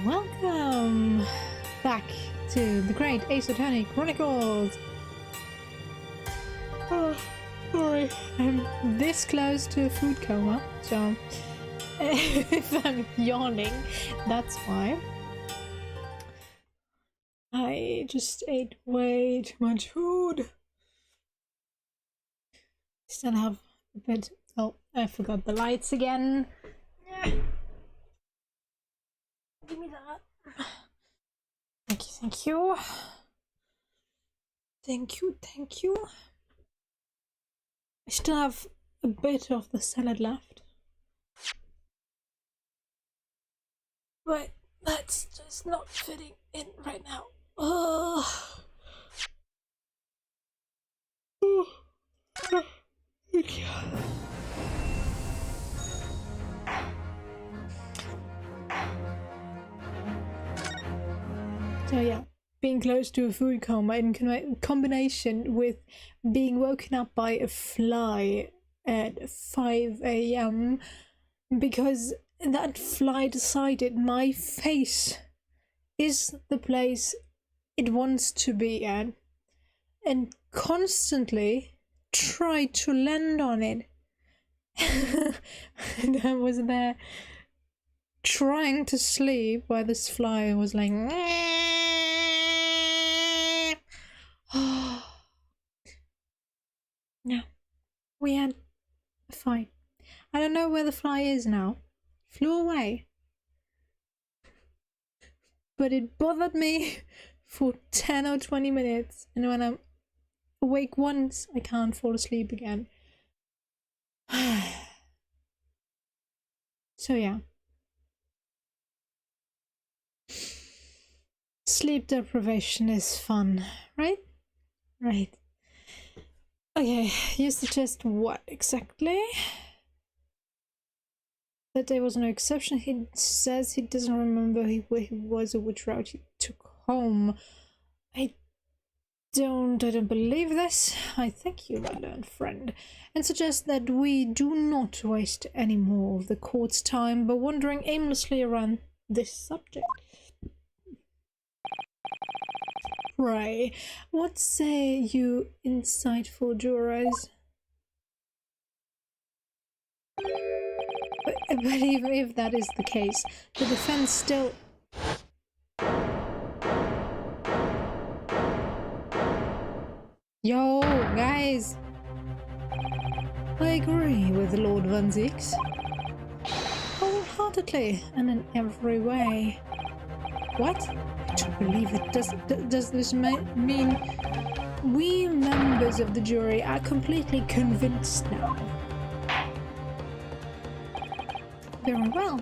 Welcome back to the Great Ace Attorney Chronicles. Oh, sorry, I'm this close to a food coma, so if I'm yawning, that's why. I just ate way too much food. Still have a bit. Oh, I forgot the lights again. Give me that. Thank you, thank you. Thank you, thank you. I still have a bit of the salad left. But that's just not fitting in right now. Oh. Thank you. So yeah, being close to a food coma in combination with being woken up by a fly at 5 AM because that fly decided my face is the place it wants to be at and constantly tried to land on it. And I was there trying to sleep while this fly was like no, we had a fight. I don't know where the fly is now. Flew away. But it bothered me for 10 or 20 minutes, and when I'm awake once, I can't fall asleep again. So yeah. Sleep deprivation is fun, right? Right. Okay, you suggest what exactly? That there was no exception. He says he doesn't remember where he was or which route he took home. I don't believe this. I thank you, my learned friend, and suggest that we do not waste any more of the court's time by wandering aimlessly around this subject. Pray, what say you insightful jurors? But even if that is the case, the defense still... Yo, guys! I agree with Lord Van Zieks. Wholeheartedly and in every way. What? I don't believe it. Does this mean we members of the jury are completely convinced now? Very well.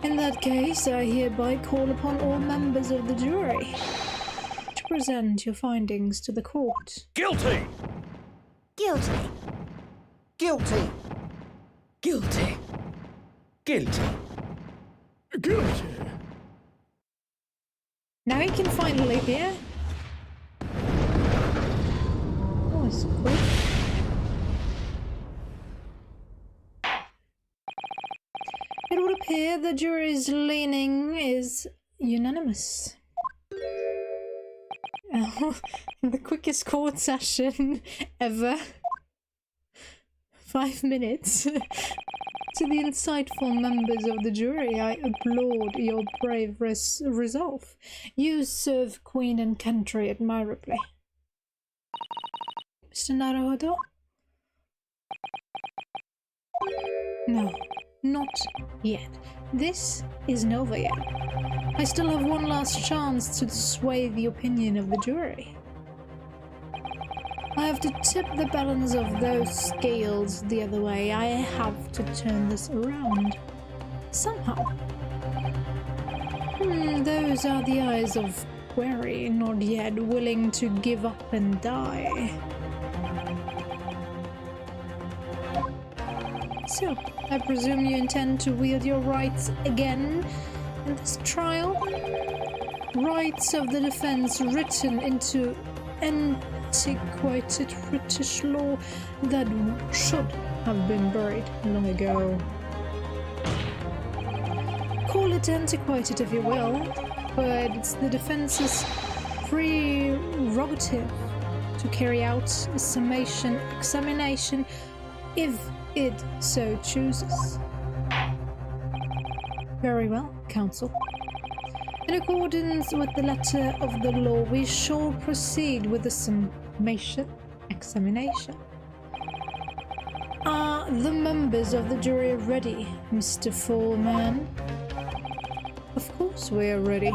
In that case, I hereby call upon all members of the jury to present your findings to the court. Guilty! Guilty. Guilty! Guilty. Guilty! Guilty! Now you can finally hear. Oh, it's quick. It would appear the jury's leaning is unanimous. The quickest court session ever. 5 minutes. To the insightful members of the jury, I applaud your brave resolve. You serve Queen and country admirably. Mr. Naruhodo? No, not yet. This isn't over yet. I still have one last chance to sway the opinion of the jury. I have to tip the balance of those scales the other way. I have to turn this around. Somehow. Those are the eyes of query, not yet willing to give up and die. So, I presume you intend to wield your rights again in this trial? Rights of the defense written into antiquated British law that should have been buried long ago. Call bit antiquated, if you will, but it's the defense's prerogative to carry out a summation examination if it so chooses. Very well, counsel. In accordance with the letter of the law, we shall proceed with the summation examination. Are the members of the jury ready, Mr. Foreman? Of course we are ready.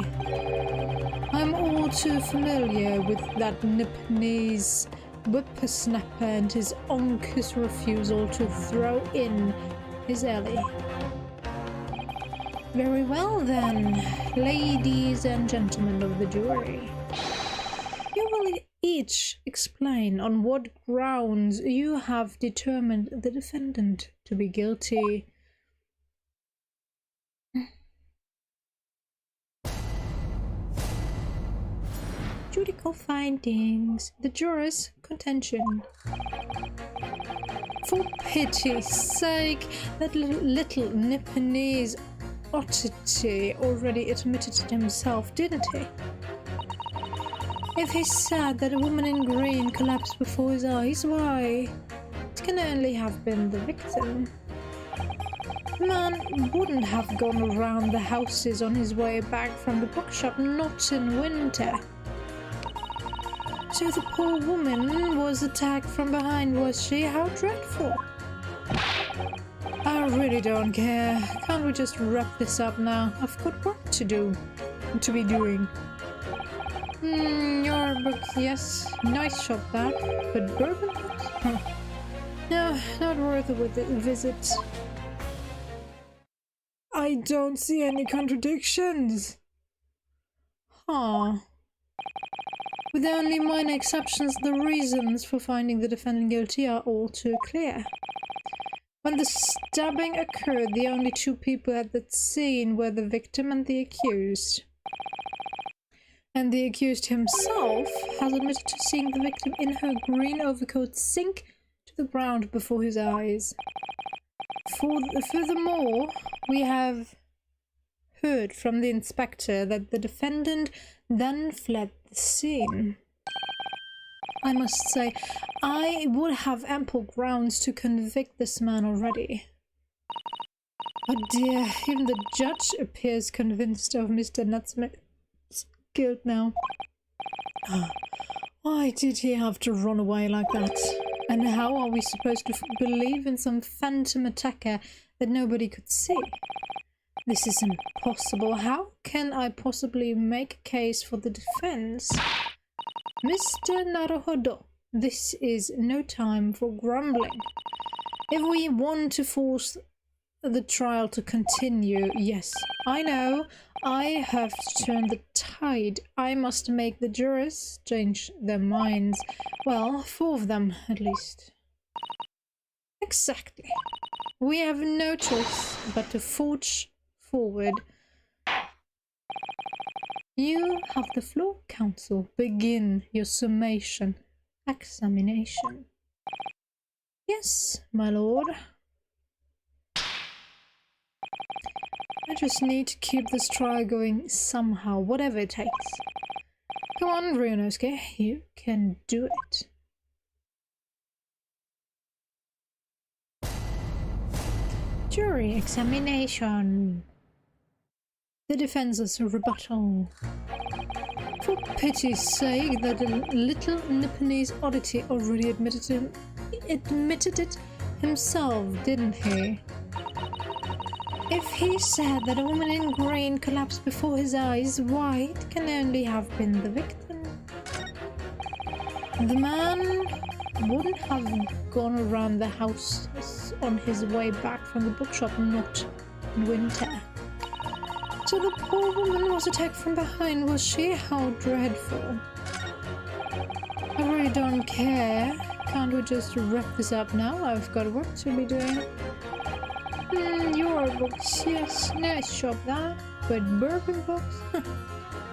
I'm all too familiar with that niponese whippersnapper and his uncle's refusal to throw in his alley. Very well then, ladies and gentlemen of the jury. You will each explain on what grounds you have determined the defendant to be guilty. Judicial findings. The jurors' contention. For pity's sake, that little niponese oddity already admitted it himself, didn't he? If he said that a woman in green collapsed before his eyes, why, it can only have been the victim. The man wouldn't have gone around the houses on his way back from the bookshop, not in winter. So the poor woman was attacked from behind, was she? How dreadful! I really don't care. Can't we just wrap this up now? I've got work to be doing. Your book, yes. Nice shop that. But bourbon books? Huh. No, not worth a visit. I don't see any contradictions. Huh. With only minor exceptions, the reasons for finding the defendant guilty are all too clear. When the stabbing occurred, the only two people at the scene were the victim and the accused. And the accused himself has admitted to seeing the victim in her green overcoat sink to the ground before his eyes. Furthermore, we have heard from the inspector that the defendant then fled the scene. I must say, I would have ample grounds to convict this man already. Oh dear, even the judge appears convinced of Mr. Natsume's guilt now. Why did he have to run away like that? And how are we supposed to believe in some phantom attacker that nobody could see? This is impossible. How can I possibly make a case for the defense? Mr. Naruhodo, this is no time for grumbling. If we want to force the trial to continue, yes, I know, I have to turn the tide. I must make the jurors change their minds. Well, 4 of them, at least. Exactly. We have no choice but to forge forward. You have the floor, counsel. Begin your summation examination. Yes, my lord. I just need to keep this trial going somehow, whatever it takes. Come on, Ryunosuke, you can do it. Jury examination. The defense's rebuttal. For pity's sake, that little Niponese oddity already admitted it himself, didn't he? If he said that a woman in green collapsed before his eyes, why, it can only have been the victim. The man wouldn't have gone around the house on his way back from the bookshop, not in winter. So the poor woman was attacked from behind, was she? How dreadful. I really don't care. Can't we just wrap this up now? I've got work to be doing. Your books, yes, nice shop that. But bourbon books?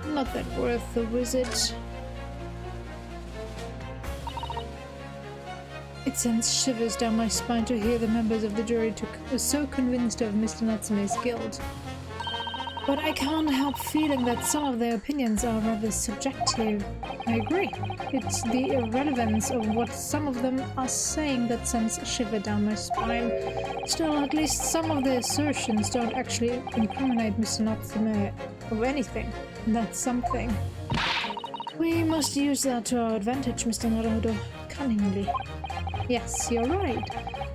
Not that worth the visit. It sends shivers down my spine to hear the members of the jury so convinced of Mr. Natsume's guilt. But I can't help feeling that some of their opinions are rather subjective. I agree. It's the irrelevance of what some of them are saying that sends a shiver down my spine. Still, at least some of the assertions don't actually incriminate Mr. Natsume of anything. That's something. We must use that to our advantage, Mr. Naruto. Cunningly. Yes, you're right.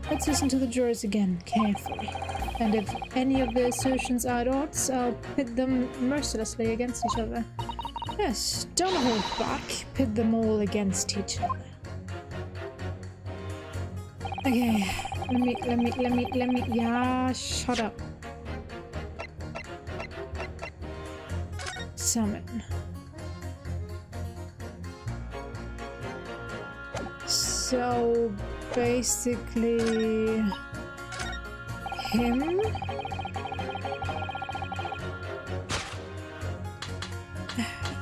Let's listen to the jurors again, carefully. And if any of the assertions are at odds, I'll pit them mercilessly against each other. Yes, don't hold back. Pit them all against each other. Okay, let me, yeah, shut up. Summon. So, basically... him?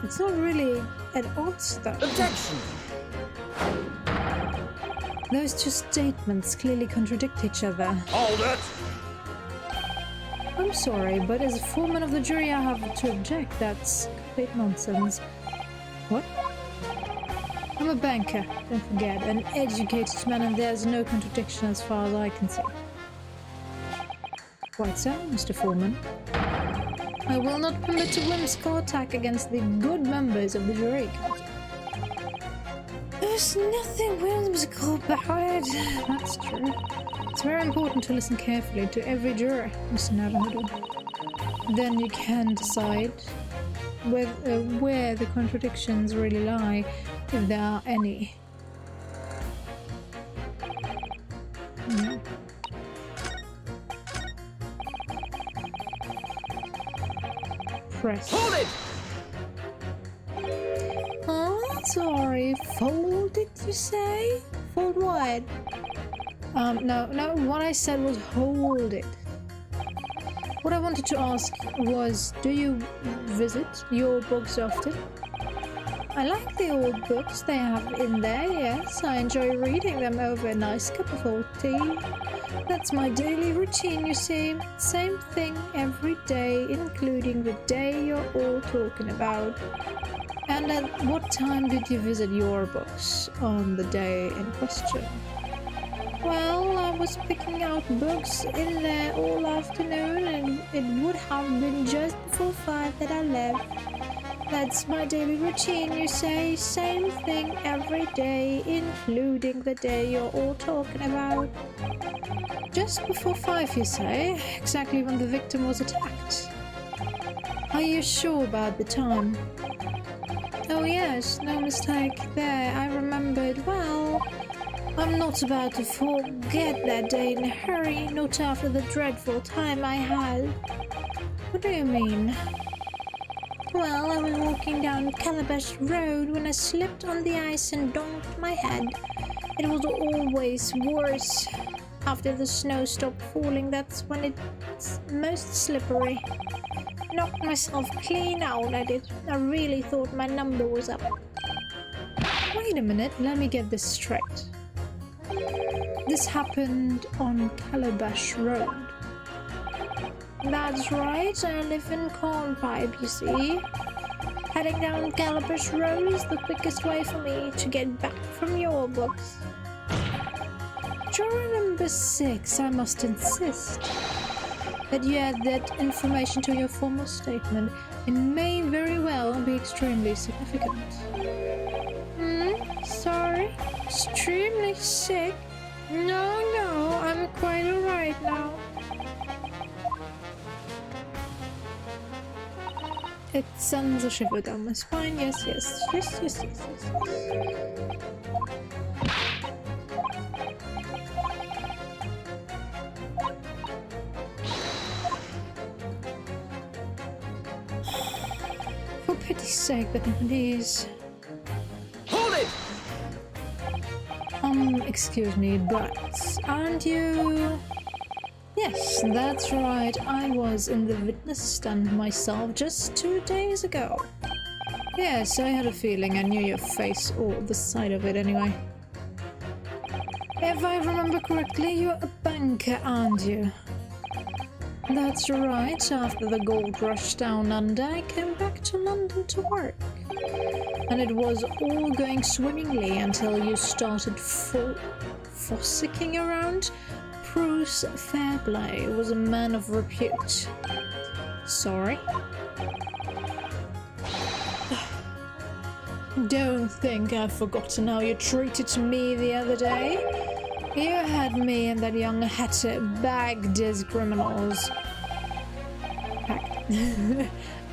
It's not really at odds though. Objection! Those two statements clearly contradict each other. Hold it! I'm sorry, but as a foreman of the jury I have to object. That's complete nonsense. What? I'm a banker, don't forget, an educated man, and there's no contradiction as far as I can see. Quite so, Mr. Foreman. I will not permit a whimsical attack against the good members of the jury council. There's nothing whimsical about it. That's true. It's very important to listen carefully to every juror, Mr. Naruto. Then you can decide where the contradictions really lie, if there are any. Press. Hold it! Oh, sorry. Fold, did you say? Fold what? No, what I said was hold it. What I wanted to ask was, do you visit your books often? I like the old books they have in there, yes. I enjoy reading them over a nice cup of old tea. That's my daily routine, you see. Same thing every day, including the day you're all talking about. And at what time did you visit your books on the day in question? Well, I was picking out books in there all afternoon, and it would have been just before 5 that I left. That's my daily routine, you say. Same thing every day, including the day you're all talking about. Just before 5, you say? Exactly when the victim was attacked. Are you sure about the time? Oh yes, no mistake there. I remembered well. I'm not about to forget that day in a hurry, not after the dreadful time I had. What do you mean? Well, I was walking down Calabash Road when I slipped on the ice and donked my head. It was always worse. After the snow stopped falling, that's when it's most slippery. Knocked myself clean out at it. I really thought my number was up. Wait a minute, let me get this straight. This happened on Calabash Road. That's right, I live in Cornpipe, you see. Heading down Calabash Road is the quickest way for me to get back from your books. Juror number 6, I must insist that you add that information to your formal statement. It may very well be extremely significant. Sorry? Extremely sick? No, I'm quite alright now. It sends a shiver down my spine. Yes. For pity's sake, but please. Hold it! Excuse me, but aren't you... Yes, that's right. I was in the witness stand myself just 2 days ago. Yes, I had a feeling I knew your face, or the sight of it anyway. If I remember correctly, you're a banker, aren't you? That's right, after the gold rush down under, I came back to London to work. And it was all going swimmingly until you started fossicking around. Bruce Fairplay was a man of repute. Sorry? Don't think I've forgotten how you treated me the other day. You had me and that young hatter bagged as criminals.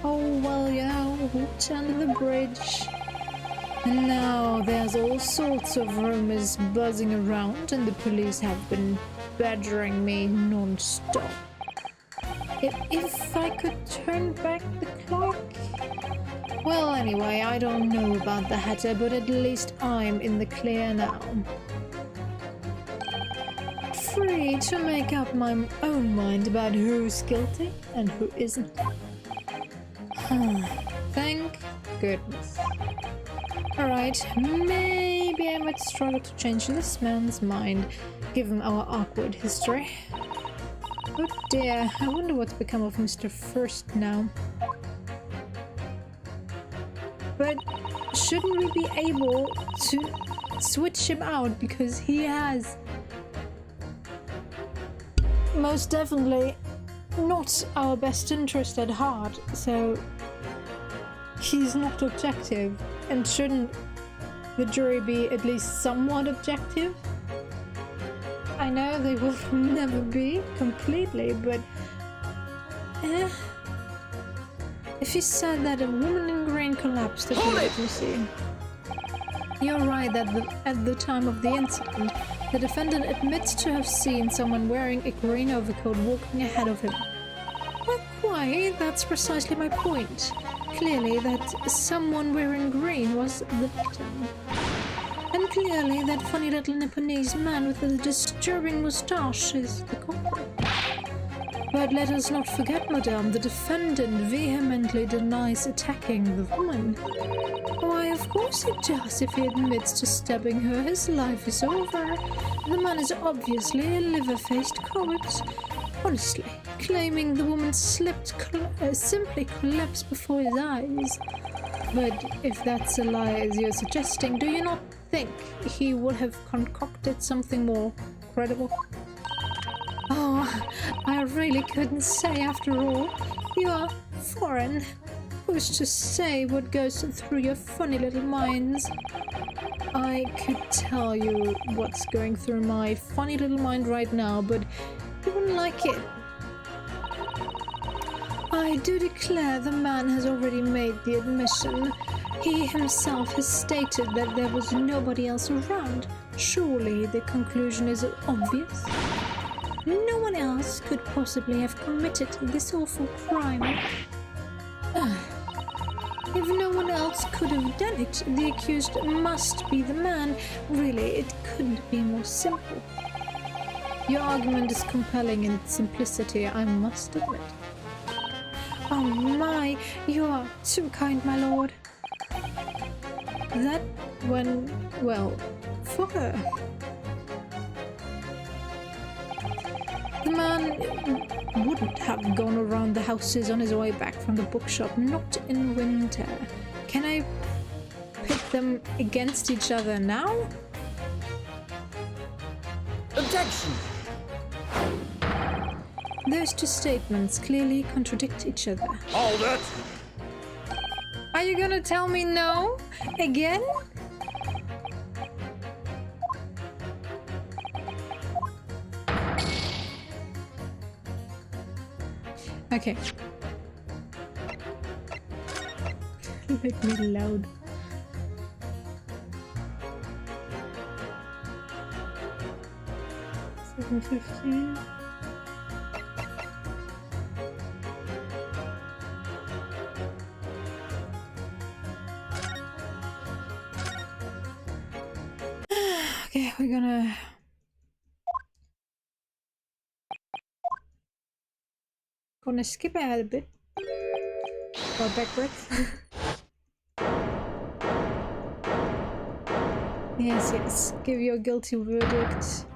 Oh, well, you know, water under the bridge. And now there's all sorts of rumors buzzing around, and the police have been badgering me non-stop. If I could turn back the clock... Well, anyway, I don't know about the hatter, but at least I'm in the clear now. Free to make up my own mind about who's guilty and who isn't. Thank goodness. Alright, maybe I might struggle to change this man's mind, given our awkward history. Oh dear, I wonder what's become of Mr. First now. But shouldn't we be able to switch him out, because he has most definitely not our best interest at heart, so he's not objective, and shouldn't the jury be at least somewhat objective? I know they will never be completely, but if he said that a woman in green collapsed at the agency. You're right that at the time of the incident, the defendant admits to have seen someone wearing a green overcoat walking ahead of him. Not quite, that's precisely my point. Clearly that someone wearing green was the victim. And clearly that funny little Niponese man with the disturbing moustache is the culprit. But let us not forget, madame, the defendant vehemently denies attacking the woman. Why, of course he does. If he admits to stabbing her, his life is over. The man is obviously a liver-faced corpse. Honestly, claiming the woman simply collapsed before his eyes. But if that's a lie as you're suggesting, do you not think he would have concocted something more credible? Oh, I really couldn't say after all. You are foreign. Who's to say what goes through your funny little minds? I could tell you what's going through my funny little mind right now, but you wouldn't like it. I do declare the man has already made the admission. He himself has stated that there was nobody else around. Surely the conclusion is obvious. No one else could possibly have committed this awful crime. If no one else could have done it, the accused must be the man. Really, it couldn't be more simple. Your argument is compelling in its simplicity, I must admit. Oh my, you are too kind, my lord. That went well for her. The man wouldn't have gone around the houses on his way back from the bookshop, not in winter. Can I pit them against each other now? Objection! Those two statements clearly contradict each other. Hold it! Are you gonna tell me no? Again? Okay. Make me loud. $7.15. Okay, we're gonna skip ahead a bit. Or backwards. Yes, give your guilty verdict.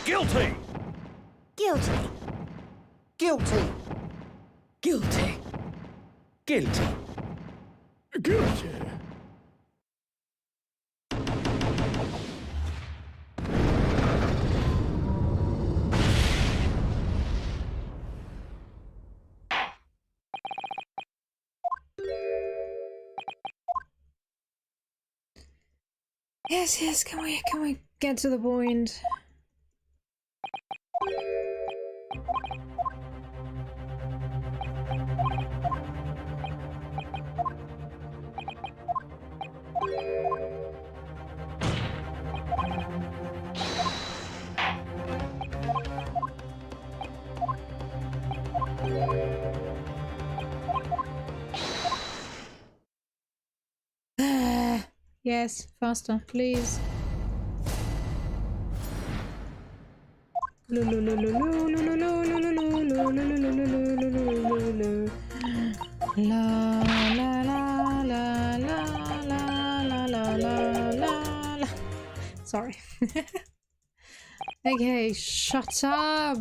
Guilty! Guilty. Guilty! Guilty. Guilty! Guilty! Yes, can we get to the point? Yes, faster, please. Sorry. Okay, shut up.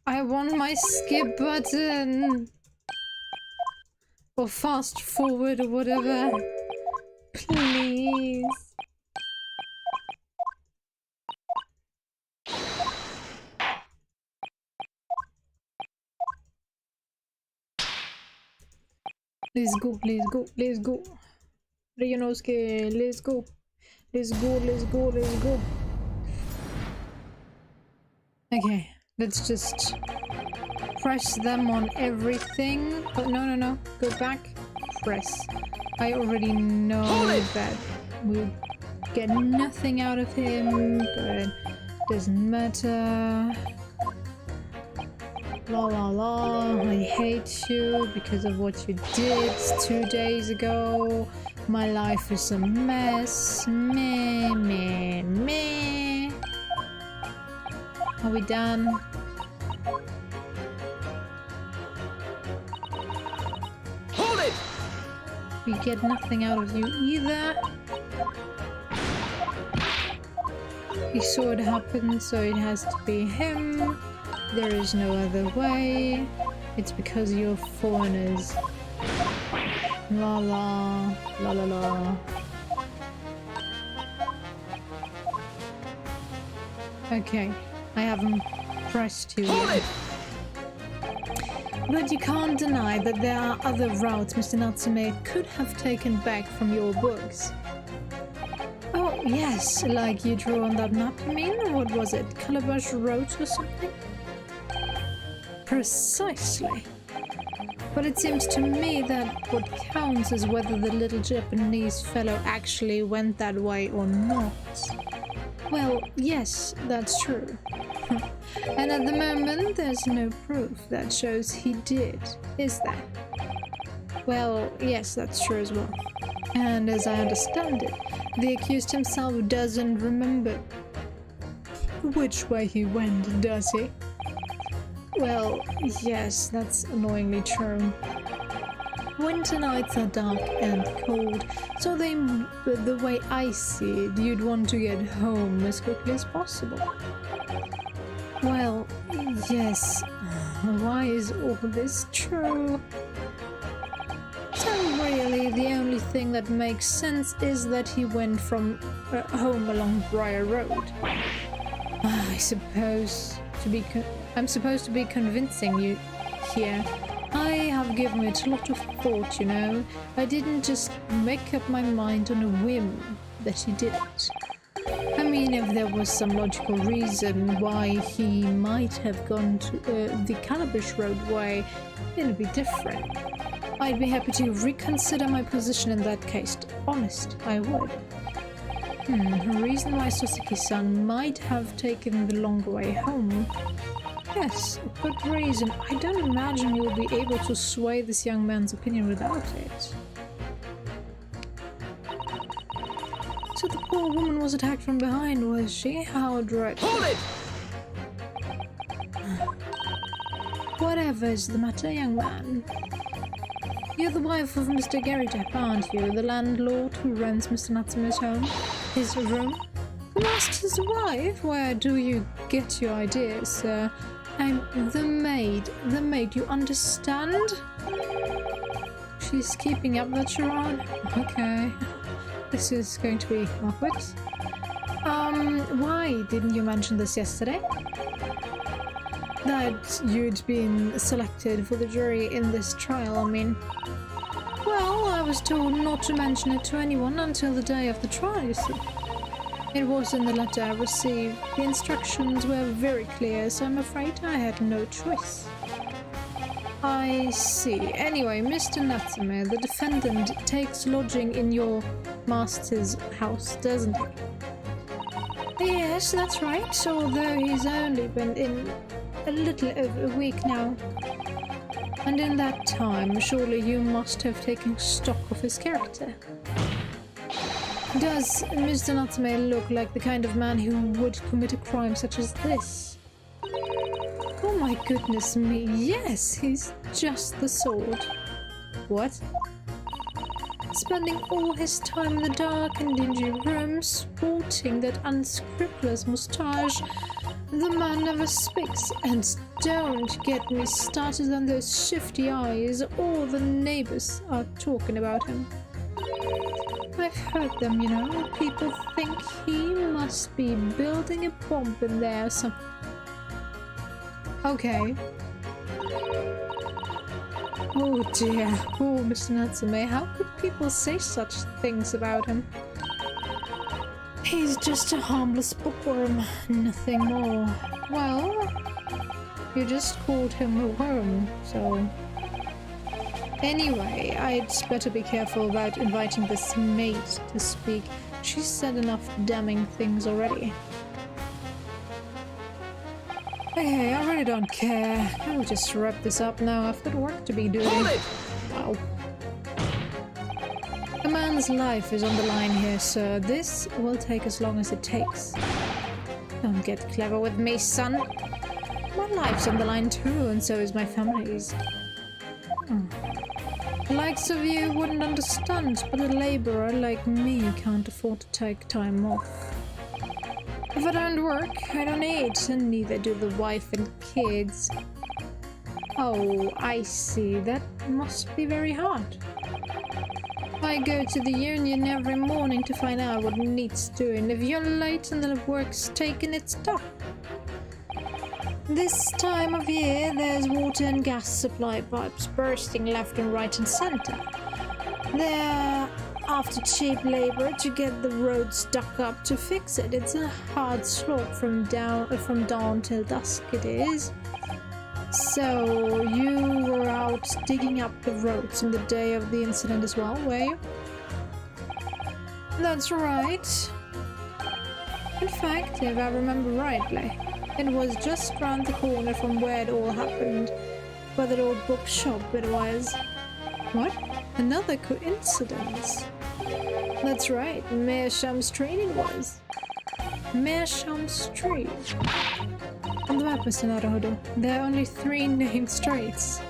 I want my skip button. Or fast forward or whatever. Please. Let's go, let's go, let's go. Ryanosuke, let's go. Let's go, let's go, let's go. Okay, let's just press them on everything. Oh, no. Go back. Press. I already know that we'll get nothing out of him, but doesn't matter. La la la, I hate you because of what you did 2 days ago. My life is a mess. Meh, meh, meh. Are we done? Hold it! We get nothing out of you either. We saw it happen, so it has to be him. There is no other way. It's because you're foreigners. La la, la la la. Okay, I haven't pressed you yet. But you can't deny that there are other routes Mr. Natsume could have taken back from your books. Oh, yes, like you drew on that map, you mean? What was it? Calabash Road or something? Precisely. But it seems to me that what counts is whether the little Japanese fellow actually went that way or not. Well, yes, that's true. And at the moment, there's no proof that shows he did, is there? Well, yes, that's true as well. And as I understand it, the accused himself doesn't remember which way he went, does he? Well, yes, that's annoyingly true. Winter nights are dark and cold, so the way I see it, you'd want to get home as quickly as possible. Well, yes. Why is all this true? So really, the only thing that makes sense is that he went from home along Briar Road. I'm supposed to be convincing you here. I have given it a lot of thought, you know. I didn't just make up my mind on a whim that he did it. I mean, if there was some logical reason why he might have gone to the Calabash Road way, it'd be different. I'd be happy to reconsider my position in that case. Honest, I would. A reason why Soseki-san might have taken the longer way home. Yes, a good reason. I don't imagine you'll be able to sway this young man's opinion without it. So the poor woman was attacked from behind, was she? How dreadful. Hold it! Whatever is the matter, young man? You're the wife of Mr. Geritep, aren't you? The landlord who rents Mr. Natsume's home? His room? The master's wife? Where do you get your ideas, sir? I'm the maid. The maid, you understand? She's keeping up that charade. Okay. This is going to be awkward. Why didn't you mention this yesterday? That you'd been selected for the jury in this trial, I mean. Well, I was told not to mention it to anyone until the day of the trial, you see. It was in the letter I received. The instructions were very clear, so I'm afraid I had no choice. I see. Anyway, Mr. Natsume, the defendant takes lodging in your master's house, doesn't he? Yes, that's right, although he's only been in a little over a week now. And in that time, surely you must have taken stock of his character. Does Mr. Natsume look like the kind of man who would commit a crime such as this? Oh my goodness me, yes, he's just the sort. What? Spending all his time in the dark and dingy room, sporting that unscrupulous moustache. The man never speaks, and don't get me started on those shifty eyes. All the neighbors are talking about him. I've heard them, you know. People think he must be building a bomb in there or something. Okay. Oh dear, poor Mr. Natsume, how could people say such things about him? He's just a harmless bookworm, nothing more. Well, you just called him a worm, so... Anyway, I'd better be careful about inviting this maid to speak. She's said enough damning things already. Hey, I really don't care. I'll just wrap this up now. I've got work to be doing. Hold it! Wow. A man's life is on the line here, sir. This will take as long as it takes. Don't get clever with me, son. My life's on the line too, and so is my family's. The likes of you wouldn't understand, but a laborer like me can't afford to take time off. If I don't work, I don't eat, and neither do the wife and kids. Oh, I see. That must be very hard. I go to the union every morning to find out what needs doing. If you're late and the work's taken, it's tough. This time of year, there's water and gas supply pipes bursting left and right and center. They're after cheap labor to get the road stuck up to fix it. It's a hard slog from dawn till dusk it is. So you were out digging up the roads on the day of the incident as well, were you? That's right. In fact, if I remember rightly, it was just round the corner from where it all happened. By that old bookshop it was. What? Another coincidence? That's right, Meersham Street it was. Meersham Street. On the map, Mr. Naruhodo, there are only 3 named streets.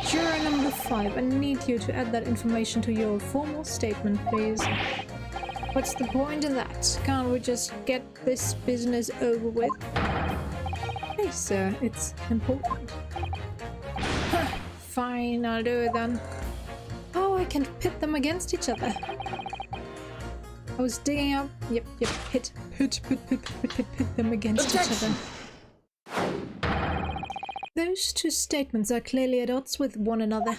Juror number 5, I need you to add that information to your formal statement, please. What's the point in that? Can't we just get this business over with? Hey, sir, it's important. Fine, I'll do it then. Oh, I can pit them against each other. I was digging up. Yep, pit them against each other. Those 2 statements are clearly at odds with one another.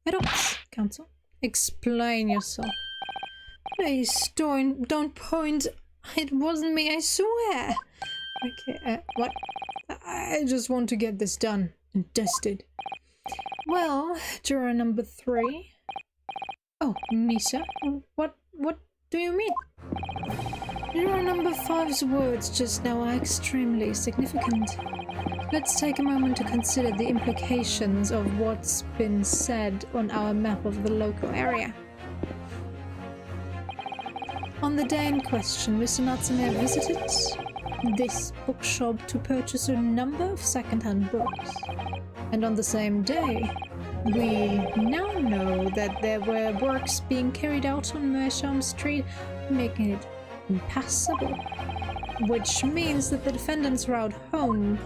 At odds, counsel. Explain yourself. Please, don't point. It wasn't me, I swear. Okay, what? I just want to get this done and dusted. Well, juror number 3. Oh, me, sir? What do you mean? Juror number 5's words just now are extremely significant. Let's take a moment to consider the implications of what's been said on our map of the local area. On the day in question, Mr. Natsume visited this bookshop to purchase a number of second-hand books. And on the same day, We now know that there were works being carried out on Meerschaum Street, making it impassable, which means that the defendant's route home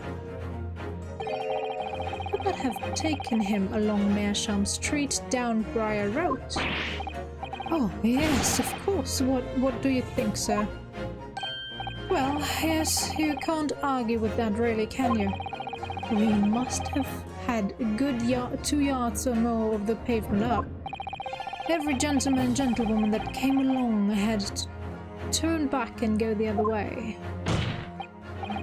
could not have taken him along Meerschaum Street down Briar Road. Oh, yes, of course. What do you think, sir? Well, yes, you can't argue with that, really, can you? We must have had a good 2 yards or more of the pavement up. Every gentleman and gentlewoman that came along had to turn back and go the other way.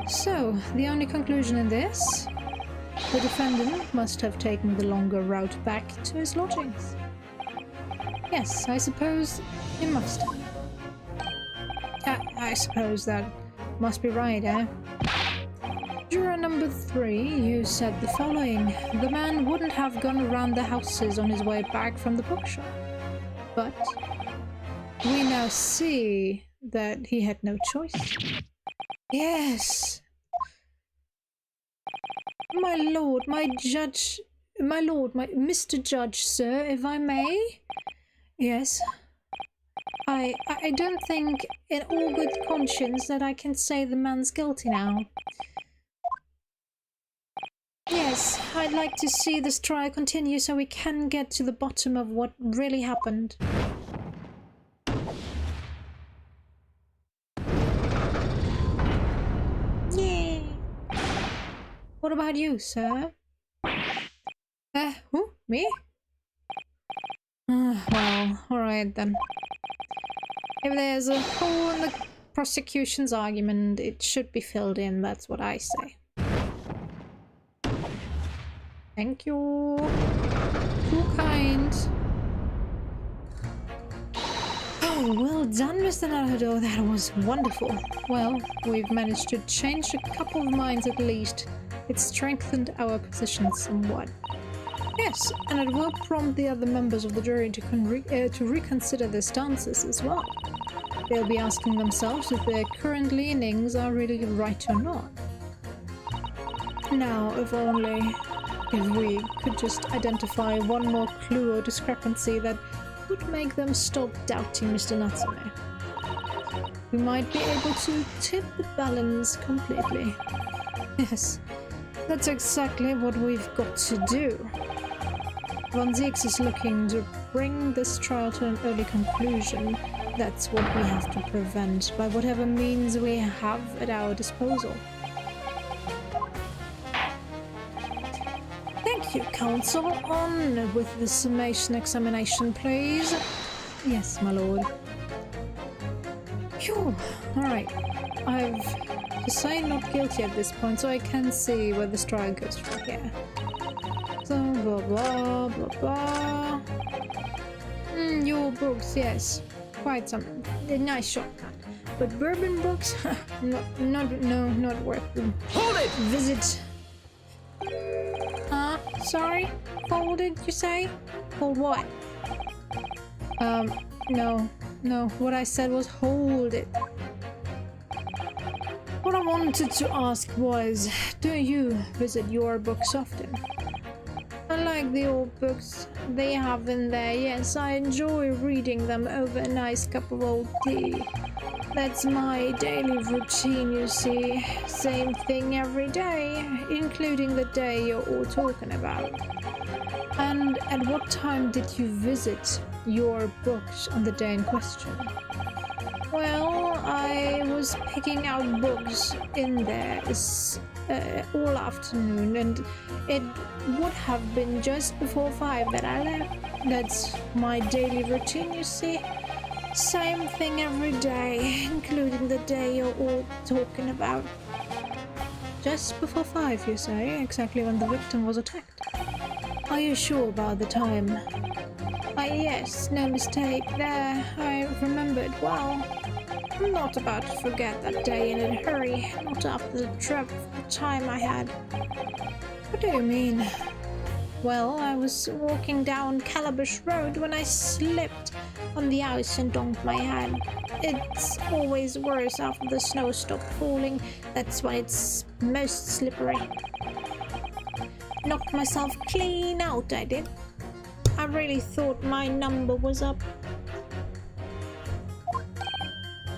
So, the only conclusion in this? The defendant must have taken the longer route back to his lodgings. Yes, I suppose he must have. I suppose that must be right, eh? Juror number 3, you said the following. The man wouldn't have gone around the houses on his way back from the bookshop. But we now see that he had no choice. Yes. My lord, my Mr. Judge, sir, if I may? Yes. I don't think in all good conscience that I can say the man's guilty now. Yes, I'd like to see this trial continue so we can get to the bottom of what really happened. Yay! What about you, sir? Who? Me? Well, alright then. If there's a hole in the prosecution's argument, it should be filled in, that's what I say. Thank you. Too kind. Oh, well done, Mr. Naruto. That was wonderful. Well, we've managed to change a couple of minds at least. It strengthened our position somewhat. Yes, and it will prompt the other members of the jury to reconsider their stances as well. They'll be asking themselves if their current leanings are really right or not. Now, if we could just identify one more clue or discrepancy that would make them stop doubting Mr. Natsume, we might be able to tip the balance completely. Yes, that's exactly what we've got to do. Von Zieks is looking to bring this trial to an early conclusion. That's what we have to prevent by whatever means we have at our disposal. Thank you, counsel. On with the summation examination, please. Yes, my lord. Phew. Alright. I've decided not guilty at this point, so I can see where this trial goes from here. So, blah blah blah blah. Your books, yes. Quite some. A nice shortcut. But bourbon books? not worth them. Hold it! Visit. Sorry? Folded, you say? Hold what? No. What I said was hold it. What I wanted to ask was, do you visit your books often? I like the old books they have in there. Yes, I enjoy reading them over a nice cup of old tea. That's my daily routine, you see. Same thing every day, including the day you're all talking about. And at what time did you visit your books on the day in question? Well, I was picking out books in there all afternoon, and it would have been just before 5 that I left. That's my daily routine, you see. Same thing every day, including the day you're all talking about. Just before 5, you say, exactly when the victim was attacked. Are you sure about the time? Yes, no mistake there. I remember it well. I'm not about to forget that day in a hurry, not after the dreadful time I had. What do you mean? Well, I was walking down Calabash Road when I slipped on the ice and donked my head. It's always worse after the snow stopped falling. That's when it's most slippery. Knocked myself clean out, I did. I really thought my number was up.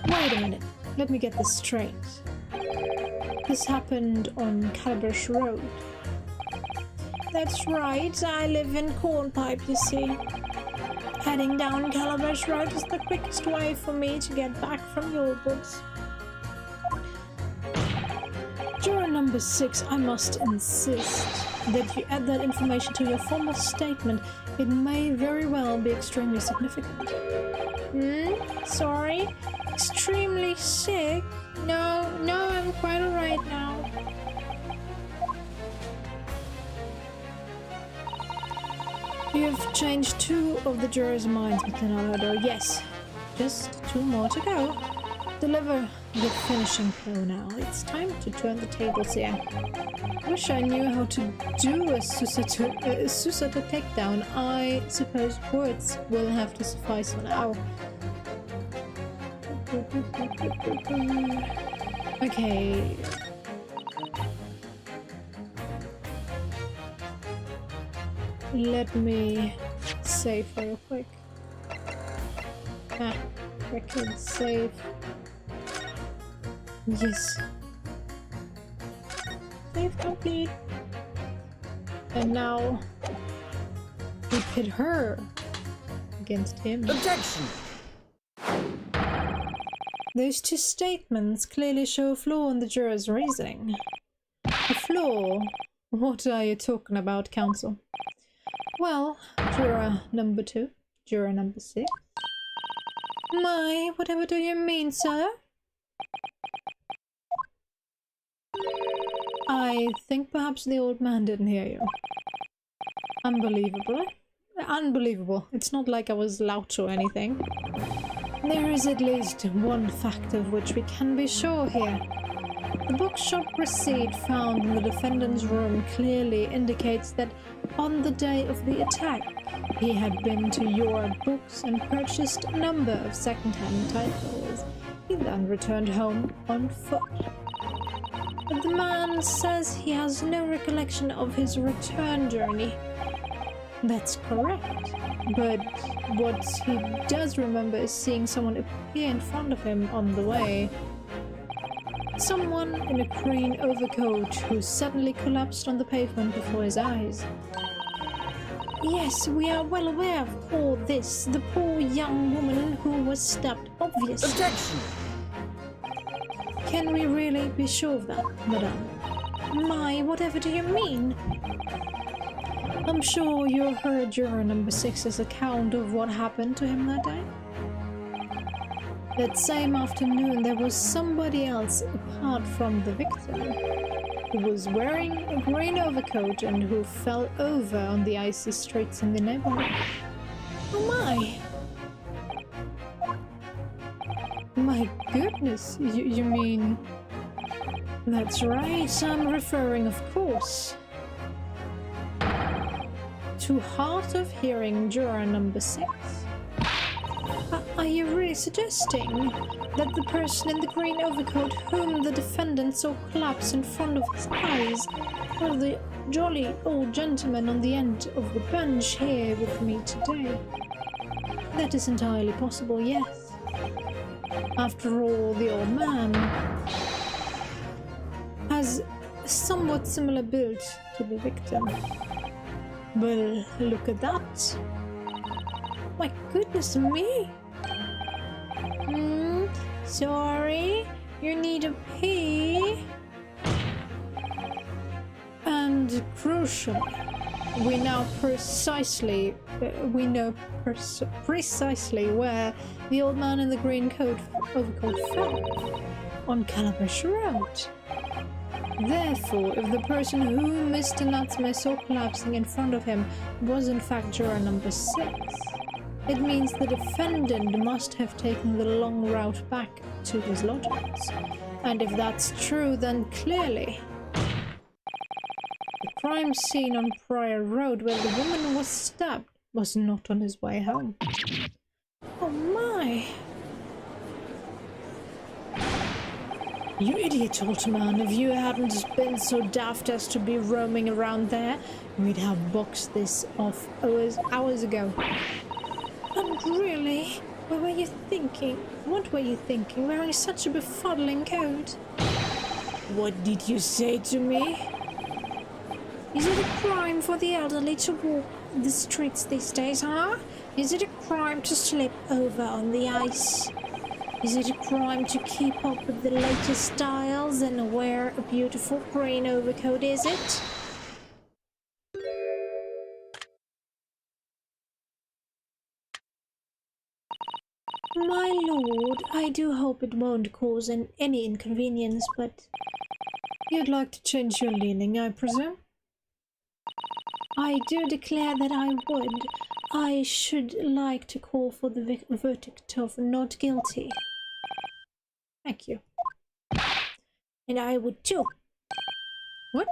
Wait a minute. Let me get this straight. This happened on Calabash Road. That's right. I live in Cornpipe, you see. Heading down Calabash Road is the quickest way for me to get back from your books. Juror number 6, I must insist that you add that information to your formal statement. It may very well be extremely significant. Sorry? Extremely sick? No, I'm quite alright now. You have changed 2 of the jurors' minds, Mr. Narado. Yes, just 2 more to go. Deliver the finishing blow now. It's time to turn the tables here. Wish I knew how to do a Susato takedown. I suppose words will have to suffice for now. Okay. Let me save real quick. Record save. Yes. Save complete. And now we pit her against him. Objection! Those 2 statements clearly show a flaw in the juror's reasoning. A flaw? What are you talking about, counsel? Well, juror number 2, juror number 6. My, whatever do you mean, sir? I think perhaps the old man didn't hear you. Unbelievable. Unbelievable. It's not like I was loud or anything. There is at least one fact of which we can be sure here. The bookshop receipt found in the defendant's room clearly indicates that on the day of the attack, he had been to your books and purchased a number of second-hand titles. He then returned home on foot. But the man says he has no recollection of his return journey. That's correct. But what he does remember is seeing someone appear in front of him on the way. Someone in a green overcoat who suddenly collapsed on the pavement before his eyes. Yes, we are well aware of all this. The poor young woman who was stabbed, obviously. Objection! Can we really be sure of that, madame? My, whatever do you mean? I'm sure you heard juror number 6's account of what happened to him that day. That same afternoon, there was somebody else apart from the victim who was wearing a green overcoat and who fell over on the icy streets in the neighborhood. Oh my! My goodness, you mean... That's right, I'm referring, of course, to hard of hearing juror number 6. Are you really suggesting that the person in the green overcoat whom the defendant saw collapse in front of his eyes was the jolly old gentleman on the end of the bench here with me today? That is entirely possible, yes. After all, the old man has a somewhat similar build to the victim. Well, look at that. My goodness me! Sorry, you need a pee? And crucially, we know precisely where the old man in the green overcoat fell, on Calabash Road. Therefore, if the person who Mr. Natsume saw collapsing in front of him was in fact juror number 6, it means the defendant must have taken the long route back to his lodgings. And if that's true, then clearly the crime scene on Prior Road where the woman was stabbed was not on his way home. Oh my! You idiot, old man. If you hadn't been so daft as to be roaming around there, we'd have boxed this off hours ago. And really? What were you thinking? What were you thinking, wearing such a befuddling coat? What did you say to me? Is it a crime for the elderly to walk the streets these days, huh? Is it a crime to slip over on the ice? Is it a crime to keep up with the latest styles and wear a beautiful green overcoat, is it? My lord, I do hope it won't cause any inconvenience, but you'd like to change your leaning, I presume? I do declare that I would. I should like to call for the verdict of not guilty. Thank you. And I would too. What?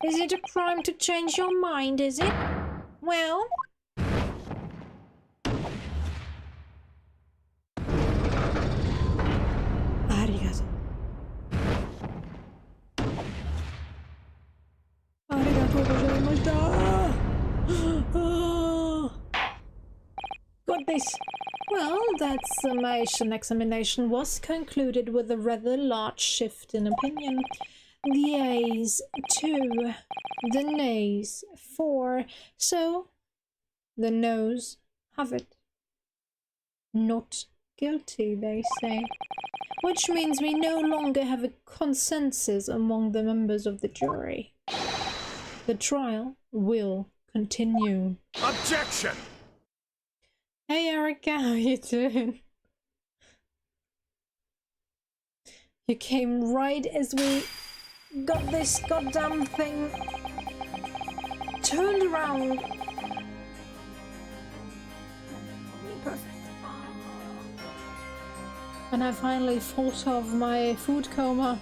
Is it a crime to change your mind, is it? Well... Arigato. Arigato gozaimashita. Got this. Well, that summation examination was concluded with a rather large shift in opinion. The A's 2, the nays 4, so the no's have it. Not guilty, they say. Which means we no longer have a consensus among the members of the jury. The trial will continue. Objection! Hey Erica, how you doing? You came right as we got this goddamn thing turned around. Perfect. And I finally fought off my food coma.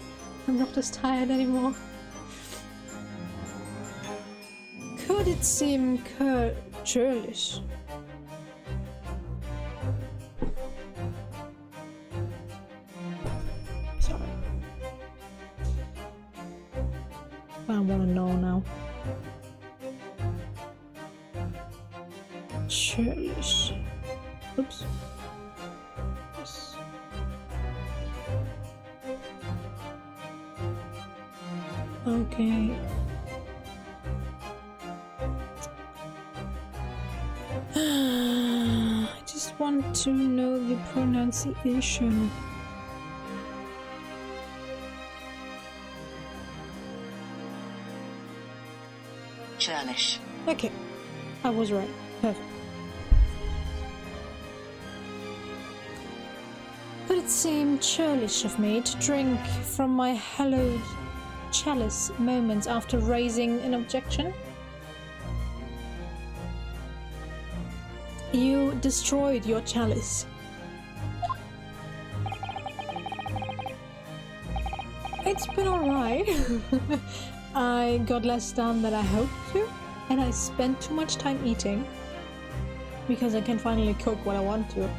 I'm not as tired anymore. Could it seem churlish? Sorry. I want to know now. Churlish. Oops. Yes. Okay. I just want to know the pronunciation. Churlish. Okay, I was right. Perfect. Could it seem churlish of me to drink from my hallowed chalice moments after raising an objection? You destroyed your chalice. It's been alright. I got less done than I hoped to, and I spent too much time eating because I can finally cook what I want to.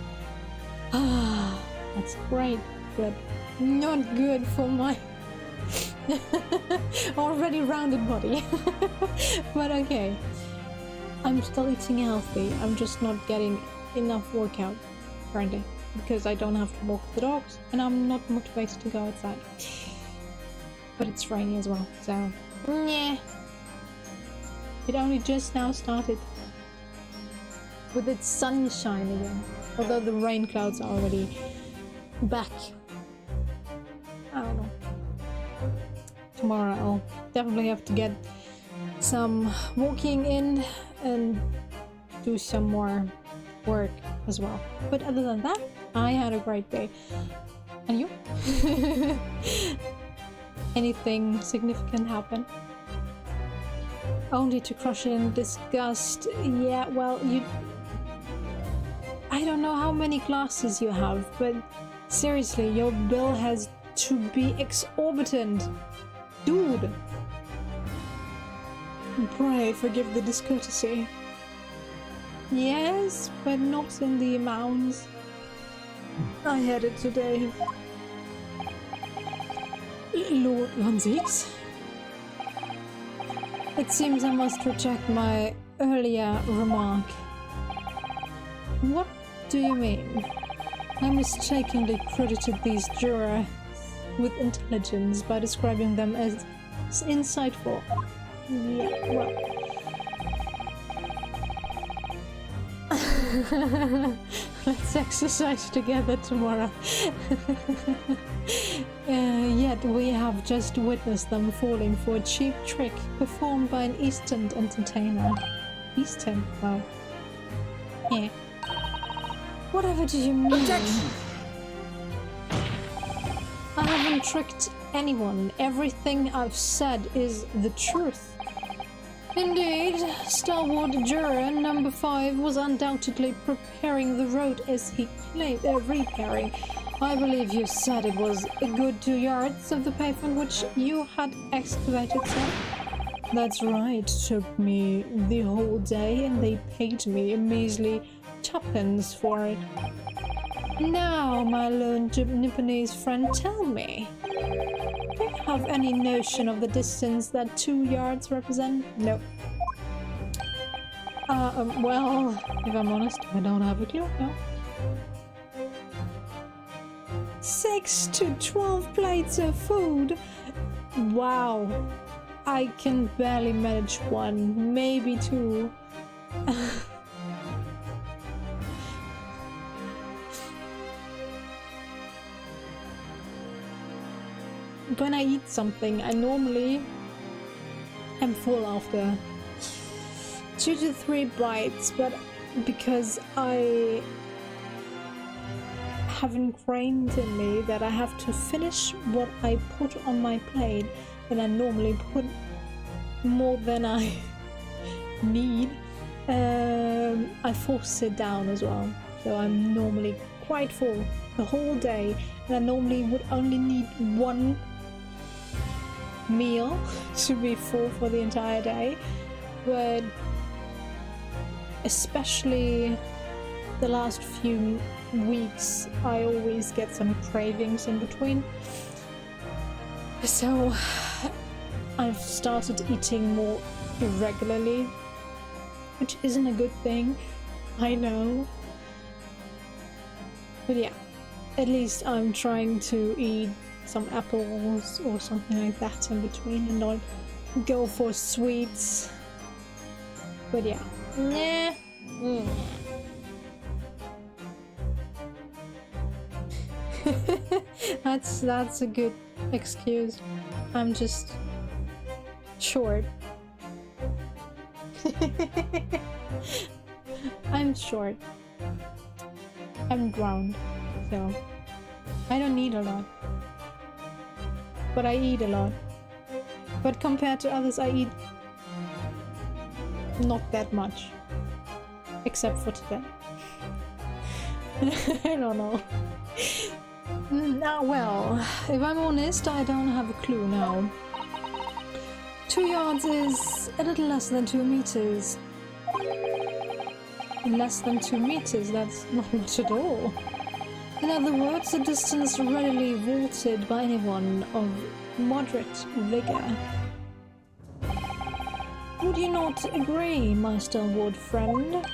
Ah, that's great, but not good for my already rounded body. But okay. I'm still eating healthy, I'm just not getting enough workout currently because I don't have to walk the dogs and I'm not motivated to go outside. But it's rainy as well, so yeah. It only just now started with its sunshine again, although the rain clouds are already back. I don't know. Tomorrow I'll definitely have to get some walking in and do some more work as well. But other than that, I had a great day. And you? Anything significant happen? Only to crush it in disgust. Yeah, well, I don't know how many glasses you have, but seriously, your bill has to be exorbitant. Dude! Pray forgive the discourtesy. Yes, but not in the amounts. I had it today. Lord Van Zieks. It seems I must reject my earlier remark. What do you mean? I mistakenly credited these jurors with intelligence by describing them as insightful. Yeah, well... Let's exercise together tomorrow. Yet we have just witnessed them falling for a cheap trick performed by an Eastern entertainer. Eastern? Wow. Yeah. Whatever do you mean? Objection! I haven't tricked anyone. Everything I've said is the truth. Indeed, stalwart juror number 5 was undoubtedly preparing the road as he claimed, repairing. I believe you said it was a good 2 yards of the pavement which you had excavated, sir? That's right. It took me the whole day and they paid me a measly 2pence for it. Now, my learned Niponese friend, tell me. Do you have any notion of the distance that 2 yards represent? No. Well, if I'm honest, I don't have a clue, no. 6 to 12 plates of food? Wow. I can barely manage 1, maybe 2. When I eat something, I normally am full after 2 to 3 bites, but because I have ingrained in me that I have to finish what I put on my plate, and I normally put more than I need, I force it down as well. So I'm normally quite full the whole day, and I normally would only need 1 meal to be full for the entire day, but especially the last few weeks I always get some cravings in between, so I've started eating more irregularly, which isn't a good thing, I know, but yeah, at least I'm trying to eat some apples or something like that in between and not go for sweets. But yeah. Nah. That's a good excuse. I'm just short. I'm short. I'm drowned, so I don't need a lot. But I eat a lot. But compared to others, I eat not that much. Except for today. I don't know. Now, well, if I'm honest, I don't have a clue now. 2 yards is a little less than 2 meters. Less than 2 meters, that's not much at all. In other words, a distance readily vaulted by anyone of moderate vigor. Would you not agree, my stalwart friend?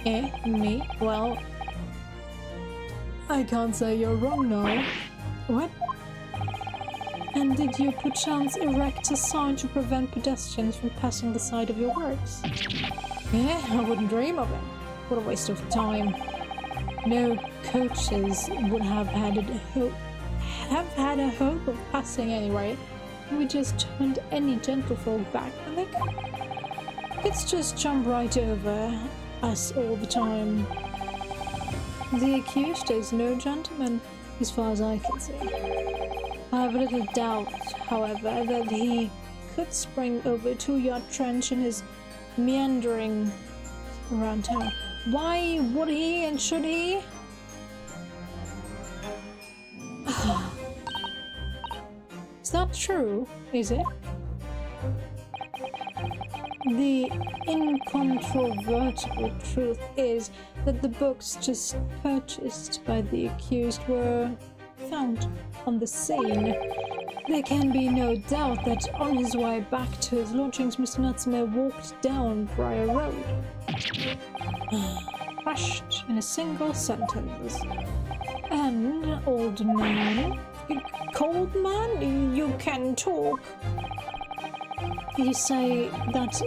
Me? Well, I can't say you're wrong now. What? And did you perchance erect a sign to prevent pedestrians from passing the side of your works? I wouldn't dream of it. What a waste of time. No coaches would have had a hope of passing anyway. We just turned any gentlefolk back, and they kids just jump right over us all the time. The accused is no gentleman, as far as I can see. I have little doubt, however, that he could spring over a 2-yard trench in his meandering around town. Why would he and should he? It's not true, is it? The incontrovertible truth is that the books just purchased by the accused were found on the scene. There can be no doubt that on his way back to his lodgings, Mr. Natsume walked down Briar Road. Crushed in a single sentence. And, old man, cold man, you can talk. You say that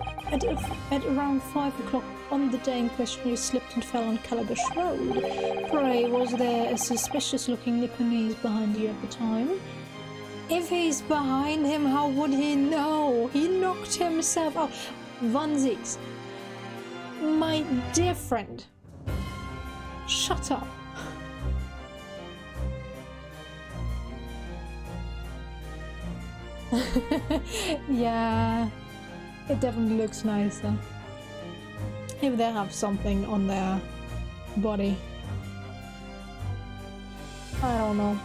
at around 5 o'clock on the day in question you slipped and fell on Calabash Road. Pray, was there a suspicious-looking niponese behind you at the time? If he's behind him, how would he know? He knocked himself out. Vanzies. My dear friend. Shut up. Yeah, it definitely looks nicer. If they have something on their body. I don't know.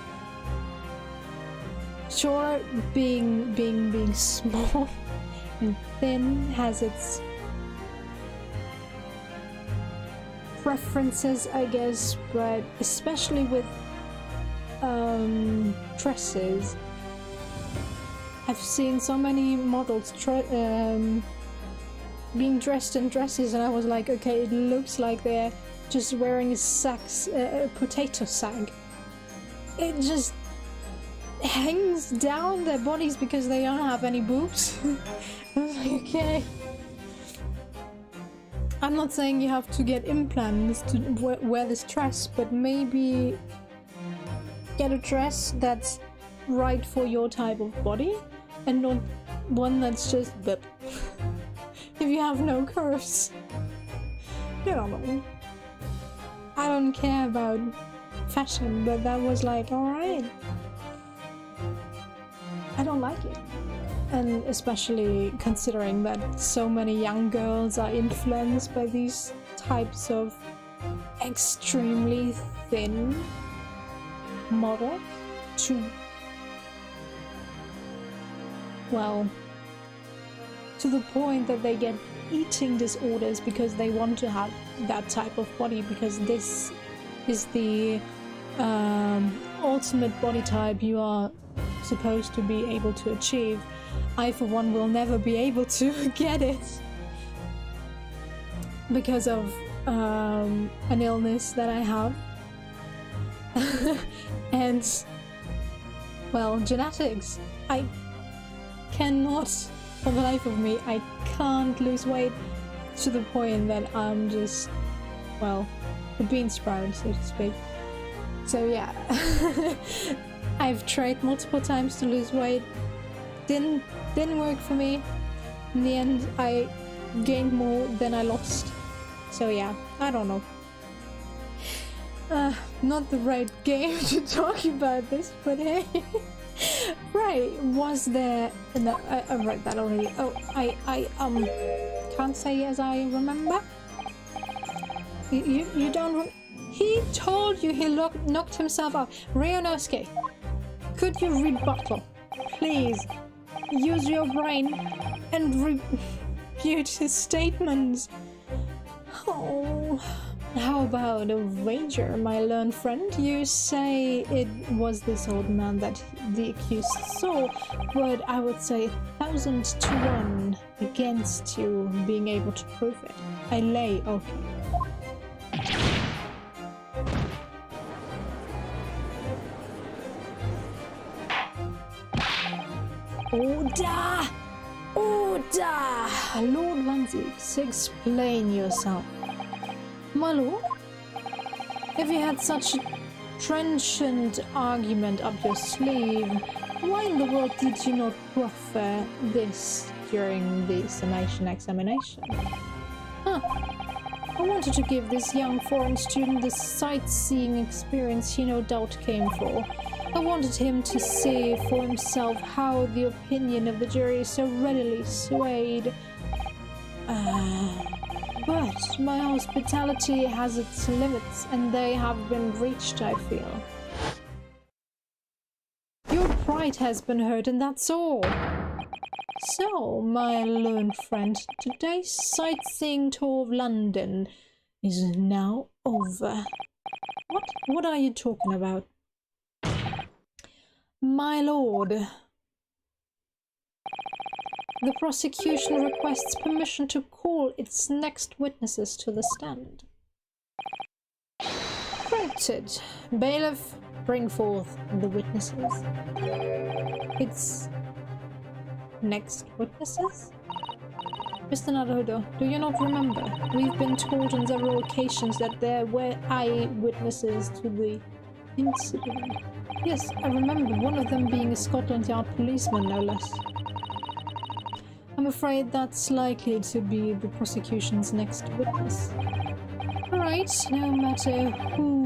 Sure, being small and thin has its preferences, I guess, but especially with dresses. I've seen so many models being dressed in dresses, and I was like, okay, it looks like they're just wearing a potato sack. It just hangs down their bodies because they don't have any boobs. I was like, okay. I'm not saying you have to get implants to wear this dress, but maybe get a dress that's right for your type of body and not one that's just if you have no curves. I don't know. I don't care about fashion, but that was like, alright. I don't like it. And especially considering that so many young girls are influenced by these types of extremely thin models to, well, to the point that they get eating disorders because they want to have that type of body, because this is the ultimate body type you are supposed to be able to achieve. I, for one, will never be able to get it because of an illness that I have. And, well, genetics. I cannot, for the life of me, I can't lose weight to the point that I'm just, well, a bean sprout, so to speak. So yeah, I've tried multiple times to lose weight. Didn't work for me. In the end, I gained more than I lost. So yeah, I don't know. Not the right game to talk about this, but hey. Right, was there... No, I read that already. Oh, I can't say as I remember. You don't... He told you he knocked himself out. Ryunosuke, could you rebuttal? Please, use your brain and refute his statements. Oh... How about a wager, my learned friend? You say it was this old man that the accused saw, but I would say 1,000 to 1 against you being able to prove it. I lay, okay. Order! Order! Lord Vanzies, explain yourself. My lord, if you had such a trenchant argument up your sleeve, why in the world did you not proffer this during the summation examination? Huh. I wanted to give this young foreign student the sightseeing experience he no doubt came for. I wanted him to see for himself how the opinion of the jury is so readily swayed. But my hospitality has its limits, and they have been reached, I feel. Your pride has been hurt, and that's all. So, my learned friend, today's sightseeing tour of London is now over. What are you talking about? My lord, The prosecution requests permission to call its next witnesses to the stand. Granted. Bailiff, bring forth the witnesses. Its next witnesses? Mr. Naruto, do you not remember? We've been told on several occasions that there were eyewitnesses to the incident. Yes, I remember one of them being a Scotland Yard policeman, no less. I'm afraid that's likely to be the prosecution's next witness. Alright, no matter who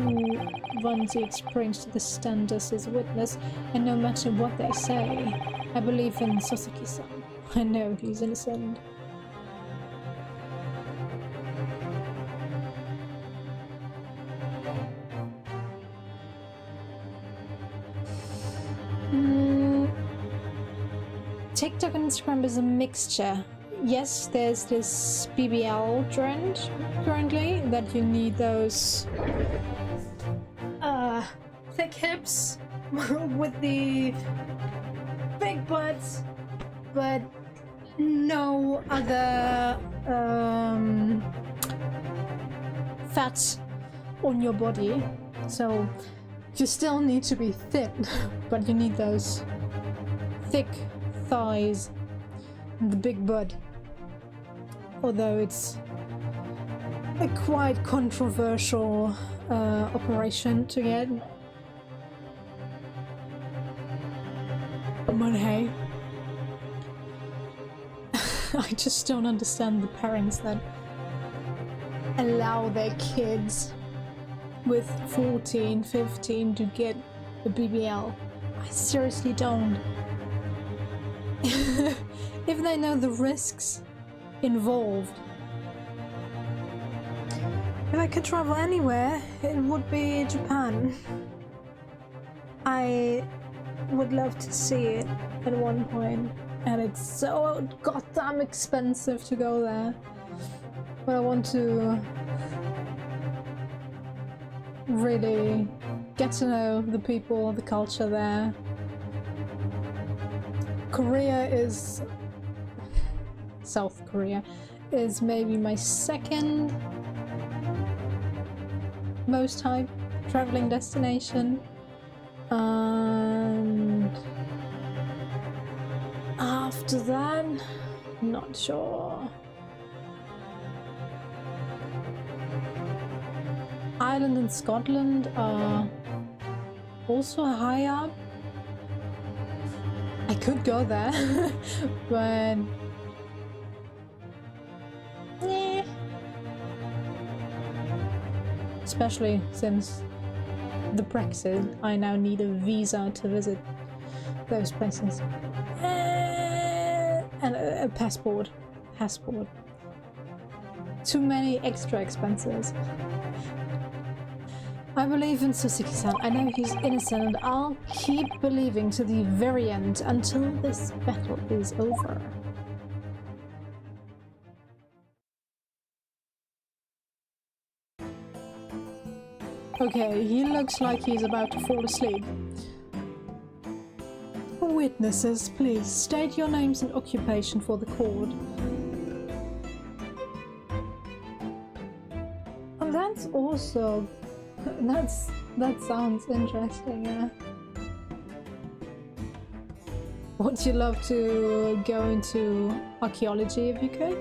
Vanzit brings to the stand as his witness, and no matter what they say, I believe in Sasaki-san. I know he's innocent. TikTok and Instagram is a mixture. Yes, there's this BBL trend currently that you need those thick hips with the big butts, but no other fat on your body. So you still need to be thin, but you need those thick thighs and the big butt. Although it's a quite controversial operation to get. But hey, I just don't understand the parents that allow their kids with 14, 15 to get a BBL. I seriously don't. If they know the risks involved. If I could travel anywhere, it would be Japan. I would love to see it at one point, and it's so goddamn expensive to go there. But I want to really get to know the people, the culture there. South Korea is maybe my second most hyped traveling destination, and after that, not sure. Ireland and Scotland are also high up. I could go there, but yeah. Especially since the Brexit, I now need a visa to visit those places. And a passport. Too many extra expenses. I believe in Sasaki-san. I know he's innocent, and I'll keep believing to the very end until this battle is over. Okay, he looks like he's about to fall asleep. Witnesses, please state your names and occupation for the court. And that's also... that sounds interesting, yeah. Would you love to go into archaeology if you could?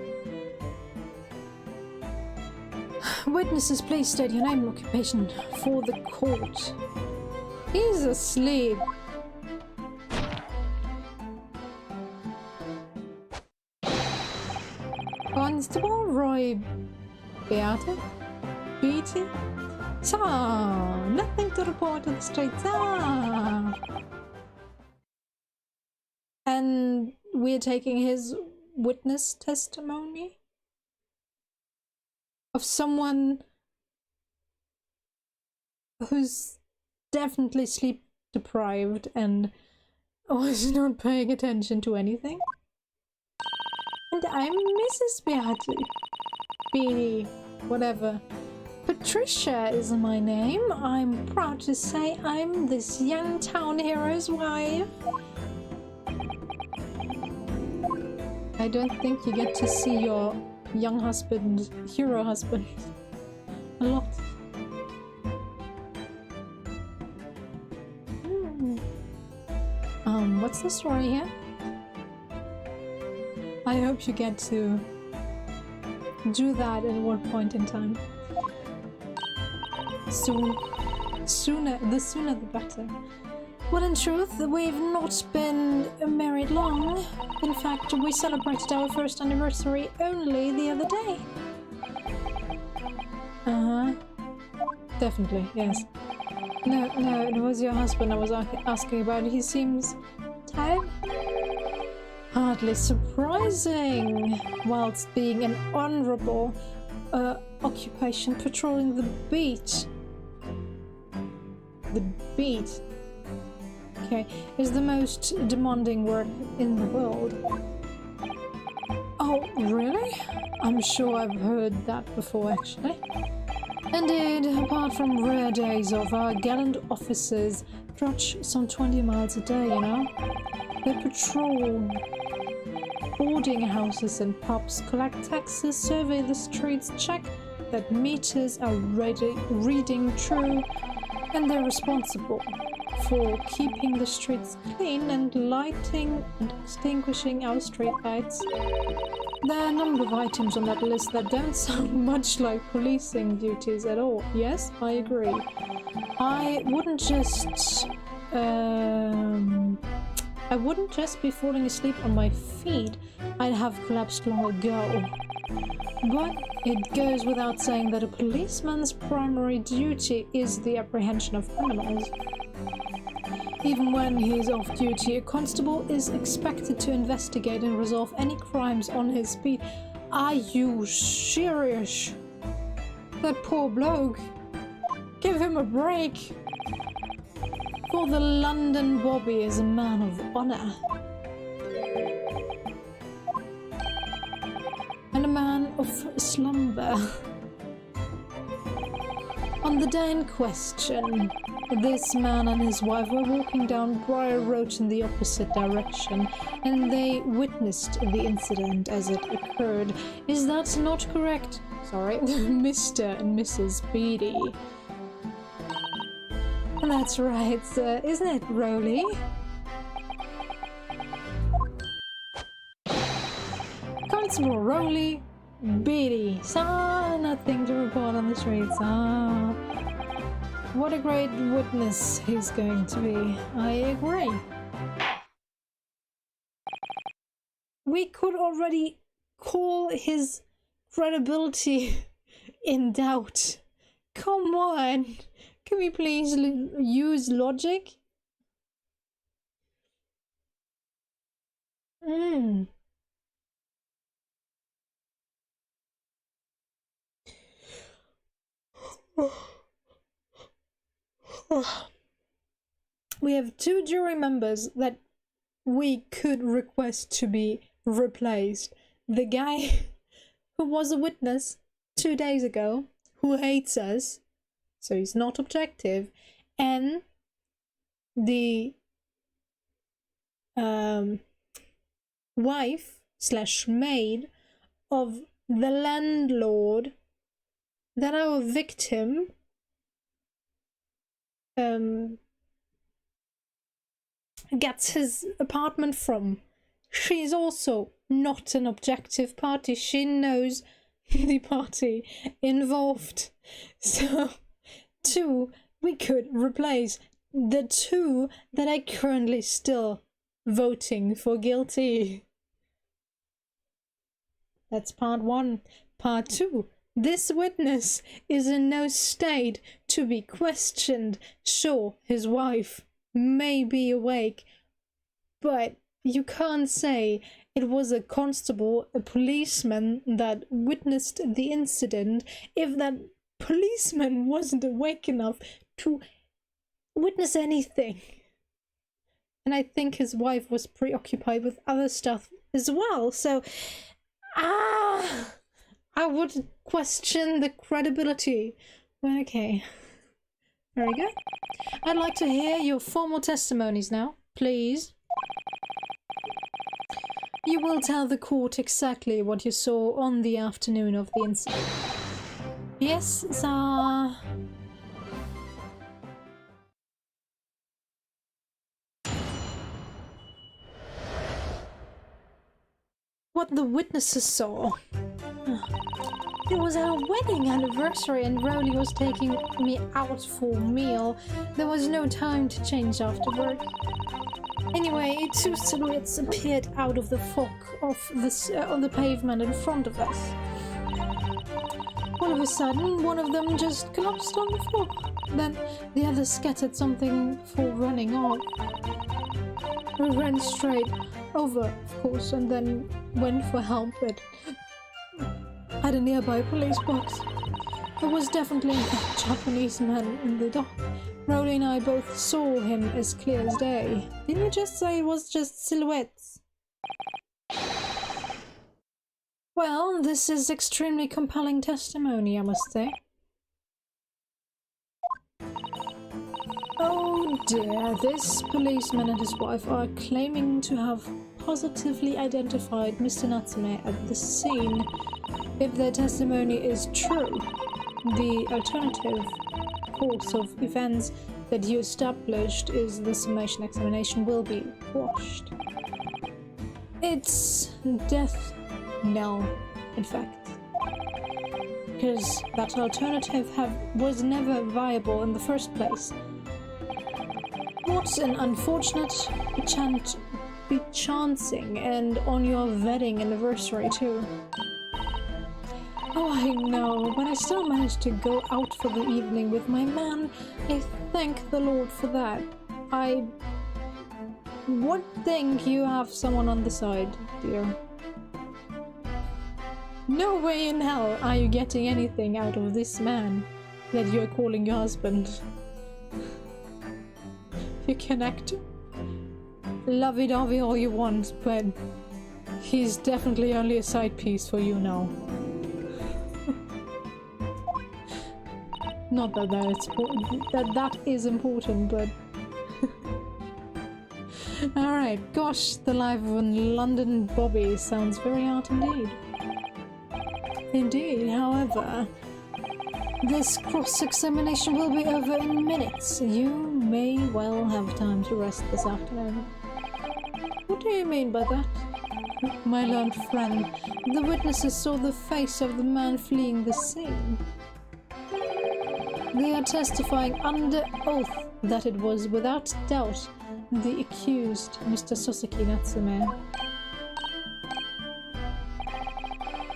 Witnesses, please state your name and occupation for the court. He's asleep. Constable Roy Beatty? So, nothing to report to the streets. And we're taking his witness testimony of someone who's definitely sleep deprived and was not paying attention to anything. And I'm Mrs. Beatty, whatever. Patricia is my name. I'm proud to say I'm this young town hero's wife. I don't think you get to see your young husband, hero husband, a lot. What's the story here? I hope you get to do that at one point in time. Soon. The sooner the better. Well, in truth, we've not been married long. In fact, we celebrated our first anniversary only the other day. Uh-huh. Definitely, yes. No, it was your husband I was asking about. He seems tired? Hardly surprising. Whilst being an honourable occupation patrolling the beat. The beat, okay, is the most demanding work in the world. Oh, really? I'm sure I've heard that before, actually. Indeed, apart from rare days off, our gallant officers trudge some 20 miles a day, you know? They patrol boarding houses and pubs, collect taxes, survey the streets, check that meters are reading true, and they're responsible for keeping the streets clean and lighting and extinguishing our street lights. There are a number of items on that list that don't sound much like policing duties at all. Yes, I agree. I wouldn't just be falling asleep on my feet. I'd have collapsed long ago. But it goes without saying that a policeman's primary duty is the apprehension of criminals. Even when he is off duty, a constable is expected to investigate and resolve any crimes on his beat. Are you serious? That poor bloke. Give him a break. For the London Bobby is a man of honour. And a man of slumber. On the day in question, this man and his wife were walking down Briar Road in the opposite direction, and they witnessed the incident as it occurred. Is that not correct? Sorry, Mr. and Mrs. Beatty. That's right, isn't it, Rowley? Constable Rowley Beatty. Nothing to report on the streets. What a great witness he's going to be. I agree. We could already call his credibility in doubt. Come on. Can we please use logic? We have 2 jury members that we could request to be replaced. The guy who was a witness 2 days ago, who hates us, so he's not objective, and the wife/maid of the landlord that our victim gets his apartment from. She's also not an objective party. She knows the party involved. So 2 we could replace. The 2 that are currently still voting for guilty. That's part 1. Part 2. This witness is in no state to be questioned. Sure, his wife may be awake, but you can't say it was a constable, a policeman that witnessed the incident if that policeman wasn't awake enough to witness anything. And I think his wife was preoccupied with other stuff as well, so I would question the credibility. But okay. Very good. I'd like to hear your formal testimonies now, please. You will tell the court exactly what you saw on the afternoon of the incident. Yes, sir. What the witnesses saw. It was our wedding anniversary and Rowley was taking me out for a meal. There was no time to change after work. Anyway, two silhouettes appeared out of the fog on the pavement in front of us. All of a sudden, one of them just collapsed on the floor. Then the other scattered something for running off. We ran straight over, of course, and then went for help at a nearby police box. There was definitely a Japanese man in the dock. Rowley and I both saw him as clear as day. Didn't you just say it was just silhouettes? Well, this is extremely compelling testimony, I must say. Oh dear, this policeman and his wife are claiming to have positively identified Mr. Natsume at the scene. If their testimony is true, the alternative course of events that you established is the summation examination will be quashed. It's death knell, in fact. Because that alternative was never viable in the first place. What an unfortunate chancing, and on your wedding anniversary too. Oh, I know, but I still managed to go out for the evening with my man. I thank the Lord for that. I would think you have someone on the side, dear. No way in hell are you getting anything out of this man that you're calling your husband. You can act lovey-dovey all you want, but he's definitely only a side piece for you now. Not that that is important, but alright, gosh, the life of a London Bobby sounds very hard indeed. Indeed, however, this cross-examination will be over in minutes. You may well have time to rest this afternoon. What do you mean by that? My learned friend, the witnesses saw the face of the man fleeing the scene. They are testifying under oath that it was without doubt the accused, Mr. Soseki Natsume.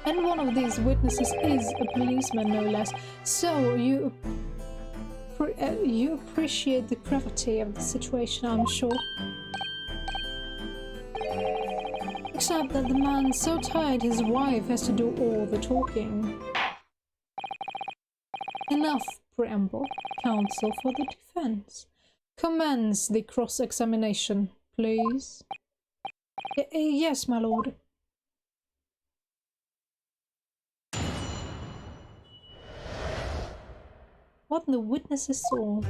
And one of these witnesses is a policeman, no less. So you appreciate the gravity of the situation, I'm sure. Except that the man's so tired his wife has to do all the talking. Enough preamble. Counsel for the defense. Commence the cross-examination, please. Yes, my lord. What the witnesses saw.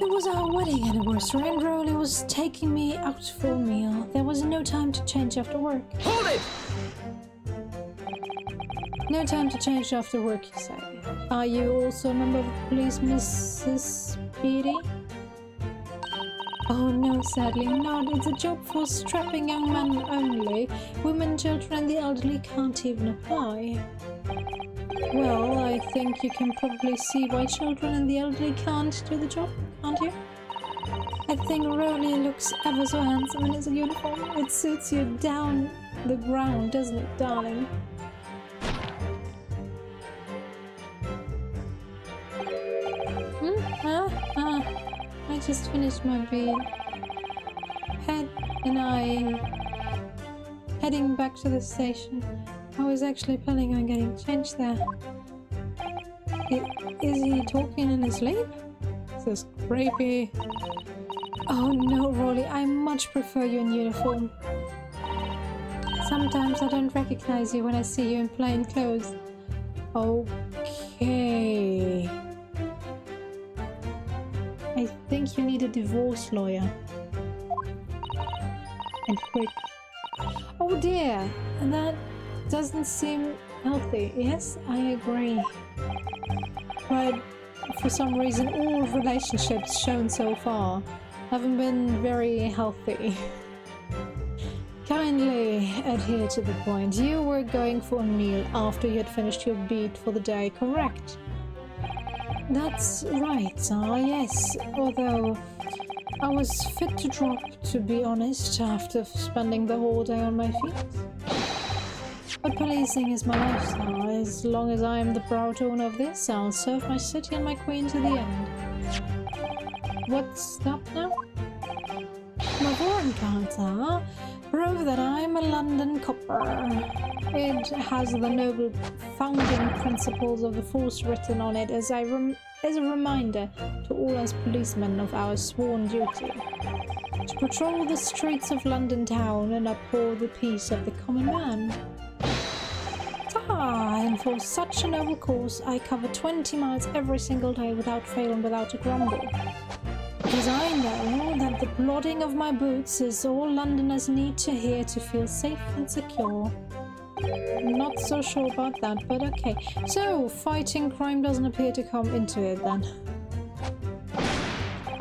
It was our wedding anniversary and Rowley was taking me out for a meal. There was no time to change after work. Hold it! No time to change after work, you say. Are you also a member of the police, Mrs. Britih? Oh no, sadly not. It's a job for strapping young men only. Women, children and the elderly can't even apply. Well, I think you can probably see why children and the elderly can't do the job, can't you? I think Rowley looks ever so handsome in his uniform. It suits you down the ground, doesn't it, darling? I just finished my beat. Heading back to the station. I was actually planning on getting changed there. Is he talking in his sleep? This is creepy. Oh no, Rowley, I much prefer you in uniform. Sometimes I don't recognize you when I see you in plain clothes. Okay. I think you need a divorce lawyer. and quick. Oh dear, that doesn't seem healthy. Yes, I agree. But for some reason, all relationships shown so far haven't been very healthy. Kindly adhere to the point. You were going for a meal after you had finished your beat for the day, correct? That's right, yes. Although I was fit to drop, to be honest, after spending the whole day on my feet. But policing is my lifestyle. As long as I am the proud owner of this, I'll serve my city and my queen to the end. What's that now? My warrant cards are prove that I'm a London copper. It has the noble founding principles of the force written on it as a reminder to all us policemen of our sworn duty. To patrol the streets of London town and uphold the peace of the common man. And for such a noble cause, I cover 20 miles every single day without fail and without a grumble. Because I know that the plodding of my boots is all Londoners need to hear to feel safe and secure. Not so sure about that, but okay. So, fighting crime doesn't appear to come into it then.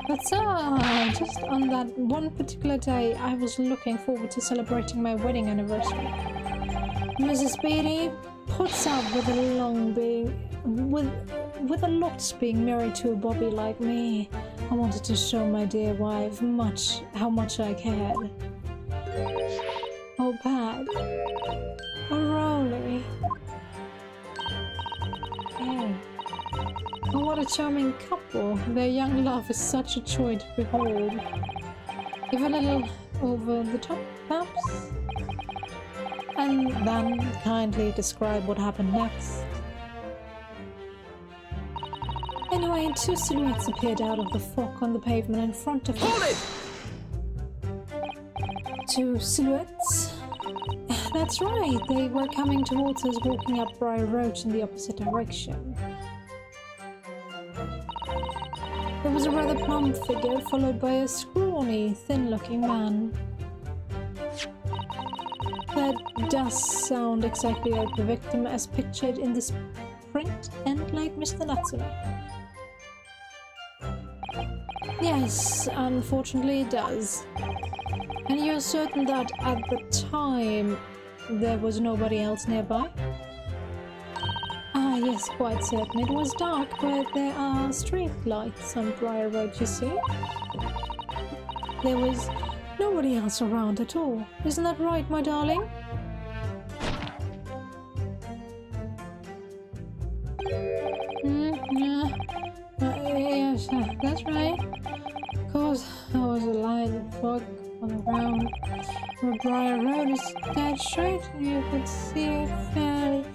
But just on that one particular day, I was looking forward to celebrating my wedding anniversary. Mrs. Beatty puts up with with a lot being married to a bobby like me. I wanted to show my dear wife how much I cared. Oh, Pat. Oh, Rowley. Oh. Oh, what a charming couple. Their young love is such a joy to behold. If a little over the top, perhaps? And then kindly describe what happened next. Anyway, two silhouettes appeared out of the fog on the pavement in front of us. Two silhouettes? That's right, they were coming towards us walking up Briar Road in the opposite direction. There was a rather plump figure followed by a scrawny, thin-looking man. That does sound exactly like the victim as pictured in this print and like Mr. Natsume. Yes, unfortunately it does. And you're certain that at the time there was nobody else nearby? Ah, yes, quite certain. It was dark, but there are street lights on Briar Road, you see. There was nobody else around at all. Isn't that right, my darling? Yes, that's right. Of course, there was a light of fog on the ground. The Briar Road is dead straight, and you could see it fairly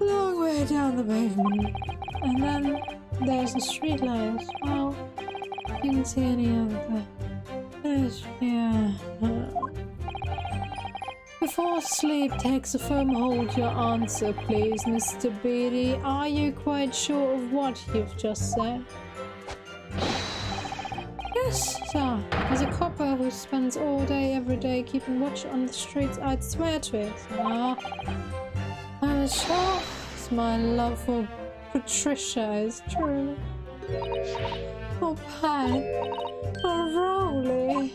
a long way down the pavement. And then there's the street light as well. You can see any of the... Yeah. Before sleep takes a firm hold, your answer, please, Mr. Beatty. Are you quite sure of what you've just said? Yes, sir. As a copper who spends all day, every day, keeping watch on the streets, I'd swear to it, sir. I'm sure my love for Patricia is true. Oh, Pat. Oh, Rowley.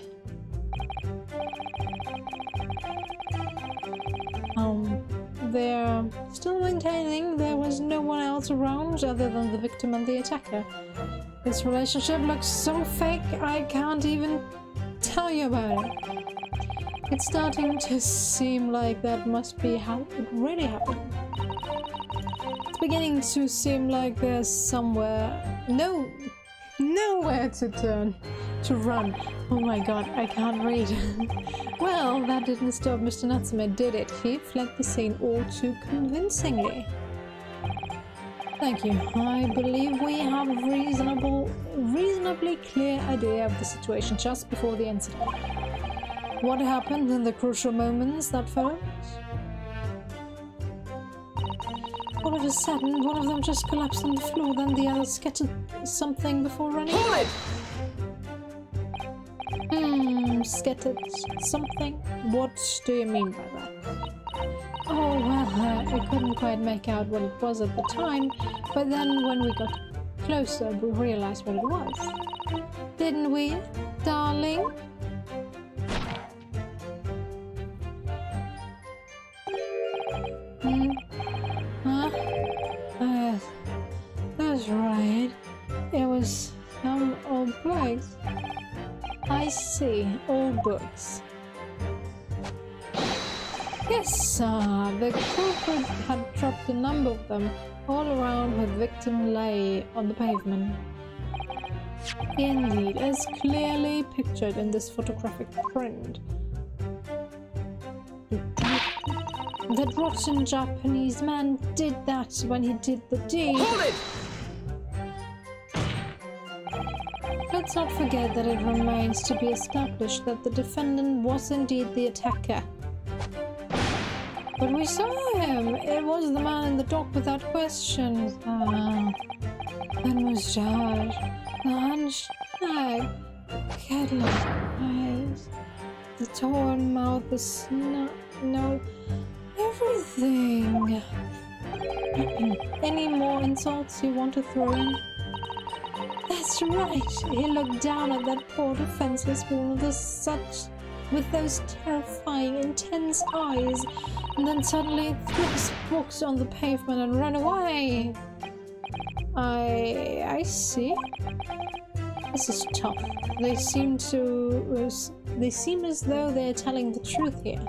They're still maintaining there was no one else around other than the victim and the attacker. This relationship looks so fake, I can't even tell you about it. It's starting to seem like that must be how it really happened. It's beginning to seem like there's nowhere to turn, to run. Oh my god, I can't read. Well, that didn't stop Mr. Natsume, did it? He fled the scene all too convincingly. Thank you. I believe we have a reasonably clear idea of the situation just before the incident. What happened in the crucial moments that followed? All of a sudden, one of them just collapsed on the floor, then the other scattered something before running. Hold it! Scattered something? What do you mean by that? Oh, well, I couldn't quite make out what it was at the time, but then when we got closer, we realized what it was. Didn't we, darling? That's right. It was some old books. I see, old books. Yes, the culprit had dropped a number of them all around where the victim lay on the pavement. Indeed, as clearly pictured in this photographic print. That rotten Japanese man did that when he did the deed. Hold it! Let's not forget that it remains to be established that the defendant was indeed the attacker. But we saw him! It was the man in the dock without question. That mustache, the hunchback, cat-like eyes, the torn mouth, the snot, everything. Any more insults you want to throw in? That's right. He looked down at that poor defenseless woman with those terrifying, intense eyes, and then suddenly threw his books on the pavement and ran away. I see. This is tough. They seem as though they're telling the truth here.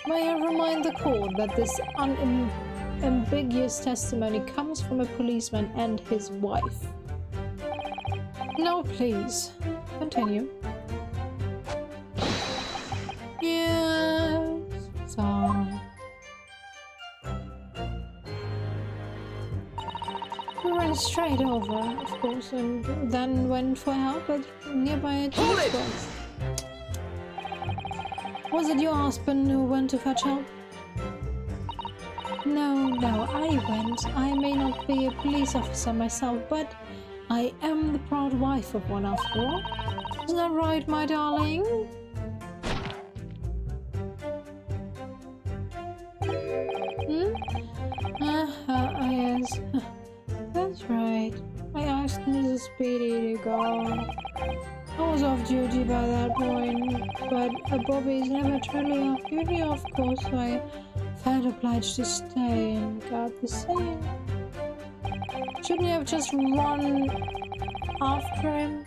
May I remind the court that this unambiguous testimony comes from a policeman and his wife. No, please. Continue. Yes. So. We ran straight over, of course, and then went for help at nearby police box. Was it your husband who went to fetch help? No, I went. I may not be a police officer myself, but I am the proud wife of one after all. Isn't that right, my darling? Yes. That's right. I asked Mrs. Speedy to go. I was off duty by that point, but Bobby's never totally off duty, of course, so I felt obliged to stay and guard the same. Shouldn't you have just run after him?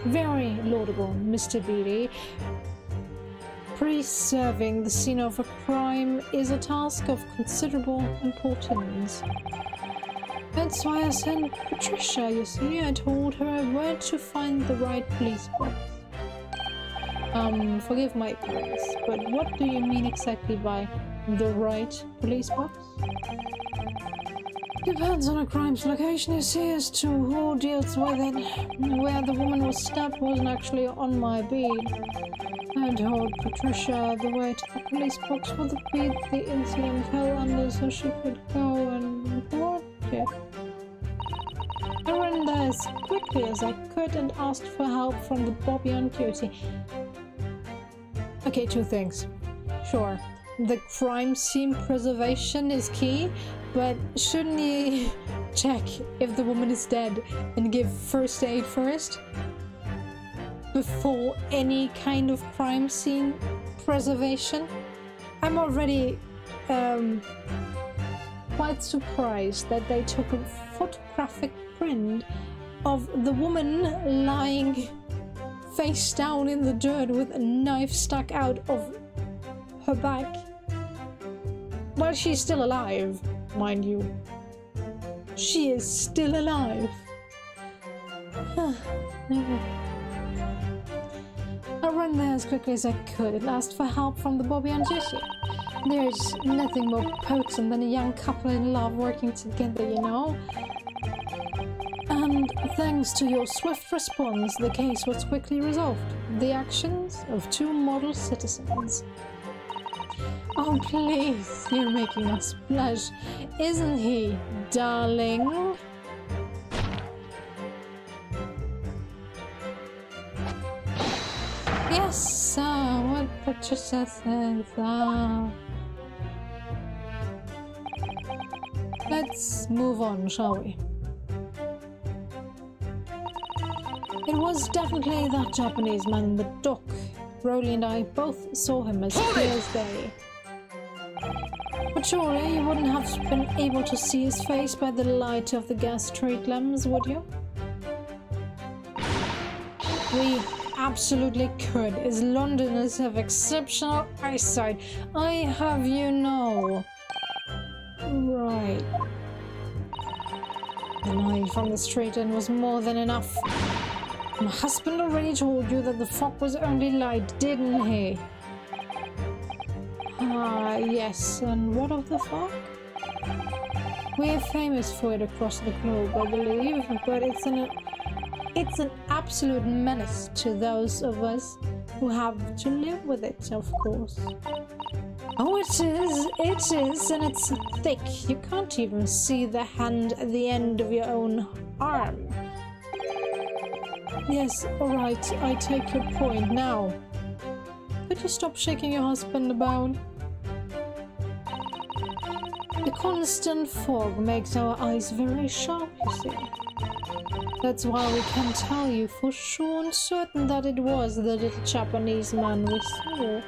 Very laudable, Mr. Beatty. Preserving the scene of a crime is a task of considerable importance. That's why I sent Patricia, you see. I told her where to find the right police box. Forgive my ignorance, but what do you mean exactly by the right police box? Depends on a crime's location, you see, as to who deals with it. Where the woman was stabbed wasn't actually on my beat. I told Patricia the way to the police box for the beat the incident fell under so she could go and report it. I ran there as quickly as I could and asked for help from the Bobby on duty. Okay, two things. Sure, the crime scene preservation is key, but shouldn't you check if the woman is dead and give first aid first? Before any kind of crime scene preservation? I'm already quite surprised that they took a photographic print of the woman lying face down in the dirt with a knife stuck out of her back. Well, she's still alive, mind you. She is still alive. I ran there as quickly as I could and asked for help from the Bobby on duty. There's nothing more potent than a young couple in love working together, you know. And thanks to your swift response, the case was quickly resolved. The actions of two model citizens. Oh, please, you're making us blush. Isn't he, darling? Yes, what Patricia says. Let's move on, shall we? It was definitely that Japanese man in the dock. Rowley and I both saw him as clear as day. But surely you wouldn't have been able to see his face by the light of the gas street lamps, would you? We absolutely could, as Londoners have exceptional eyesight. I have, you know. Right. The light from the street end was more than enough. My husband already told you that the fog was only light, didn't he? Ah, yes. And what of the fog? We're famous for it across the globe, I believe, but it's an absolute menace to those of us who have to live with it, of course. Oh, it is, and it's thick. You can't even see the hand at the end of your own arm. Yes, alright, I take your point. Now, could you stop shaking your husband about? The constant fog makes our eyes very sharp, you see. That's why we can tell you for sure and certain that it was the little Japanese man we saw.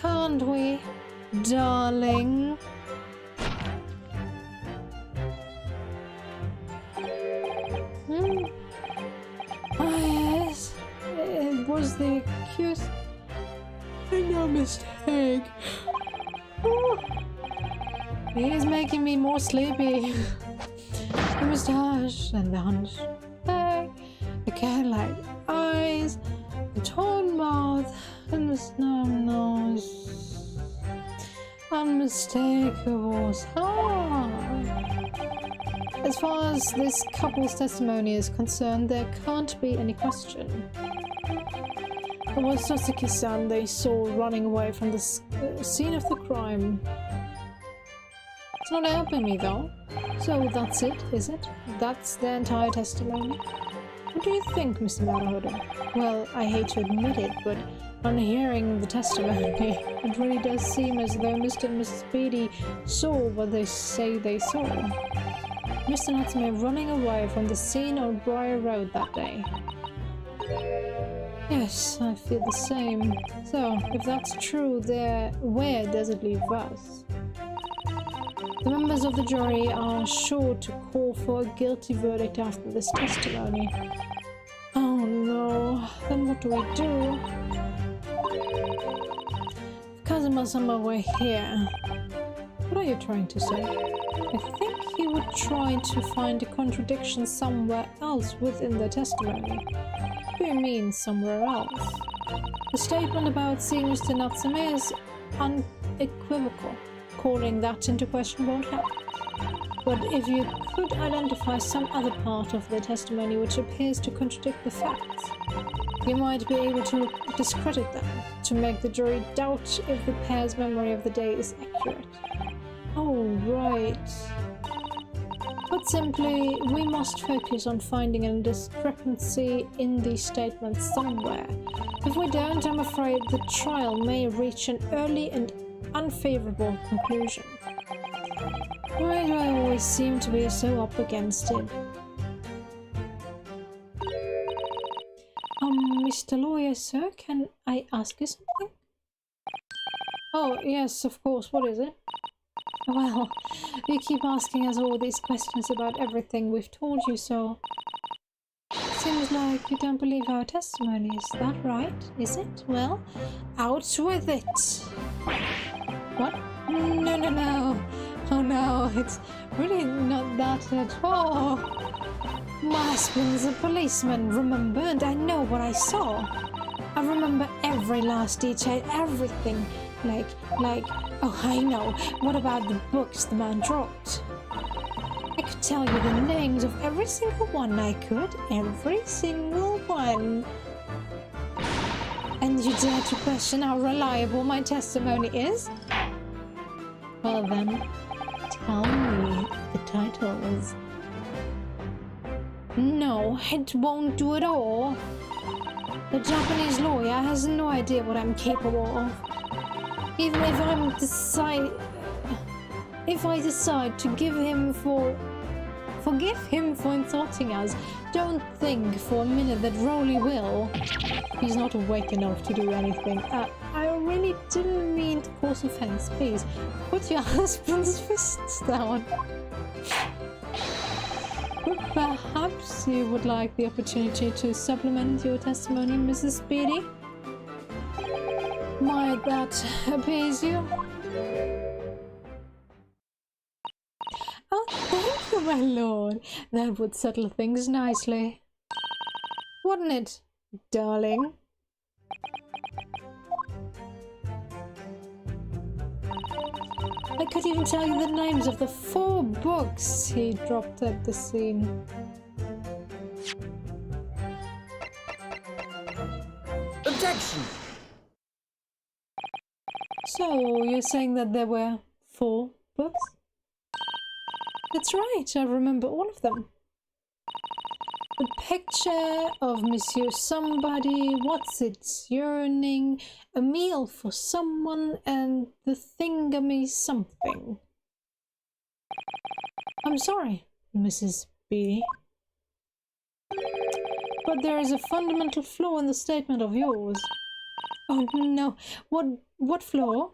Can't we, darling? Yes, it was the accused. No mistake. Oh. He's making me more sleepy. The moustache and the hunched back, the cat-like eyes, the torn mouth, and the snub nose. Unmistakable. As far as this couple's testimony is concerned, there can't be any question. It was Sasaki-san they saw running away from the scene of the crime. It's not helping me though. So that's it, is it? That's the entire testimony? What do you think, Mr. Maruhodo? Well, I hate to admit it, but on hearing the testimony, it really does seem as though Mr. and Mrs. Beatty saw what they say they saw. Mr. Natsume running away from the scene on Briar Road that day. Yes, I feel the same. So, if that's true, where does it leave us? The members of the jury are sure to call for a guilty verdict after this testimony. Oh no, then what do we do? Kazuma-sama were here. What are you trying to say? I think he would try to find a contradiction somewhere else within the testimony. What do you mean, somewhere else? The statement about seeing Mr. Natsume is unequivocal. Calling that into question won't help. But if you could identify some other part of the testimony which appears to contradict the facts, you might be able to discredit them, to make the jury doubt if the pair's memory of the day is accurate. Oh, right. Put simply, we must focus on finding a discrepancy in these statements somewhere. If we don't, I'm afraid the trial may reach an early and unfavorable conclusion. Why do I always seem to be so up against it? Mr. Lawyer, sir, can I ask you something? Oh, yes, of course. What is it? Well, you keep asking us all these questions about everything we've told you, so... Seems like you don't believe our testimony, is that right? Is it? Well, out with it! What? No. Oh no, it's really not that at all. My husband's a policeman, remember? And I know what I saw. I remember every last detail, everything. Like, oh, I know. What about the books the man dropped? I could tell you the names of every single one, I could. Every single one. And you dare to question how reliable my testimony is? Well then, tell me the titles. No, it won't do at all. The Japanese lawyer has no idea what I'm capable of. Even if I decide to forgive him for insulting us, don't think for a minute that Rolly will. He's not awake enough to do anything. I really didn't mean to cause offense. Please, put your husband's fists down. Perhaps you would like the opportunity to supplement your testimony, Mrs. Speedy? Might that appease you? Oh, thank you, my lord. That would settle things nicely. Wouldn't it, darling? I could even tell you the names of the 4 books he dropped at the scene. Objection! So, you're saying that there were 4 books? That's right, I remember all of them. The picture of Monsieur Somebody, What's It's Yearning, A Meal for Someone, and The Thingamy Something. I'm sorry, Mrs. B. But there is a fundamental flaw in the statement of yours. Oh no, what flaw?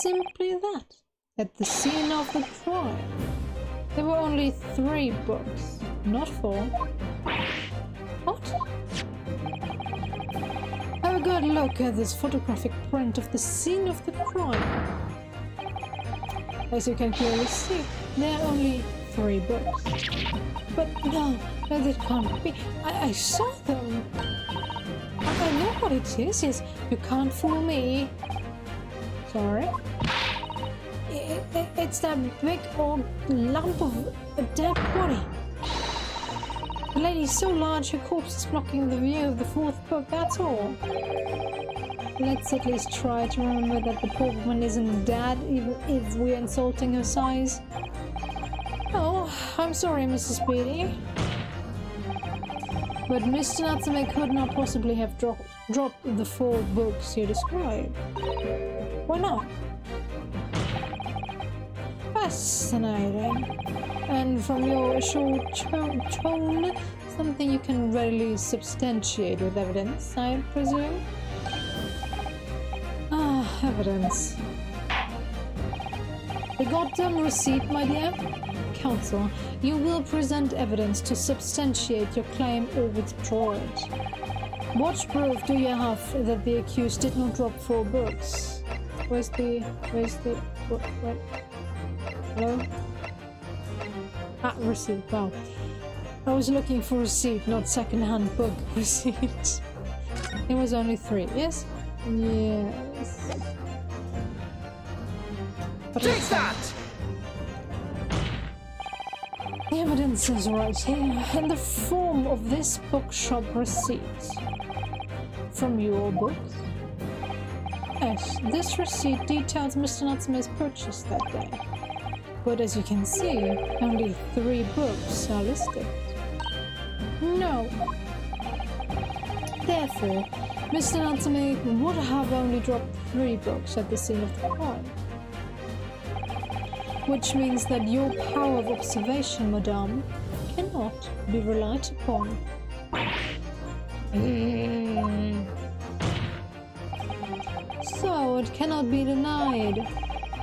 Simply that. At the scene of the crime, there were only 3 books, not 4. What? Have a good look at this photographic print of the scene of the crime. As you can clearly see, there are only 3 books. But no, that can't be. I saw them. I know what it is. Yes, you can't fool me. Sorry. It's that big old lump of a dead body. The lady's so large her corpse is blocking the view of the 4th book, that's all. Let's at least try to remember that the poor woman isn't dead, even if we're insulting her size. Oh, I'm sorry, Mrs. Speedy. But Mr. Natsume could not possibly have dropped the 4 books you described. Why not? Fascinating. And from your short tone, something you can readily substantiate with evidence, I presume? Ah, evidence. The goddamn receipt, my dear. Counsel, you will present evidence to substantiate your claim or withdraw it. What proof do you have that the accused did not drop 4 books? Where's the, what? Hello? Ah, receipt, wow. I was looking for receipt, not second-hand book receipt. It was only 3, yes? Yes. Take that! The evidence is right here, in the form of this bookshop receipt. From your books? Yes, this receipt details Mr. Natsume's purchase that day. But as you can see, only 3 books are listed. No. Therefore, Mr. Natsume would have only dropped 3 books at the scene of the crime. Which means that your power of observation, madame, cannot be relied upon. So it cannot be denied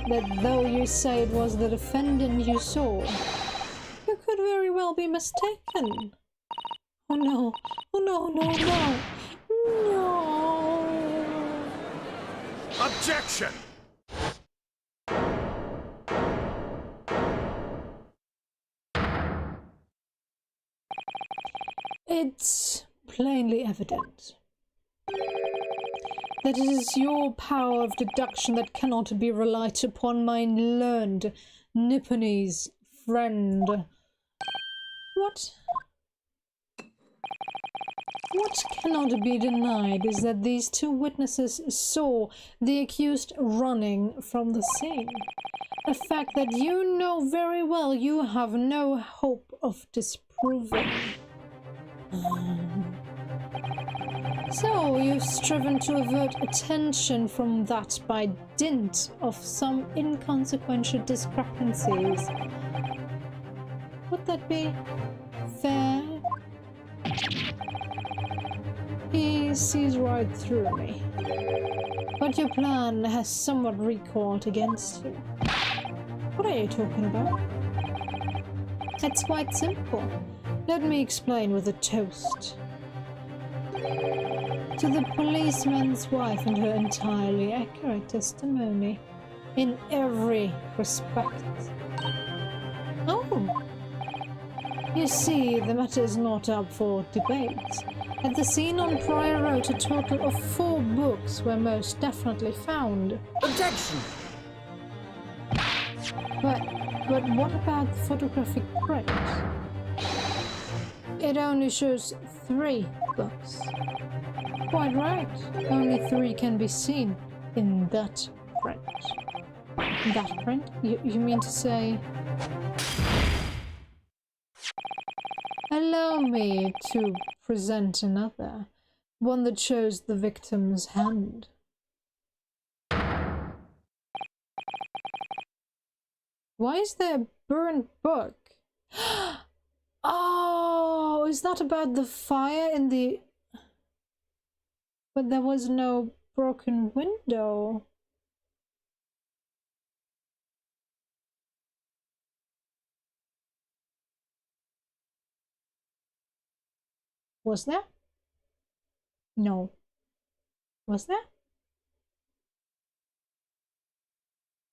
that though you say it was the defendant you saw, you could very well be mistaken. Oh no, oh no, no, no, no. Objection! It's plainly evident that it is your power of deduction that cannot be relied upon, my learned Niponese friend. What? What cannot be denied is that these 2 witnesses saw the accused running from the scene. A fact that you know very well you have no hope of disproving. So, you've striven to avert attention from that by dint of some inconsequential discrepancies. Would that be fair? He sees right through me. But your plan has somewhat recoiled against you. What are you talking about? It's quite simple. Let me explain with a toast. To the policeman's wife and her entirely accurate testimony. In every respect. Oh! You see, the matter is not up for debate. At the scene on Prior Road, a total of 4 books were most definitely found. Objection! But what about the photographic print? It only shows 3 books. Quite right. Only 3 can be seen in that print. That print? You mean to say... Allow me to present another. One that shows the victim's hand. Why is there a burnt book? Oh, is that about the fire in the... But there was no broken window. Was there? No. Was there?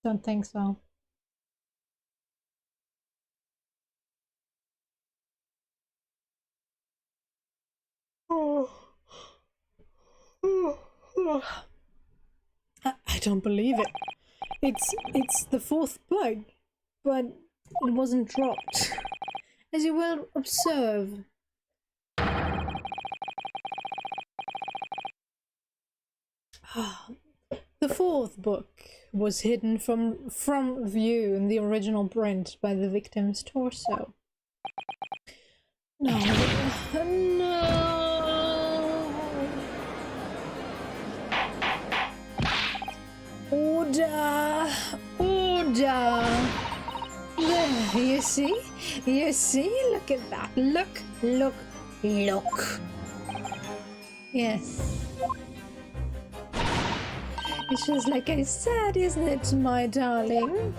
Don't think so. I don't believe it. It's the 4th book, but it wasn't dropped. As you will observe. The 4th book was hidden from view in the original print by the victim's torso. No. No. Order! Order! There, you see? You see? Look at that. Look, look, look. Yes. It's just like I said, isn't it, my darling?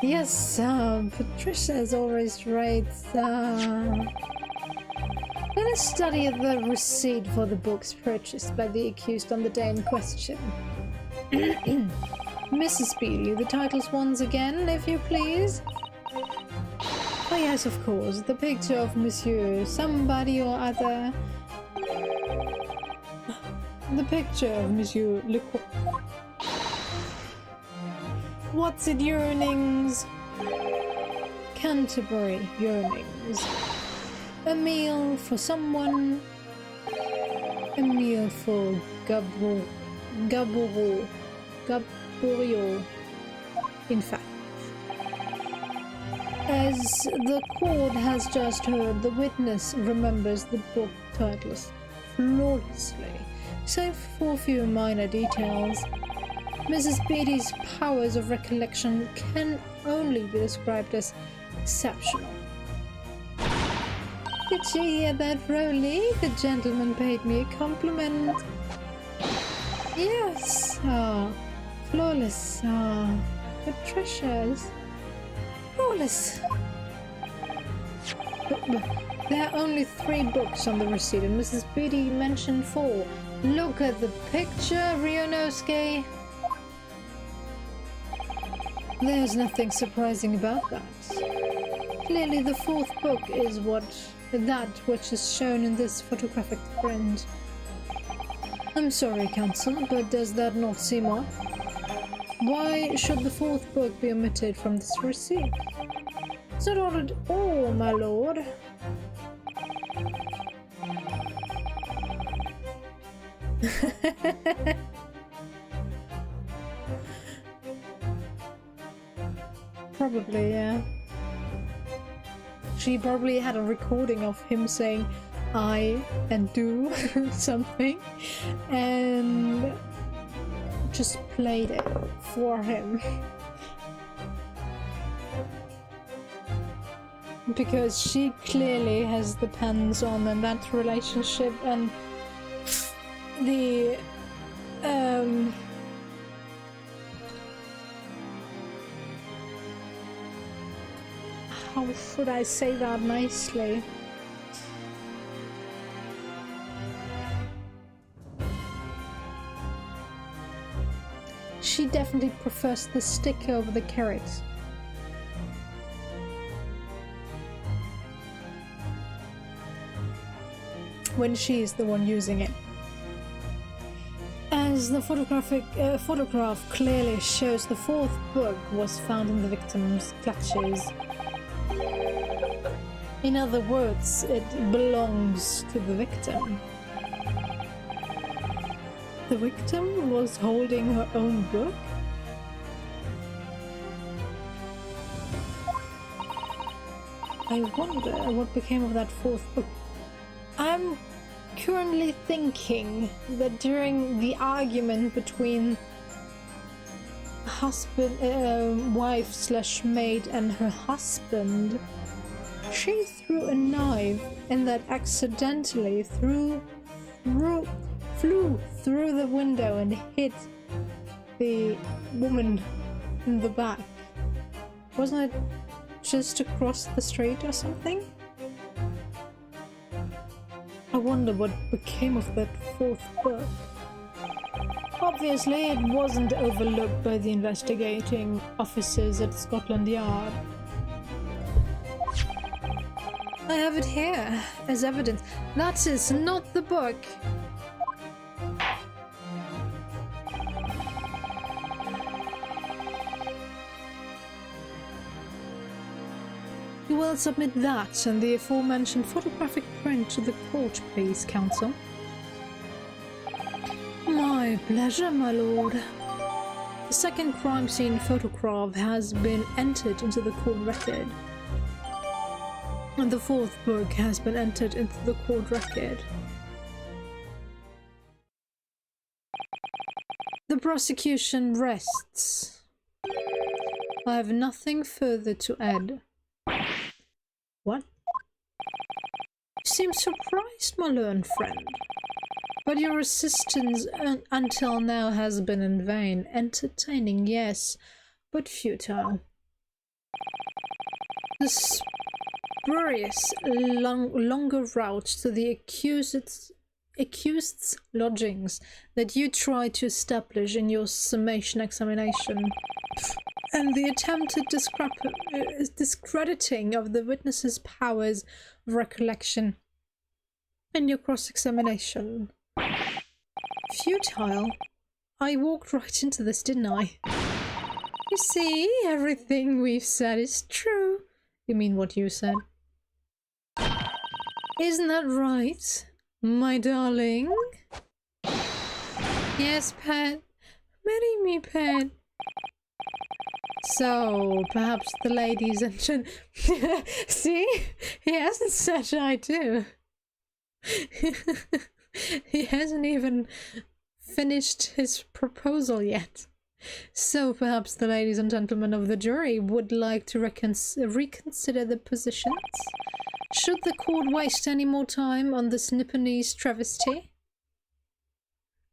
Yes, Patricia is always right. Let us study the receipt for the books purchased by the accused on the day in question. Mrs. Bealey, the titles once again, if you please. Oh yes, of course, the picture of Monsieur somebody or other. The picture of Monsieur Lecoq. What's it, yearnings? Canterbury yearnings. A meal for someone. A meal for Gaborio. In fact. As the court has just heard, the witness remembers the book titles flawlessly, save for a few minor details. Mrs. Beatty's powers of recollection can only be described as exceptional. Did you hear that, Rowley? The gentleman paid me a compliment. Yes, flawless, Patricia's. Flawless. But there are only 3 books on the receipt, and Mrs. Beatty mentioned 4. Look at the picture, Rionosuke. There's nothing surprising about that. Clearly the 4th book is that which is shown in this photographic print. I'm sorry, counsel, but does that not seem odd? Why should the 4th book be omitted from this receipt? It's not odd at all, my lord. Probably, yeah. She probably had a recording of him saying I and do something and just played it for him. Because she clearly has the pens on in that relationship, and the how should I say that nicely? She definitely prefers the stick over the carrot. When she is the one using it. As the photograph clearly shows, the fourth book was found in the victim's clutches. In other words, it belongs to the victim. The victim was holding her own book? I wonder what became of that fourth book. I'm currently thinking that during the argument between wife/maid and her husband, she threw a knife and that accidentally flew through the window and hit the woman in the back. Wasn't it just across the street or something? I wonder what became of that fourth book. Obviously, it wasn't overlooked by the investigating officers at Scotland Yard. I have it here as evidence. That is not the book. You will submit that and the aforementioned photographic print to the court, please, counsel. My pleasure, my lord. The second crime scene photograph has been entered into the court record. And the fourth book has been entered into the court record. The prosecution rests. I have nothing further to add. What? You seem surprised, my learned friend. But your assistance until now has been in vain. Entertaining, yes, but futile. The spurious longer route to the accused's lodgings that you tried to establish in your summation examination, and the attempted discrediting of the witness's powers of recollection in your cross-examination. Futile? I walked right into this, didn't I? You see, everything we've said is true. You mean what you said? Isn't that right, my darling? Yes, pet. Marry me, pet. So, perhaps the ladies and gentlemen... See? He hasn't said I do. He hasn't even finished his proposal yet. So, perhaps the ladies and gentlemen of the jury would like to reconsider the positions? Should the court waste any more time on this niponese travesty?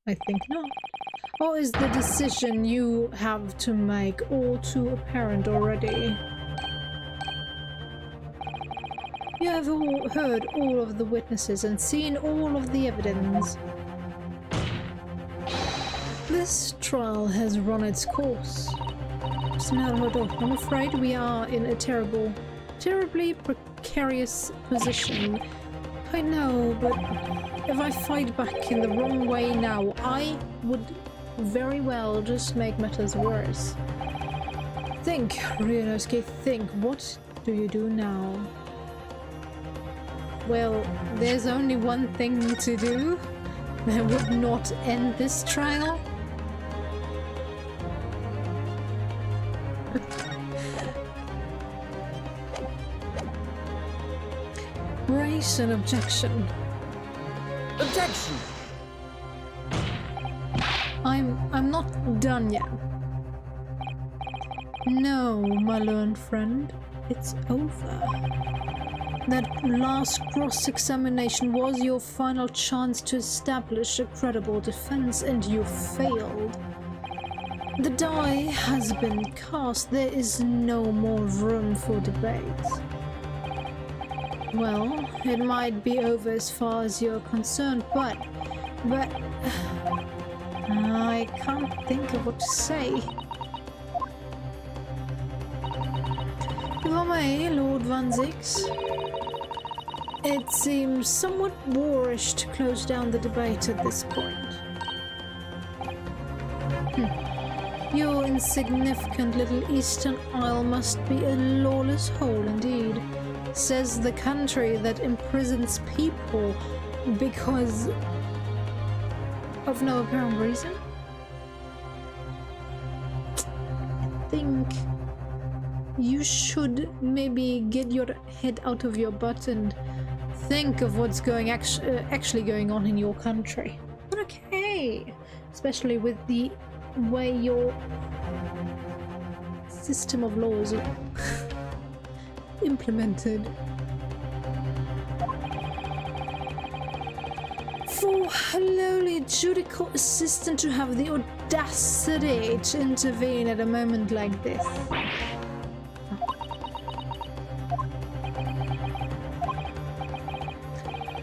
I think not. Or is the decision you have to make all too apparent already? You have heard all of the witnesses and seen all of the evidence. This trial has run its course. I'm afraid we are in a terribly precarious position. I know, but if I fight back in the wrong way now, I would very well just make matters worse. Think, Ryunosuke, think. What do you do now? Well, there's only one thing to do that would not end this trial. Raise an objection. Objection! I'm not done yet. No, my learned friend, it's over. That last cross-examination was your final chance to establish a credible defense, and you failed. The die has been cast. There is no more room for debate. Well, it might be over as far as you're concerned, but I can't think of what to say. If I may, Lord Van Zix, it seems somewhat boorish to close down the debate at this point. Your insignificant little Eastern Isle must be a lawless hole indeed, says the country that imprisons people because of no apparent reason. I think you should maybe get your head out of your butt and think of what's actually going on in your country. But okay, especially with the way your system of laws are implemented. For a lowly judicial assistant to have the audacity to intervene at a moment like this.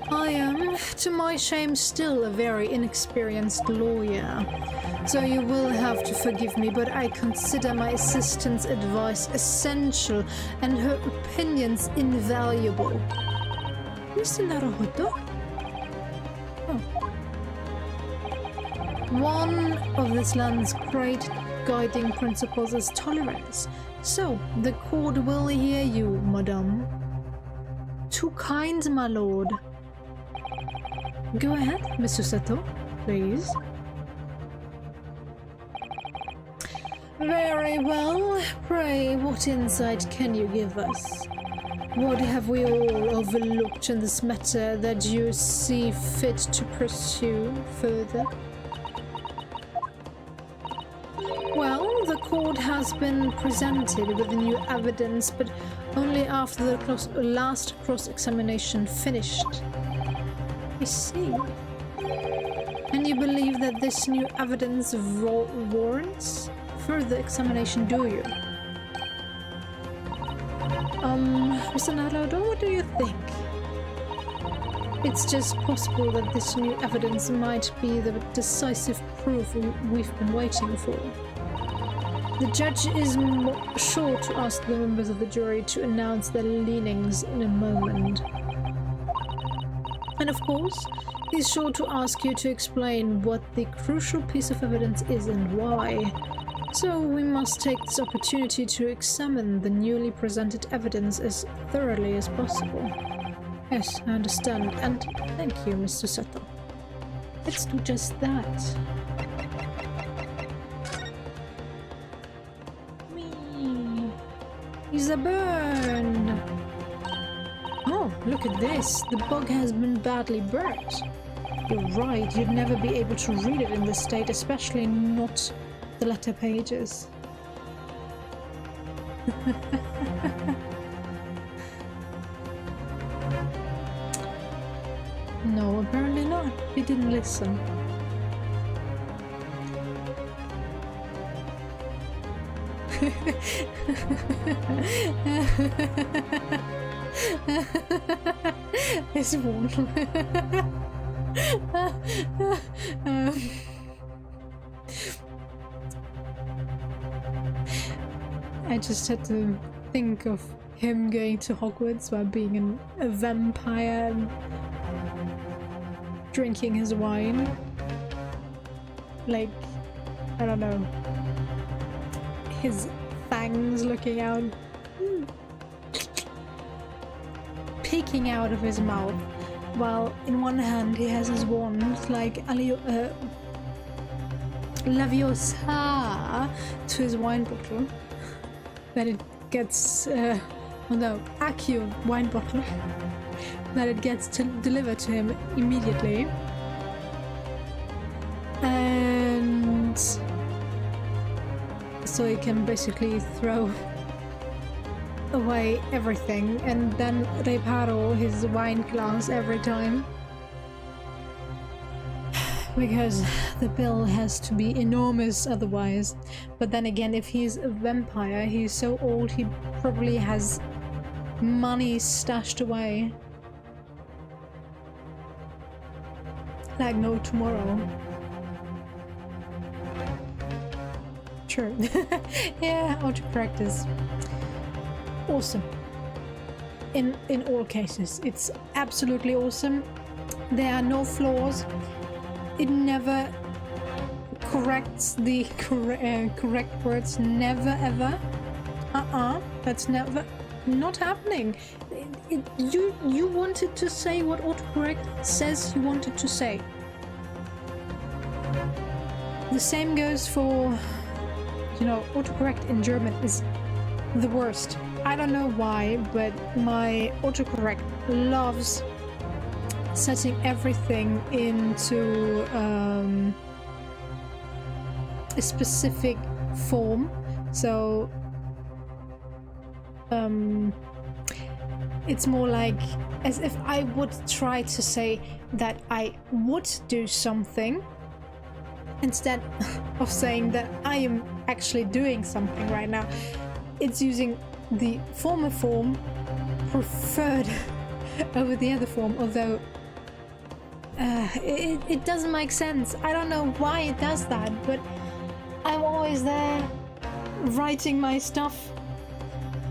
I am, to my shame, still a very inexperienced lawyer, so you will have to forgive me, but I consider my assistant's advice essential and her opinions invaluable. Mr. Naruhodo? Oh. One of this land's great guiding principles is tolerance, so the court will hear you, madame. Too kind, my lord. Go ahead, Mr. Sato, please. Very well. Pray, what insight can you give us? What have we all overlooked in this matter that you see fit to pursue further? Well, the court has been presented with new evidence, but only after the last cross-examination finished. I see. And you believe that this new evidence warrants further examination, do you? Mr. Naruhodo, what do you think? It's just possible that this new evidence might be the decisive proof we've been waiting for. The judge is sure to ask the members of the jury to announce their leanings in a moment. And of course, he's sure to ask you to explain what the crucial piece of evidence is and why. So we must take this opportunity to examine the newly presented evidence as thoroughly as possible. Yes, I understand, and thank you, Mr. Sato. Let's do just that. Me. He's a burn! Oh, look at this. The bug has been badly burnt. You're right, you'd never be able to read it in this state, especially not the letter pages. No, apparently not. He didn't listen. This one. I just had to think of him going to Hogwarts while being a vampire and drinking his wine. Like, I don't know, his fangs looking out, peeking out of his mouth, while in one hand he has his wand, like Laviosa to his wine bottle. Then it gets although Accio wine bottle, that it gets delivered to him immediately. And so he can basically throw away everything, and then reparo his wine glass every time. Because the bill has to be enormous otherwise. But then again, if he's a vampire, he's so old, he probably has money stashed away like no tomorrow. Sure. Yeah, autocorrect is awesome. In all cases, it's absolutely awesome. There are no flaws. It never corrects the correct words. Never ever. That's never not happening. You wanted to say what autocorrect says you wanted to say. The same goes for, you know, autocorrect in German is the worst. I don't know why, but my autocorrect loves setting everything into a specific form. So it's more like as if I would try to say that I would do something instead of saying that I am actually doing something right now. It's using the former form preferred over the other form, although it doesn't make sense. I don't know why it does that, but I'm always there writing my stuff,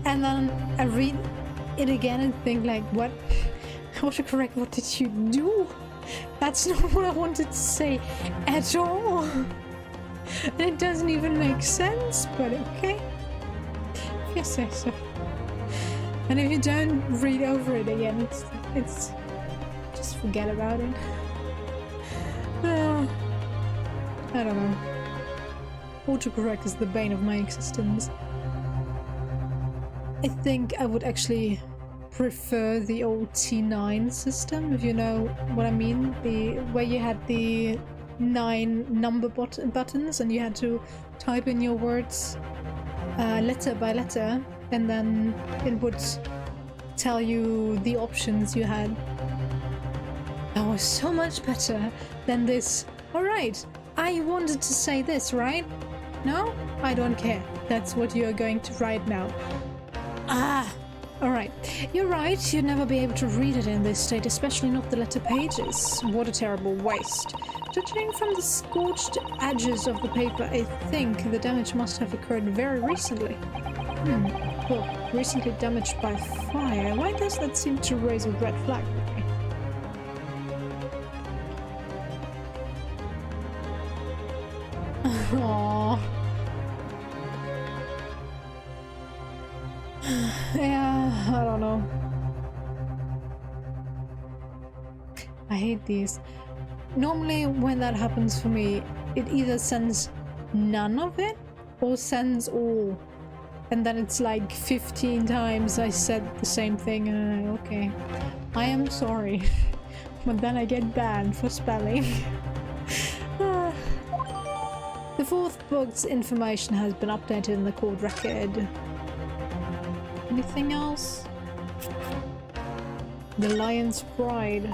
and then I read it again and think like, what? Autocorrect, what did you do? That's not what I wanted to say at all. And it doesn't even make sense, but okay. If you say so. And if you don't read over it again, it's just forget about it. I don't know. Autocorrect is the bane of my existence. I think I would actually prefer the old T9 system, if you know what I mean. Where you had the 9 number buttons and you had to type in your words letter by letter, and then it would tell you the options you had. That was so much better than this. Alright, I wanted to say this, right? No? I don't care. That's what you're going to write now. Alright. You're right, you'd never be able to read it in this state, especially not the letter pages. What a terrible waste. Judging from the scorched edges of the paper, I think the damage must have occurred very recently. Well, recently damaged by fire. Why does that seem to raise a red flag with me? Aww. Yeah, I don't know. I hate these. Normally when that happens for me, it either sends none of it or sends all. And then it's like 15 times I said the same thing and I'm like, okay, I am sorry. But then I get banned for spelling. The 4th book's information has been updated in the court record. Anything else? The Lion's Bride.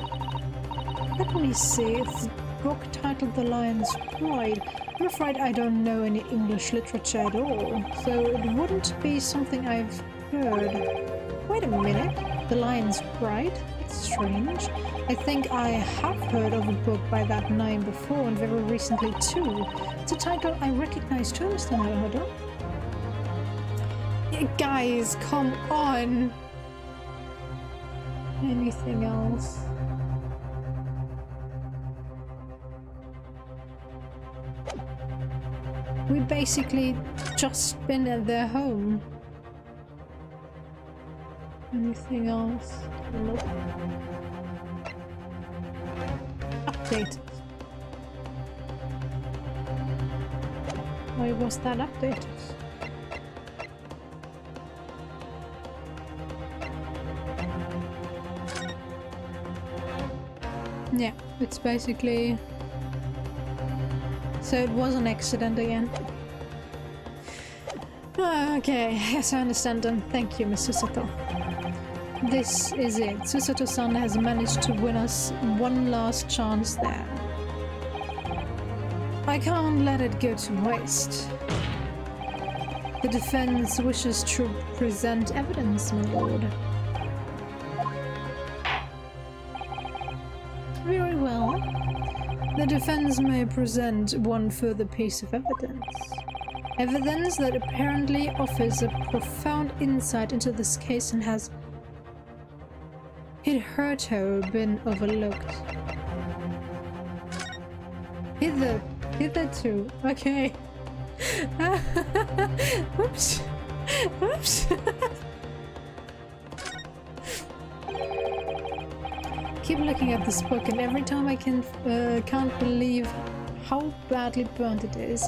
Let me see if the book titled The Lion's Bride. I'm afraid I don't know any English literature at all, so it wouldn't be something I've heard. Wait a minute. The Lion's Bride? It's strange. I think I have heard of a book by that name before, and very recently too. It's a title I recognize too, Mr. Naruhodo. Guys, come on! Anything else? We basically just been at their home. Anything else? Nope. Updated. Why was that updated? Yeah, it's basically... So it was an accident again. Okay, yes, I understand then. Thank you, Miss Susato. This is it. Susato-san has managed to win us one last chance there. I can't let it go to waste. The defense wishes to present evidence, my lord. Very well. The defense may present one further piece of evidence. Evidence that apparently offers a profound insight into this case and has hitherto been overlooked. Hitherto. Okay. Oops. Oops. Keep looking at this book, and every time I can't believe how badly burnt it is.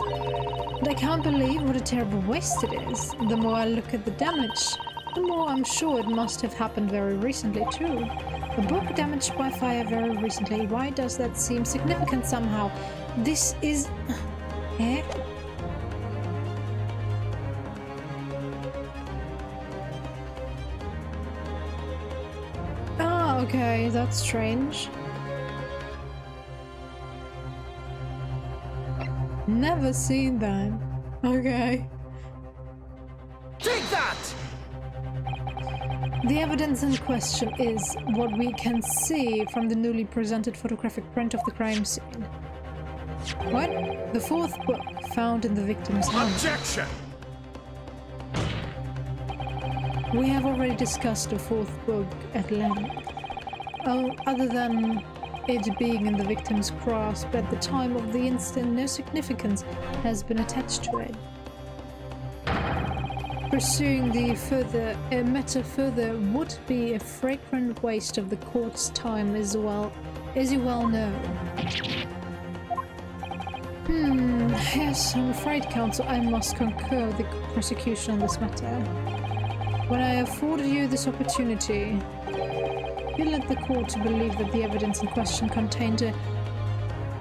But I can't believe what a terrible waste it is. The more I look at the damage, the more I'm sure it must have happened very recently too. A book damaged by fire very recently. Why does that seem significant somehow? This is... Eh? Ah, okay, that's strange. Never seen that. Okay. Take that! The evidence in question is what we can see from the newly presented photographic print of the crime scene. What? The fourth book found in the victim's home. Objection! We have already discussed the fourth book at length. Oh, other than it being in the victim's grasp at the time of the incident, no significance has been attached to it. Pursuing the matter further would be a flagrant waste of the court's time as you well know. Yes, I'm afraid, counsel, I must concur with the prosecution on this matter. When I afforded you this opportunity, you led the court to believe that the evidence in question contained a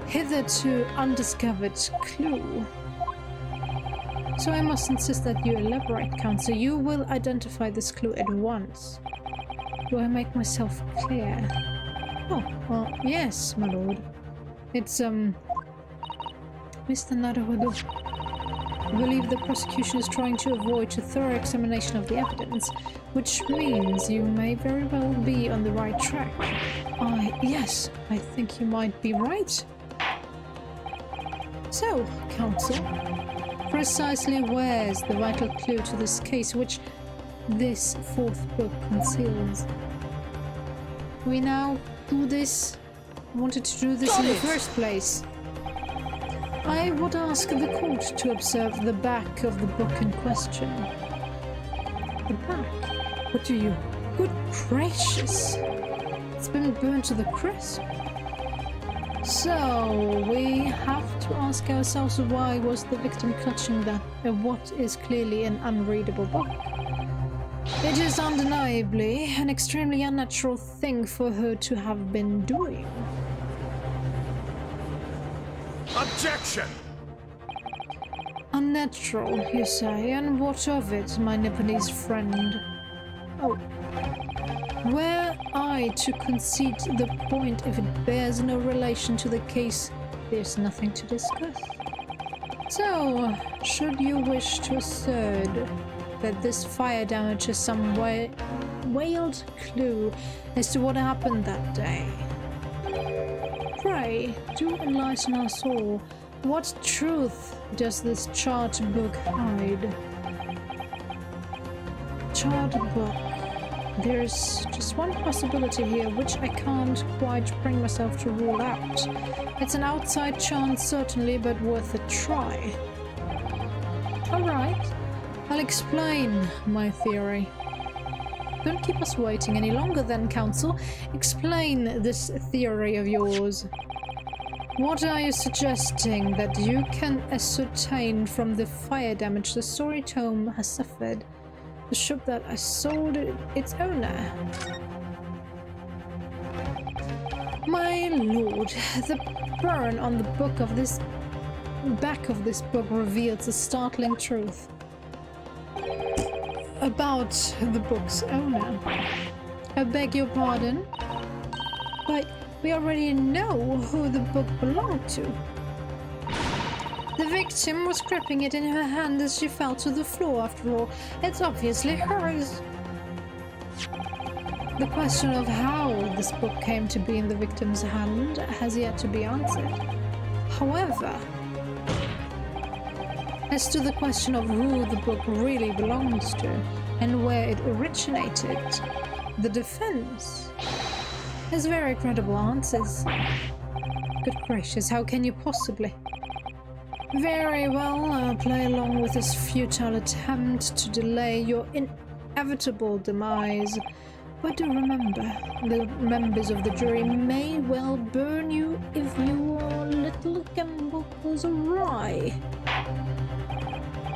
hitherto undiscovered clue. So I must insist that you elaborate, counsel. You will identify this clue at once. Do I make myself clear? Oh, well, yes, my lord. It's, Mr. Naruhodo. I believe the prosecution is trying to avoid a thorough examination of the evidence, which means you may very well be on the right track. Yes, I think you might be right. So, counsel, precisely where's the vital clue to this case which this fourth book conceals? We now do this. Wanted to do this in the first place. I would ask the court to observe the back of the book in question. The back? What do you... Good gracious! It's been burnt to the crisp. So, we have to ask ourselves, why was the victim clutching that what is clearly an unreadable book? It is undeniably an extremely unnatural thing for her to have been doing. Objection! Unnatural, you say, and what of it, my Niponese friend? Oh. Were I to concede the point if it bears no relation to the case, there's nothing to discuss. So, should you wish to assert that this fire damage is some veiled clue as to what happened that day? Pray, do enlighten us all. What truth does this charred book hide? Charred book. There's just one possibility here, which I can't quite bring myself to rule out. It's an outside chance, certainly, but worth a try. Alright, I'll explain my theory. Don't keep us waiting any longer then, counsel. Explain this theory of yours. What are you suggesting that you can ascertain from the fire damage the story tome has suffered? The shop that I sold its owner. My lord, the burn on the back of this book reveals a startling truth about the book's owner. I beg your pardon, but we already know who the book belonged to. The victim was gripping it in her hand as she fell to the floor. After all, it's obviously hers. The question of how this book came to be in the victim's hand has yet to be answered. However, as to the question of who the book really belongs to and where it originated, the defense has very credible answers. Good gracious, how can you possibly? Very well, I'll play along with this futile attempt to delay your inevitable demise. But do remember, the members of the jury may well burn you if your little gamble goes awry.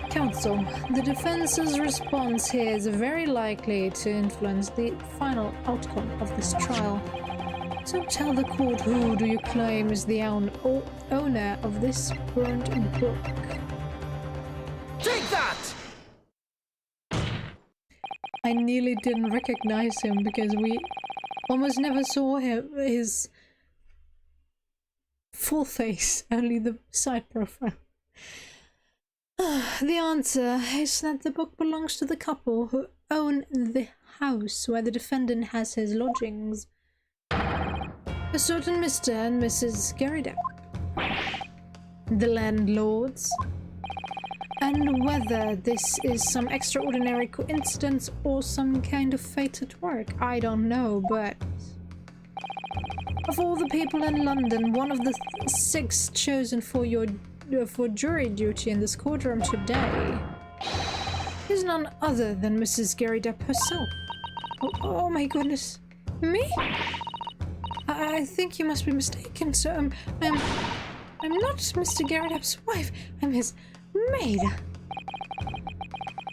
Counsel, the defense's response here is very likely to influence the final outcome of this trial. So tell the court, who do you claim is the owner of this burnt book? Take that! I nearly didn't recognize him because we almost never saw his full face, only the side profile. The answer is that the book belongs to the couple who own the house where the defendant has his lodgings. A certain Mr. and Mrs. Garrido, the landlords. And whether this is some extraordinary coincidence or some kind of fate at work, I don't know, but of all the people in London, one of the 6 chosen for jury duty in this courtroom today is none other than Mrs. Garrido herself. Oh my goodness. Me? I think you must be mistaken, sir. I'm not Mr. Garrido's wife. I'm his maid.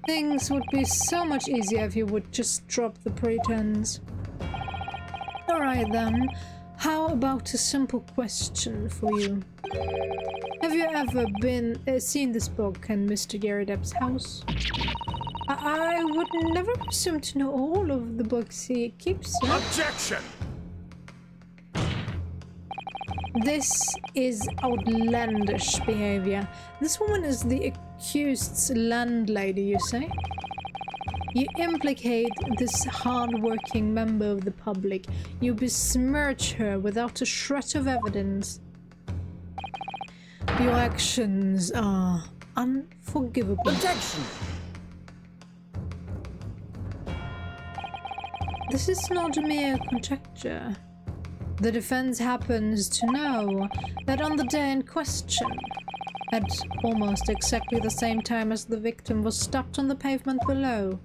Things would be so much easier if you would just drop the pretense. Alright then, how about a simple question for you? Have you ever seen this book in Mr. Garrido's house? I would never presume to know all of the books he keeps. Sir. Objection! This is outlandish behavior. This woman is the accused's landlady, you say? You implicate this hard-working member of the public. You besmirch her without a shred of evidence. Your actions are unforgivable. Objection! This is not a mere conjecture. The defense happens to know that on the day in question, at almost exactly the same time as the victim was stopped on the pavement below,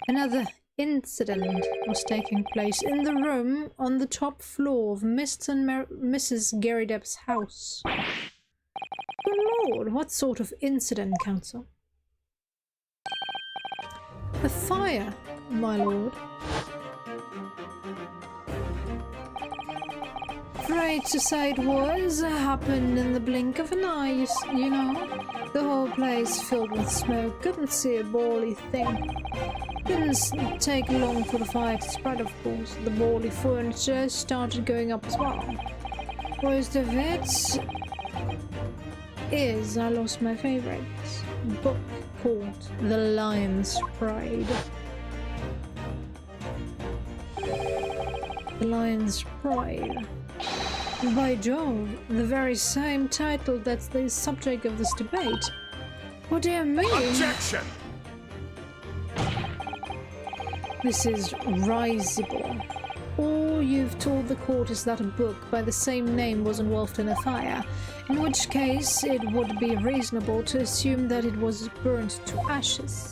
another incident was taking place in the room on the top floor of Mr. and Mrs. Garrido's house. Good Lord, what sort of incident, counsel? A fire, my lord. Afraid to say it was, happened in the blink of an eye, you know. The whole place filled with smoke, couldn't see a bally thing. Didn't take long for the fire to spread, of course. The bally furniture started going up as well. Worst of it is I lost my favorite book called The Lion's Pride. The Lion's Pride. By Jove, the very same title that's the subject of this debate. Oh dear me! Objection! This is risible. All you've told the court is that a book by the same name was involved in a fire, in which case it would be reasonable to assume that it was burnt to ashes.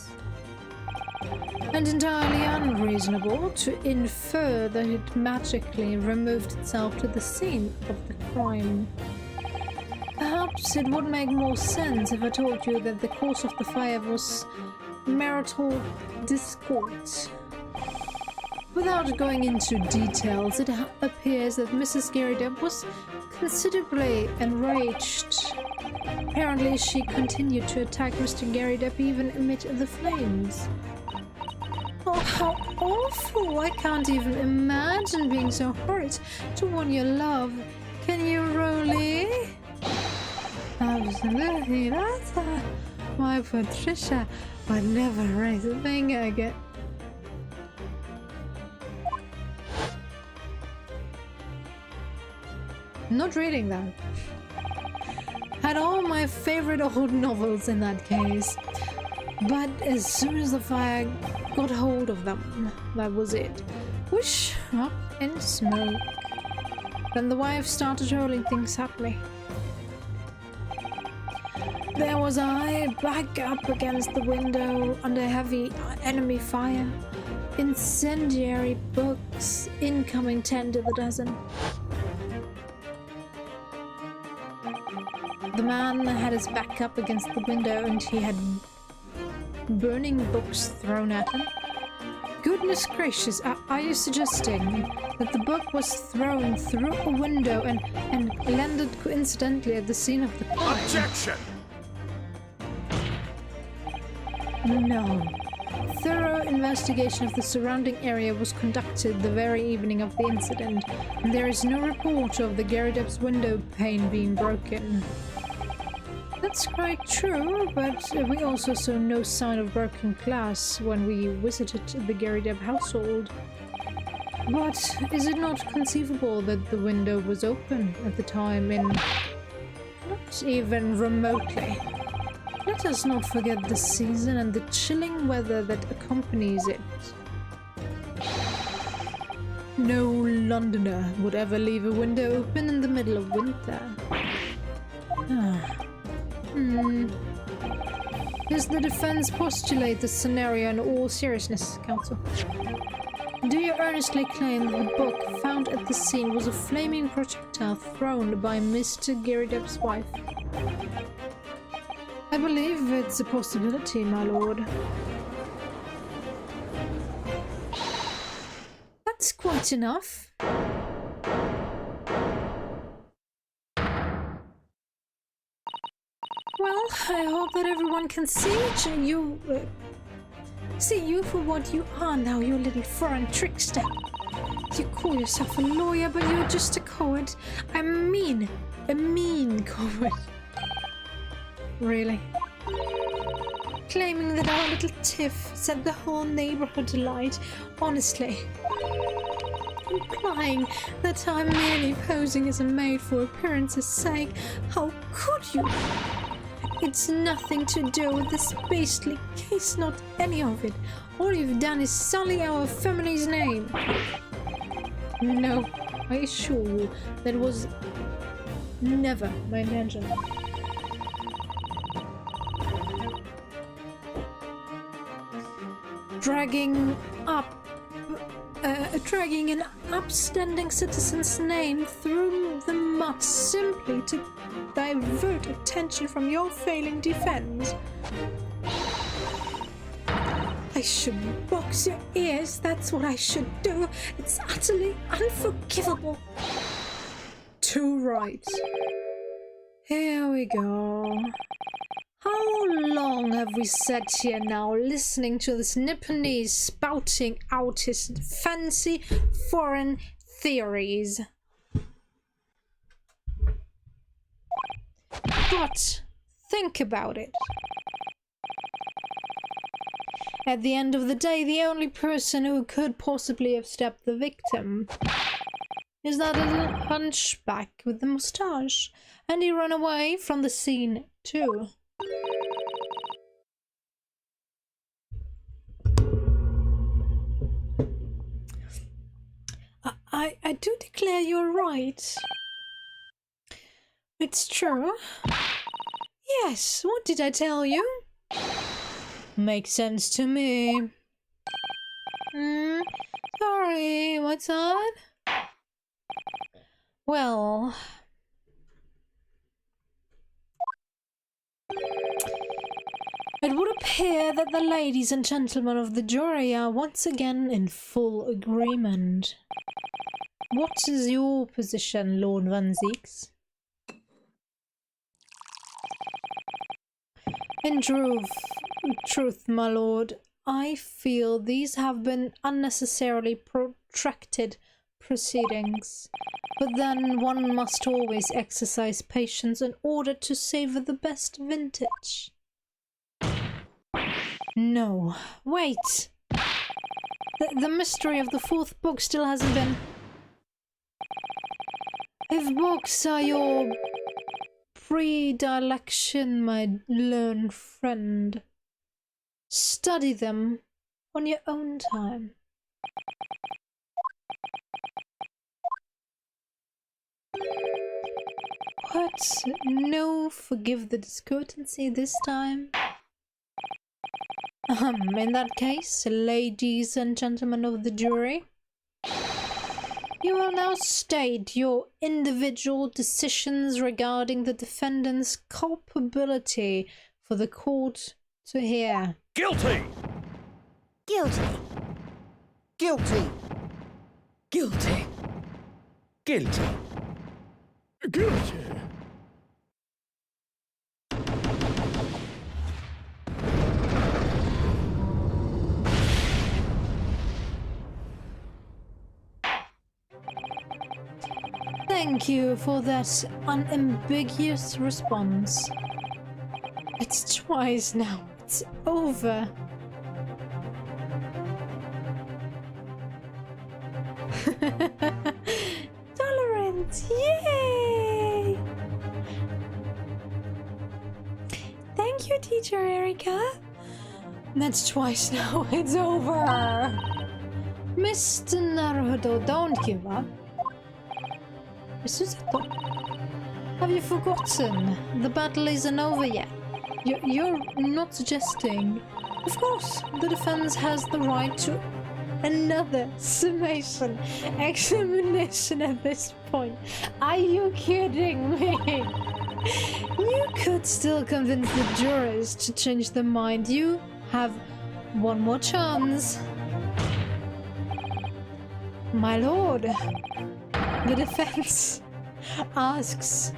And entirely unreasonable to infer that it magically removed itself to the scene of the crime. Perhaps it would make more sense if I told you that the cause of the fire was marital discord. Without going into details, it appears that Mrs. Garrydeb was considerably enraged. Apparently, she continued to attack Mr. Garrydeb even amid the flames. Oh, how awful! I can't even imagine being so hurt to one you love. Can you, Rolly? Absolutely not. My Patricia would never raise a finger again. Not reading that. Had all my favorite old novels in that case. But as soon as the fire got hold of them, that was it. Whoosh, up in smoke. Then the wife started rolling things happily. There was I, back up against the window under heavy enemy fire. Incendiary books, incoming 10 to the dozen. The man had his back up against the window and he had burning books thrown at him. Goodness gracious, are you suggesting that the book was thrown through a window and landed coincidentally at the scene of the crime? Objection! No. Thorough investigation of the surrounding area was conducted the very evening of the incident, and there is no report of the Garrydeb's window pane being broken. That's quite true, but we also saw no sign of broken glass when we visited the Garrydeb household. But is it not conceivable that the window was open at the time not even remotely? Let us not forget the season and the chilling weather that accompanies it. No Londoner would ever leave a window open in the middle of winter. Does the defense postulate the scenario in all seriousness, counsel? Do you earnestly claim that the book found at the scene was a flaming projectile thrown by Mr. Garrydeb's wife? I believe it's a possibility, my lord. That's quite enough. Well, I hope that everyone can see you for what you are now, you little foreign trickster. You call yourself a lawyer, but you're just a coward. A mean coward. Really? Claiming that our little tiff set the whole neighborhood alight, honestly. Implying that I'm merely posing as a maid for appearance's sake. How could you? It's nothing to do with this beastly case, not any of it. All you've done is sully our family's name. No, I assure you, that was never my intention. Dragging an upstanding citizen's name through the mud simply to divert attention from your failing defense. I should box your ears, that's what I should do. It's utterly unforgivable. Too right. Here we go. How long have we sat here now listening to this niponese spouting out his fancy foreign theories? But think about it. At the end of the day, the only person who could possibly have stabbed the victim is that little hunchback with the moustache, and he ran away from the scene too. I do declare you're right. It's true. Yes, what did I tell you? Makes sense to me. Sorry, what's on? Well... it would appear hear that the ladies and gentlemen of the jury are once again in full agreement. What is your position, Lord Van Zieks? In truth, my lord, I feel these have been unnecessarily protracted proceedings. But then one must always exercise patience in order to savor the best vintage. No, wait! The mystery of the fourth book still hasn't been... If books are your predilection, my learned friend, study them on your own time. What? No, forgive the discourtesy this time. In that case, ladies and gentlemen of the jury, you will now state your individual decisions regarding the defendant's culpability for the court to hear. Guilty! Guilty. Guilty. Guilty. Guilty. Guilty! Thank you for that unambiguous response. It's twice now. It's over. Tolerance! Yay! Thank you, Teacher Erika. That's twice now. It's over. Mr. Naruto, don't give up. Have you forgotten? The battle isn't over yet. You're not suggesting. Of course, the defense has the right to another summation examination at this point. Are you kidding me? You could still convince the jurors to change their mind. You have one more chance. My lord, the defense asks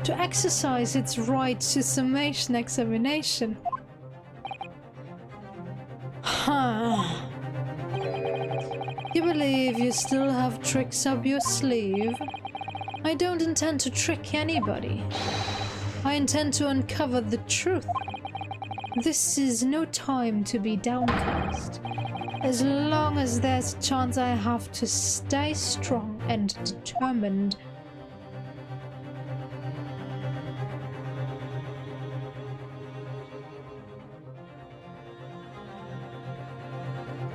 to exercise its right to summation examination. Huh. You believe you still have tricks up your sleeve? I don't intend to trick anybody. I intend to uncover the truth. This is no time to be downcast. As long as there's a chance, I have to stay strong and determined.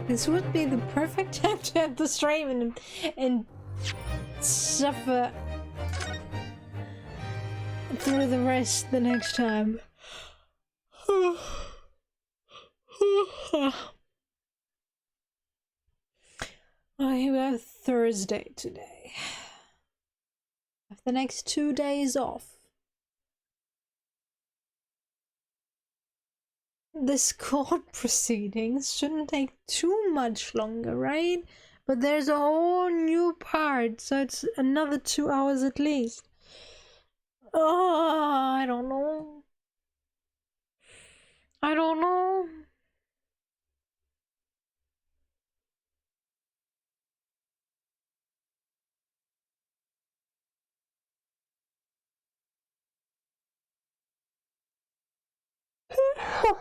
This would be the perfect time to end the stream and suffer through the rest the next time. I have Thursday today. I have the next 2 days off. This court proceedings shouldn't take too much longer, right? But there's a whole new part, so it's another 2 hours at least. Oh, I don't know. I don't know.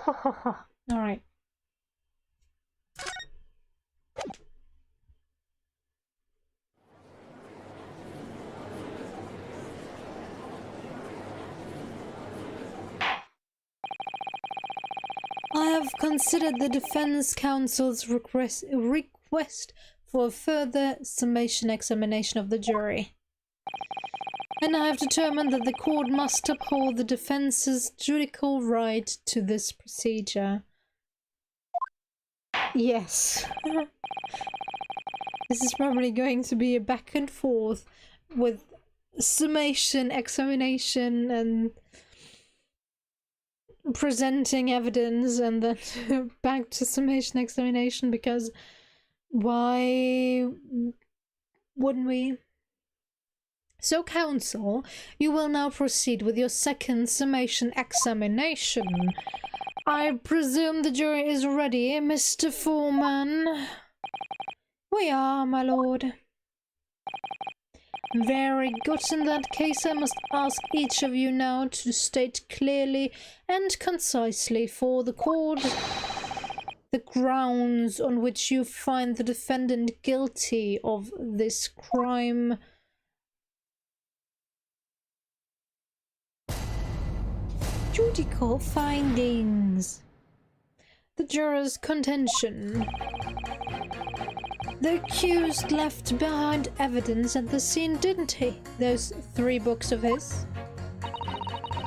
All right. I have considered the defense counsel's request for a further summation examination of the jury. And I have determined that the court must uphold the defense's judicial right to this procedure. Yes. This is probably going to be a back and forth with summation, examination, and presenting evidence and then back to summation examination, because why wouldn't we? So, counsel, you will now proceed with your second summation examination. I presume the jury is ready, Mr. Foreman? We are, my lord. Very good. In that case, I must ask each of you now to state clearly and concisely for the court the grounds on which you find the defendant guilty of this crime. Judicial findings. The juror's contention. The accused left behind evidence at the scene, didn't he? Those 3 books of his.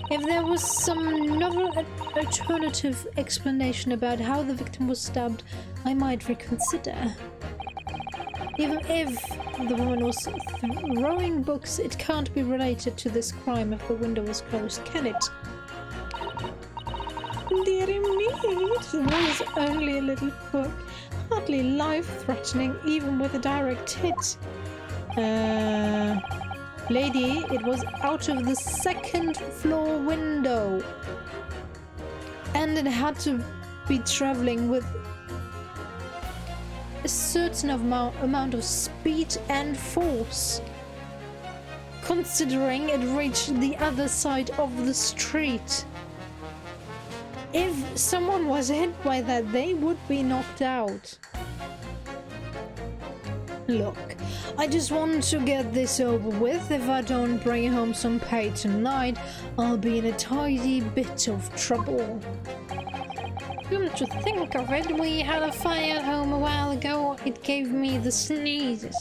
If there was some novel alternative explanation about how the victim was stabbed, I might reconsider. Even if the woman was throwing books, it can't be related to this crime if the window was closed, can it? Dearie me, it was only a little book. Hardly life-threatening, even with a direct hit. Lady, it was out of the 2nd floor window. And it had to be traveling with a certain amount of speed and force, considering it reached the other side of the street. If someone was hit by that, they would be knocked out. Look, I just want to get this over with. If I don't bring home some pay tonight, I'll be in a tidy bit of trouble. Come to think of it, we had a fire at home a while ago. It gave me the sneezes.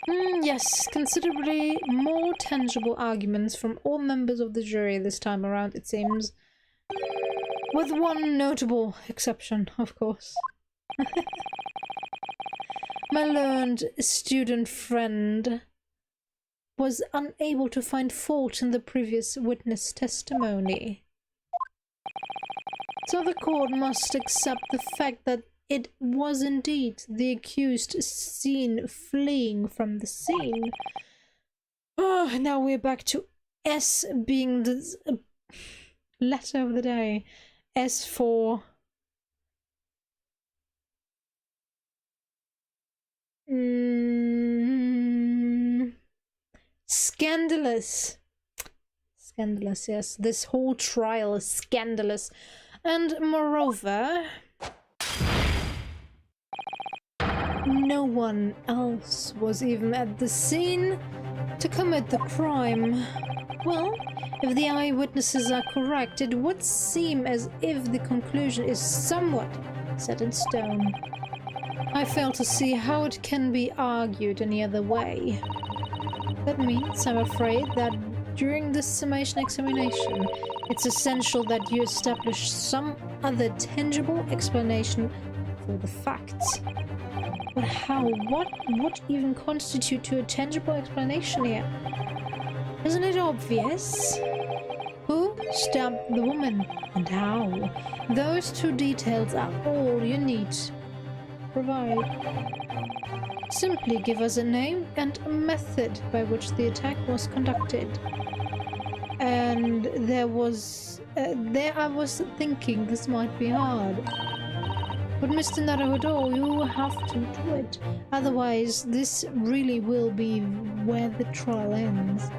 Yes, considerably more tangible arguments from all members of the jury this time around, it seems. With one notable exception, of course. My learned student friend was unable to find fault in the previous witness testimony. So the court must accept the fact that it was indeed the accused seen fleeing from the scene. Oh, now we're back to S being the letter of the day. S for... scandalous. Scandalous, yes. This whole trial is scandalous. And moreover... no one else was even at the scene to commit the crime. Well, if the eyewitnesses are correct, it would seem as if the conclusion is somewhat set in stone. I fail to see how it can be argued any other way. That means, I'm afraid, that during this summation examination, it's essential that you establish some other tangible explanation for the facts. But how? What even constitutes a tangible explanation here? Isn't it obvious? Who stabbed the woman and how? Those 2 details are all you need to provide. Simply give us a name and a method by which the attack was conducted. And there I was thinking this might be hard. But Mr. Naruhodo, you have to do it. Otherwise, this really will be where the trial ends.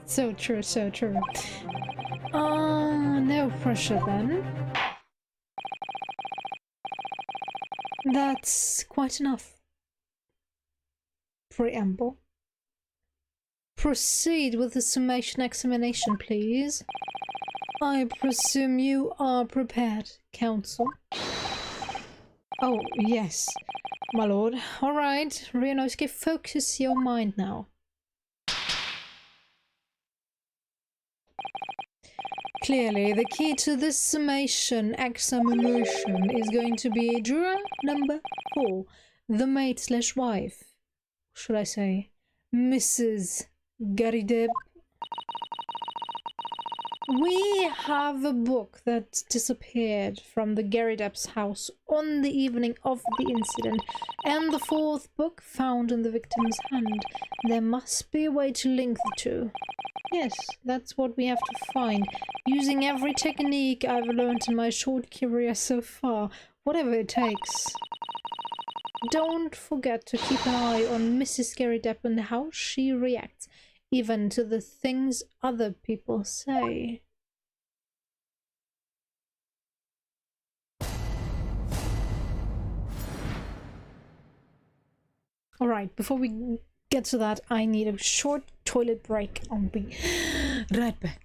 So true, so true. No pressure then. That's quite enough. Preamble. Proceed with the summation examination, please. I presume you are prepared, counsel. Oh, yes, my lord. All right, Ryunosuke, focus your mind now. Clearly, the key to this summation examination is going to be juror number 4, the maid/wife. Should I say, Mrs. Garideb. We have a book that disappeared from the Garideb's house on the evening of the incident, and the fourth book found in the victim's hand. There must be a way to link the two. Yes, that's what we have to find, using every technique I've learned in my short career so far, whatever it takes. Don't forget to keep an eye on Mrs. Garideb and how she reacts, even to the things other people say. Alright, before we get to that, I need a short toilet break. I'll be right back.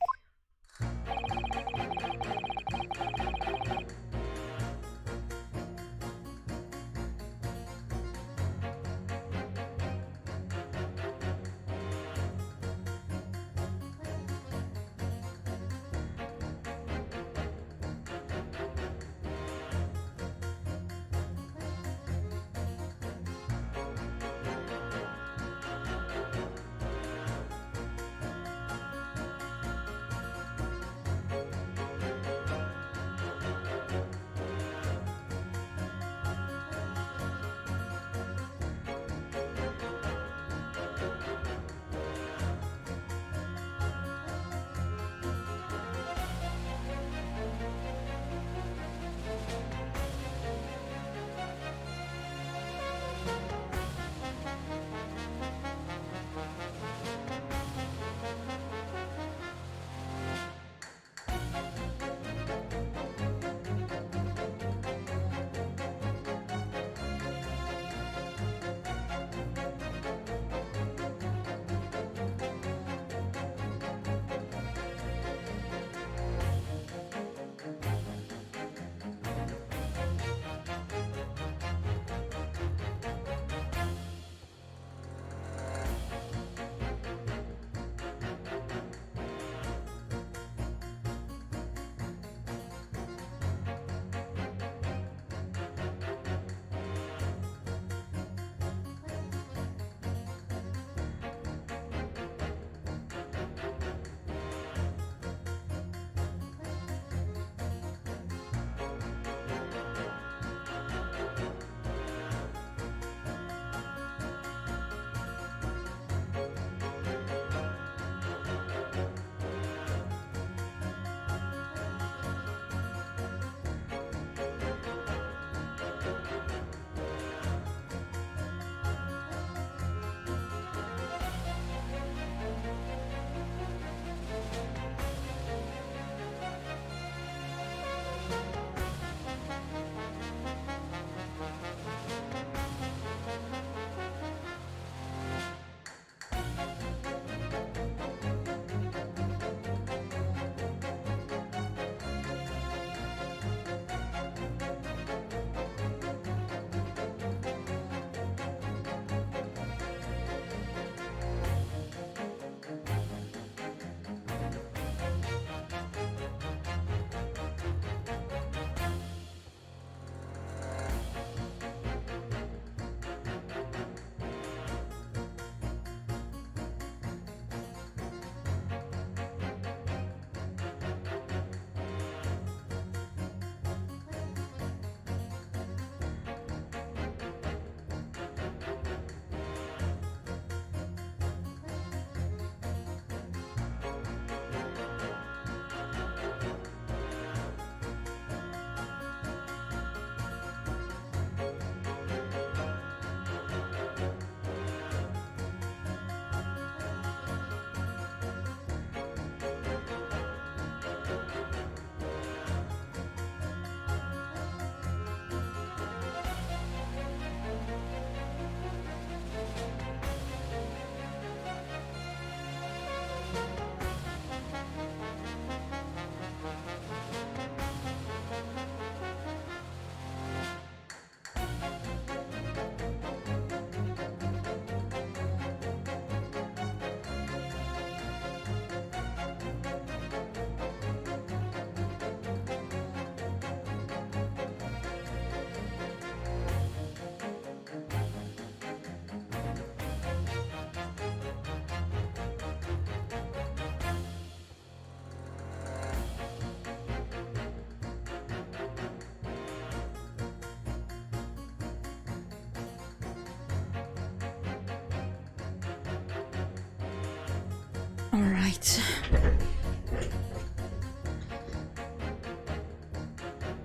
Alright.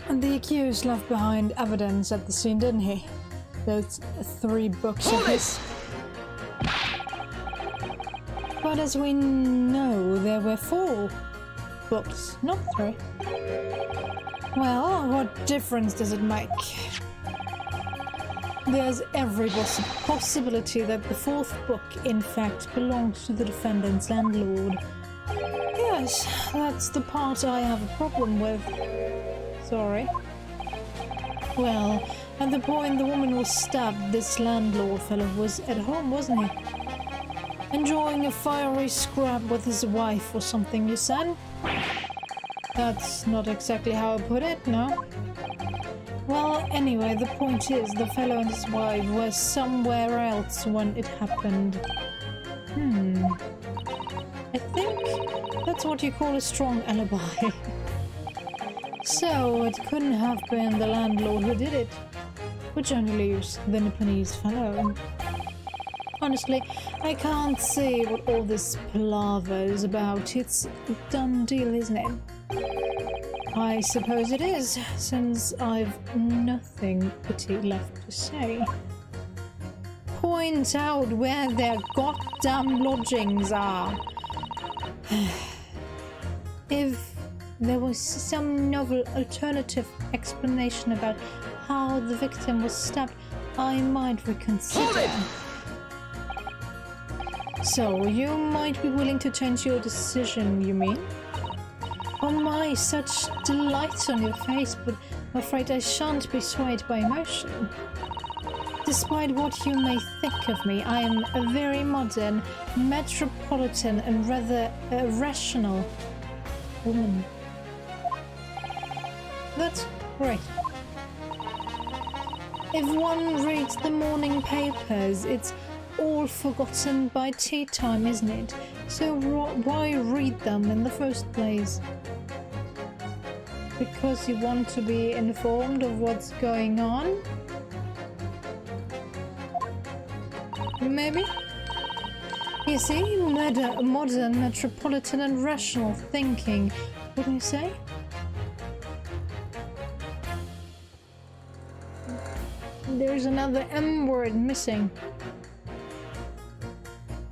The accused left behind evidence at the scene, didn't he? Those 3 books of his. But as we know, there were 4 books, not 3. Well, what difference does it make? There's every possibility that the 4th book, in fact, belongs to the defendant's landlord. Yes, that's the part I have a problem with. Sorry. Well, at the point the woman was stabbed, this landlord fellow was at home, wasn't he? Enjoying a fiery scrap with his wife or something, you said? That's not exactly how I put it, no? Well, anyway, the point is, the fellow and his wife were somewhere else when it happened. I think that's what you call a strong alibi. So, it couldn't have been the landlord who did it, which only leaves the niponese fellow. Honestly, I can't see what all this palaver is about. It's a done deal, isn't it? I suppose it is, since I've nothing pretty left to say. Point out where their goddamn lodgings are. If there was some novel alternative explanation about how the victim was stabbed, I might reconsider. So, you might be willing to change your decision, you mean? Oh my, such delight on your face, but I'm afraid I shan't be swayed by emotion. Despite what you may think of me, I am a very modern, metropolitan and rather rational woman. That's great. If one reads the morning papers, it's all forgotten by tea time, isn't it? So why read them in the first place? Because you want to be informed of what's going on? Maybe? You see, modern, metropolitan and rational thinking, wouldn't you say? There's another M word missing.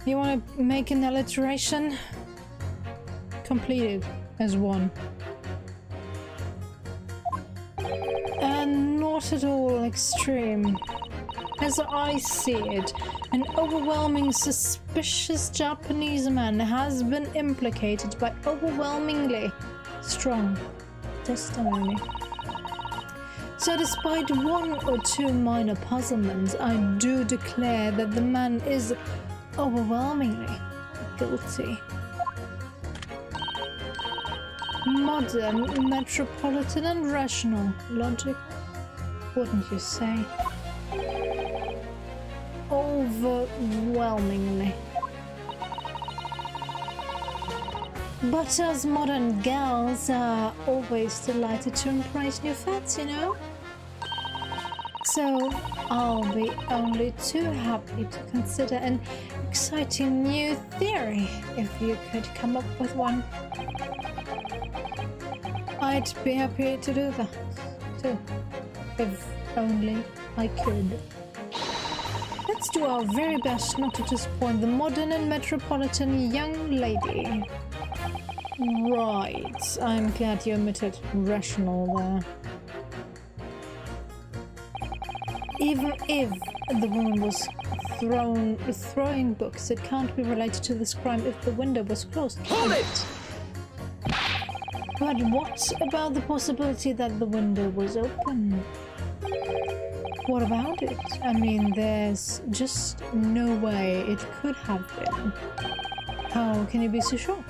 You want to make an alliteration? Completed as one. And not at all extreme. As I see it, an overwhelming suspicious Japanese man has been implicated by overwhelmingly strong testimony. So despite 1 or 2 minor puzzlements, I do declare that the man is overwhelmingly guilty. Modern, metropolitan and rational logic, wouldn't you say? Overwhelmingly. But us modern gals are always delighted to embrace new facts, you know? So I'll be only too happy to consider an exciting new theory if you could come up with one. I'd be happy to do that too, if only I could. Let's do our very best not to disappoint the modern and metropolitan young lady. Right, I'm glad you omitted rational there. Even if the woman was throwing books, it can't be related to this crime if the window was closed. Hold it! But what about the possibility that the window was open? What about it? I mean, there's just no way it could have been. How can you be so sure?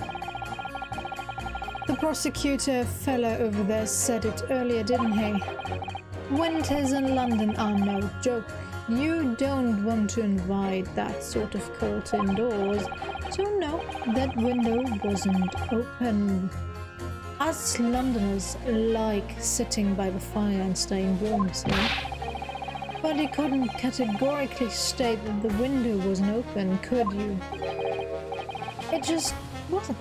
The prosecutor fellow over there said it earlier, didn't he? Winters in London are no joke. You don't want to invite that sort of cold indoors. So no, that window wasn't open. Us Londoners like sitting by the fire and staying warm, see? But you couldn't categorically state that the window wasn't open, could you? It just wasn't.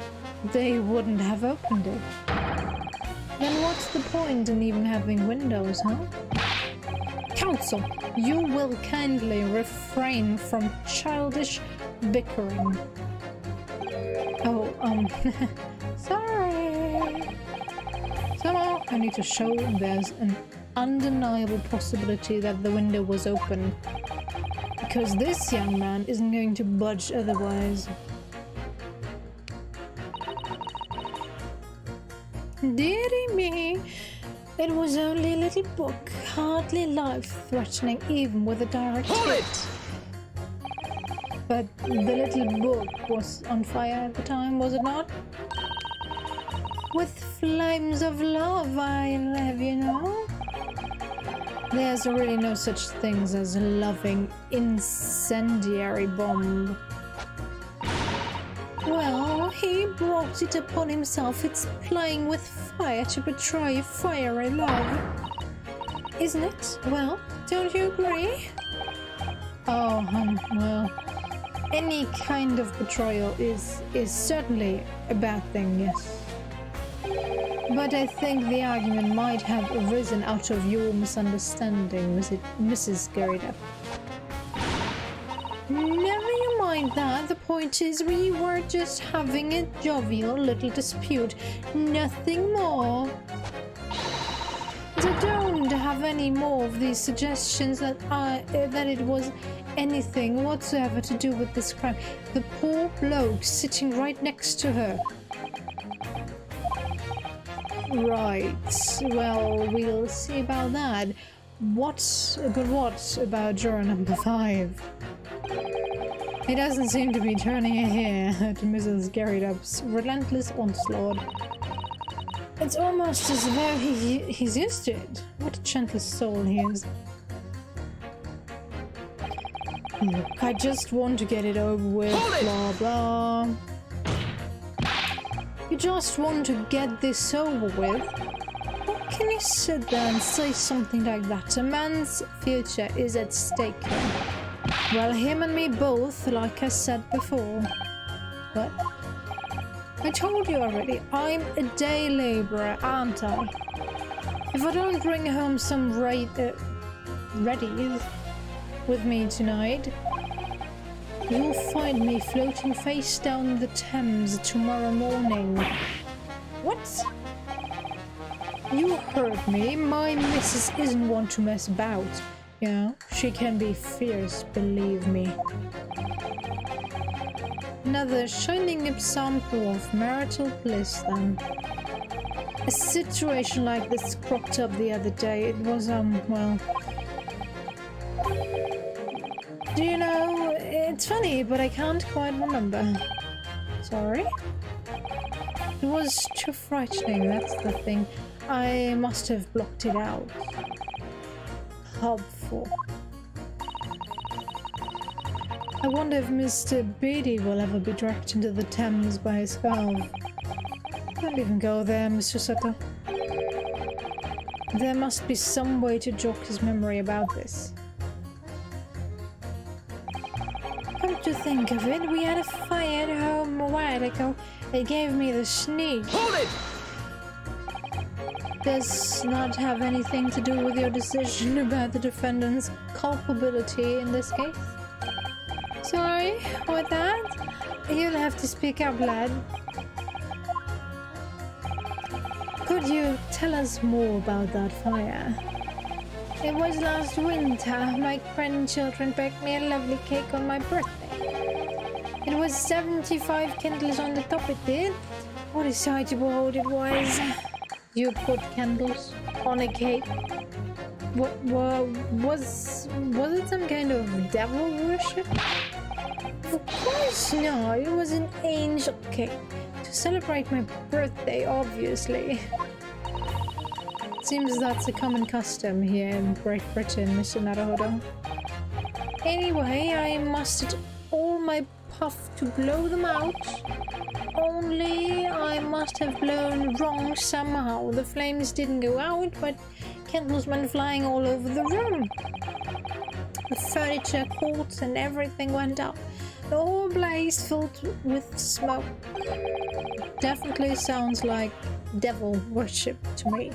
They wouldn't have opened it. Then what's the point in even having windows, huh? Counsel, you will kindly refrain from childish bickering. Oh, sorry. Somehow I need to show there's an undeniable possibility that the window was open. Because this young man isn't going to budge otherwise. Dearie me, it was only a little book, hardly life-threatening even with a direct hit. But the little book was on fire at the time, was it not? With flames of love, I'll have you know. There's really no such things as a loving incendiary bomb. Well, he brought it upon himself. It's playing with fire to betray fiery love. Isn't it? Well, don't you agree? Oh, well, any kind of betrayal is certainly a bad thing, yes. But I think the argument might have arisen out of your misunderstanding, Mrs. Garida. Never you mind that. The point is we were just having a jovial little dispute. Nothing more. So don't have any more of these suggestions that it was anything whatsoever to do with this crime. The poor bloke sitting right next to her. Right, well, we'll see about that. What about juror number 5? He doesn't seem to be turning a hair to Mrs. Garridup's relentless onslaught. It's almost as though he's used to it. What a gentle soul he is. Look, I just want to get it over with, blah blah. You just want to get this over with? How can you sit there and say something like that? A man's future is at stake here. Well, him and me both, like I said before. But I told you already, I'm a day laborer, aren't I? If I don't bring home some readies with me tonight, you'll find me floating face down the Thames tomorrow morning. What? You heard me. My missus isn't one to mess about. You know, she can be fierce, believe me. Another shining example of marital bliss, then. A situation like this cropped up the other day. It was, well... Do you know, it's funny, but I can't quite remember. Sorry? It was too frightening, that's the thing. I must have blocked it out. Helpful. I wonder if Mr. Britih will ever be dragged into the Thames by his scarf. Don't even go there, Mr. Sutter. There must be some way to jog his memory about this. Come to think of it, we had a fire at home a while ago. It gave me the sneeze. Hold it! Does not have anything to do with your decision about the defendant's culpability in this case. Sorry, with that, you'll have to speak up, lad. Could you tell us more about that fire? It was last winter. My grandchildren baked me a lovely cake on my birthday. It was 75 candles on the top, it did. What a sight to behold it was. You put candles on a cake? What was it some kind of devil worship? Of course not. It was an angel cake to celebrate my birthday, obviously. Seems that's a common custom here in Great Britain, Mr. Naruhodo. Anyway, I mustered all my puff to blow them out. Only I must have blown wrong somehow. The flames didn't go out, but candles went flying all over the room. The furniture, cords, and everything went up. The whole place filled with smoke. Definitely sounds like devil worship to me.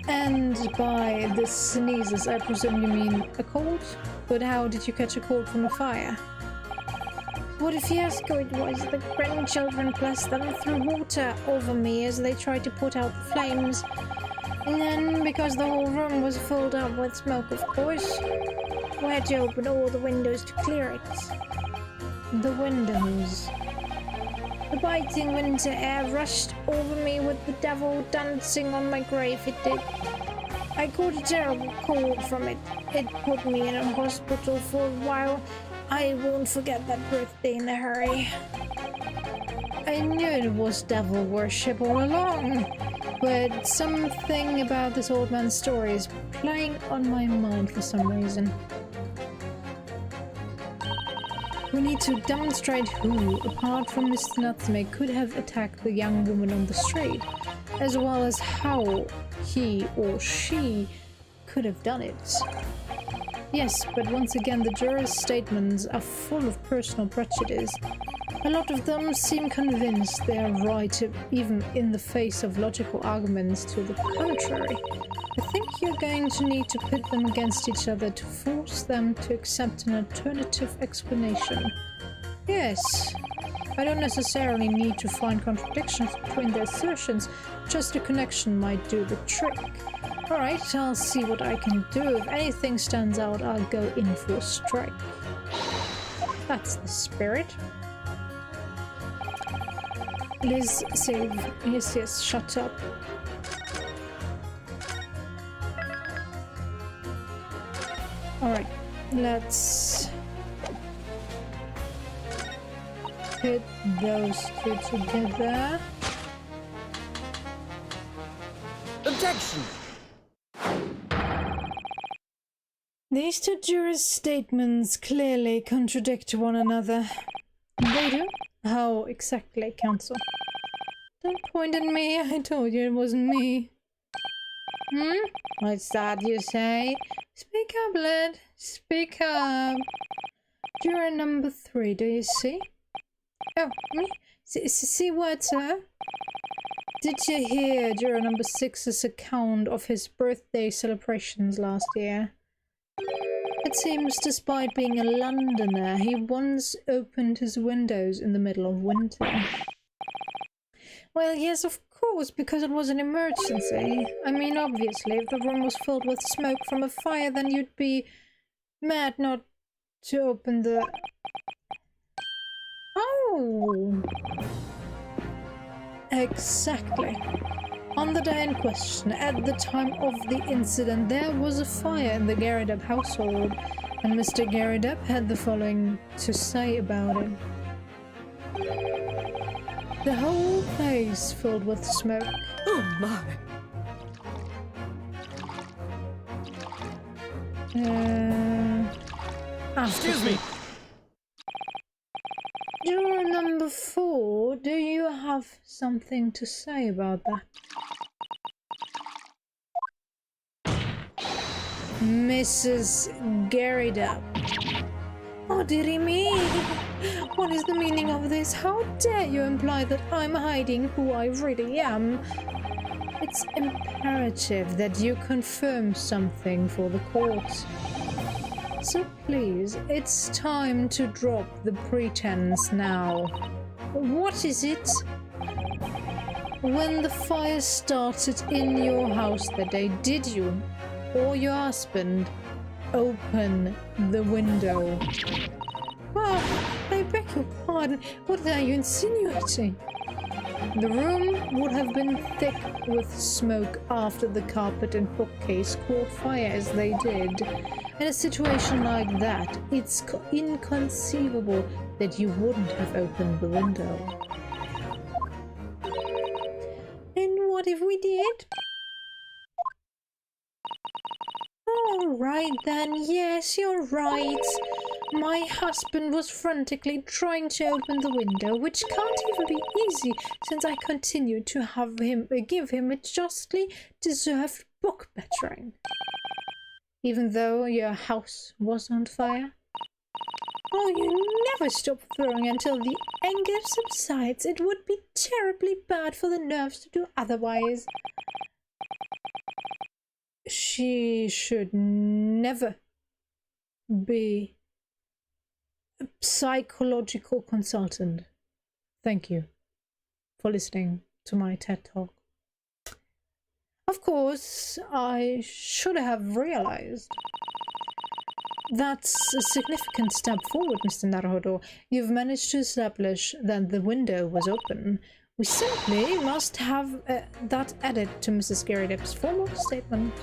And by the sneezes, I presume you mean a cold? But how did you catch a cold from a fire? What a fiasco it was! The grandchildren plus them threw water over me as they tried to put out the flames. And then, because the whole room was filled up with smoke, of course, we had to open all the windows to clear it. The windows. The biting winter air rushed over me with the devil dancing on my grave, it did. I caught a terrible cold from it. It put me in a hospital for a while. I won't forget that birthday in a hurry. I knew it was devil worship all along, but something about this old man's story is playing on my mind for some reason. We need to demonstrate who, apart from Mr. Natsume, could have attacked the young woman on the street, as well as how he or she could have done it. Yes, but once again, the jurors' statements are full of personal prejudice. A lot of them seem convinced they are right, even in the face of logical arguments to the contrary. I think you're going to need to pit them against each other to force them to accept an alternative explanation. Yes, I don't necessarily need to find contradictions between their assertions, just a connection might do the trick. Alright, I'll see what I can do. If anything stands out, I'll go in for a strike. That's the spirit. Liz, save. Yes, shut up. Alright, let's put those two together. Objection! These two jurors' statements clearly contradict one another. They do? How exactly, counsel? Don't point at me, I told you it wasn't me. What's that you say? Speak up, lad. Speak up. Juror number 3, do you see? Oh, me? See what, sir? Did you hear juror number 6's account of his birthday celebrations last year? It seems, despite being a Londoner, he once opened his windows in the middle of winter. Well, yes, of course, because it was an emergency. I mean, obviously, if the room was filled with smoke from a fire, then you'd be mad not to open the... Oh! Exactly. On the day in question, at the time of the incident, there was a fire in the Garrideb household, and Mr. Garrideb had the following to say about it. The whole place filled with smoke. Oh my! Excuse me! Juror number 4, do you have something to say about that? Mrs. Garrideb. Oh, dearie me! What is the meaning of this? How dare you imply that I'm hiding who I really am? It's imperative that you confirm something for the court. So please, it's time to drop the pretense now. What is it? When the fire started in your house that day, did you, or your husband, open the window? Well, I beg your pardon, what are you insinuating? The room would have been thick with smoke after the carpet and bookcase caught fire as they did. In a situation like that, it's inconceivable that you wouldn't have opened the window. And what if we did? Alright then, yes, you're right. My husband was frantically trying to open the window, which can't even be easy since I continue to give him a justly deserved book battering. Even though your house was on fire? Oh, you never stop throwing until the anger subsides. It would be terribly bad for the nerves to do otherwise. She should never be a psychological consultant. Thank you for listening to my TED Talk. Of course, I should have realized. That's a significant step forward, Mr. Naruhodo. You've managed to establish that the window was open. We simply must have that added to Mrs. Garrydep's formal statement.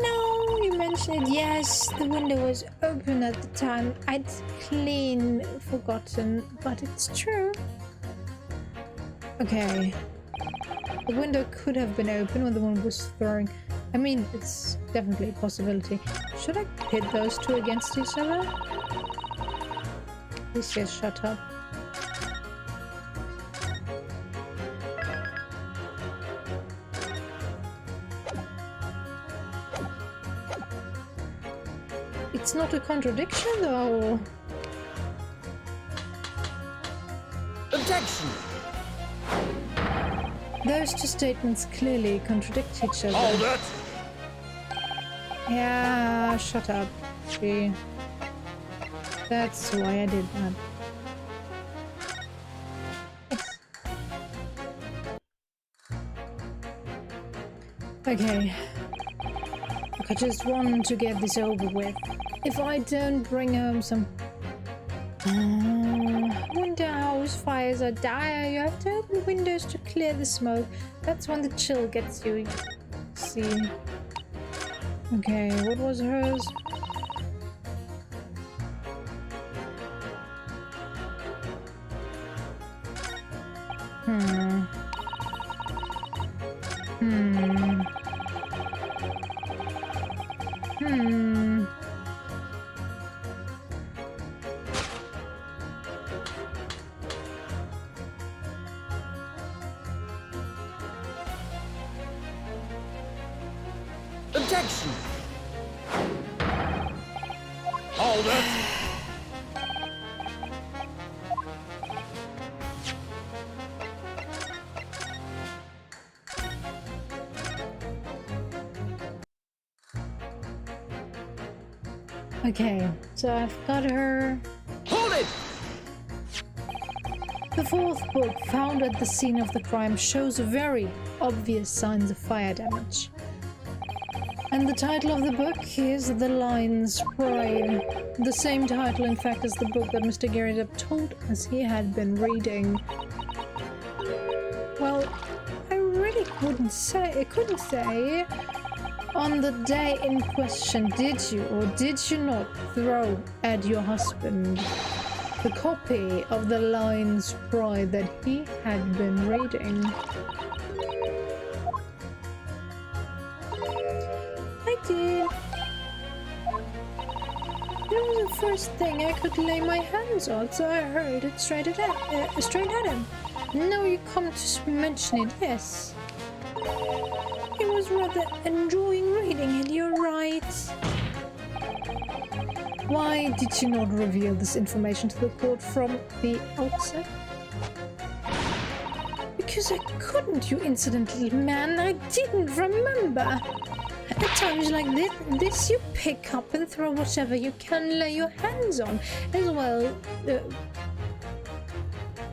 No, you mentioned it. Yes, the window was open at the time. I'd clean forgotten, but it's true. Okay. The window could have been open when the one was throwing. I mean, it's definitely a possibility. Should I pit those two against each other? He says, shut up. It's not a contradiction, though. Objection! Those two statements clearly contradict each other. Hold it! Yeah, shut up. See? That's why I did that. Okay. I just want to get this over with. If I don't bring home some winter house fires are dire, you have to open windows to clear the smoke. That's when the chill gets you. See. Okay, what was hers? Hmm. Objection! Hold it! Okay, so I've got her. Hold it! The fourth book, found at the scene of the crime, shows very obvious signs of fire damage. And the title of the book is The Lion's Pride. The same title, in fact, as the book that Mr. Garrydep told us he had been reading. Well, I really couldn't say. On the day in question, did you or did you not throw at your husband the copy of The Lion's Pride that he had been reading? I did. It was the first thing I could lay my hands on, so I hurled it straight at him. Now you come to mention it, yes. He was rather enjoying reading it, you're right. Why did you not reveal this information to the court from the outset? Because I couldn't, you insolent little man. I didn't remember. At times like this, you pick up and throw whatever you can lay your hands on.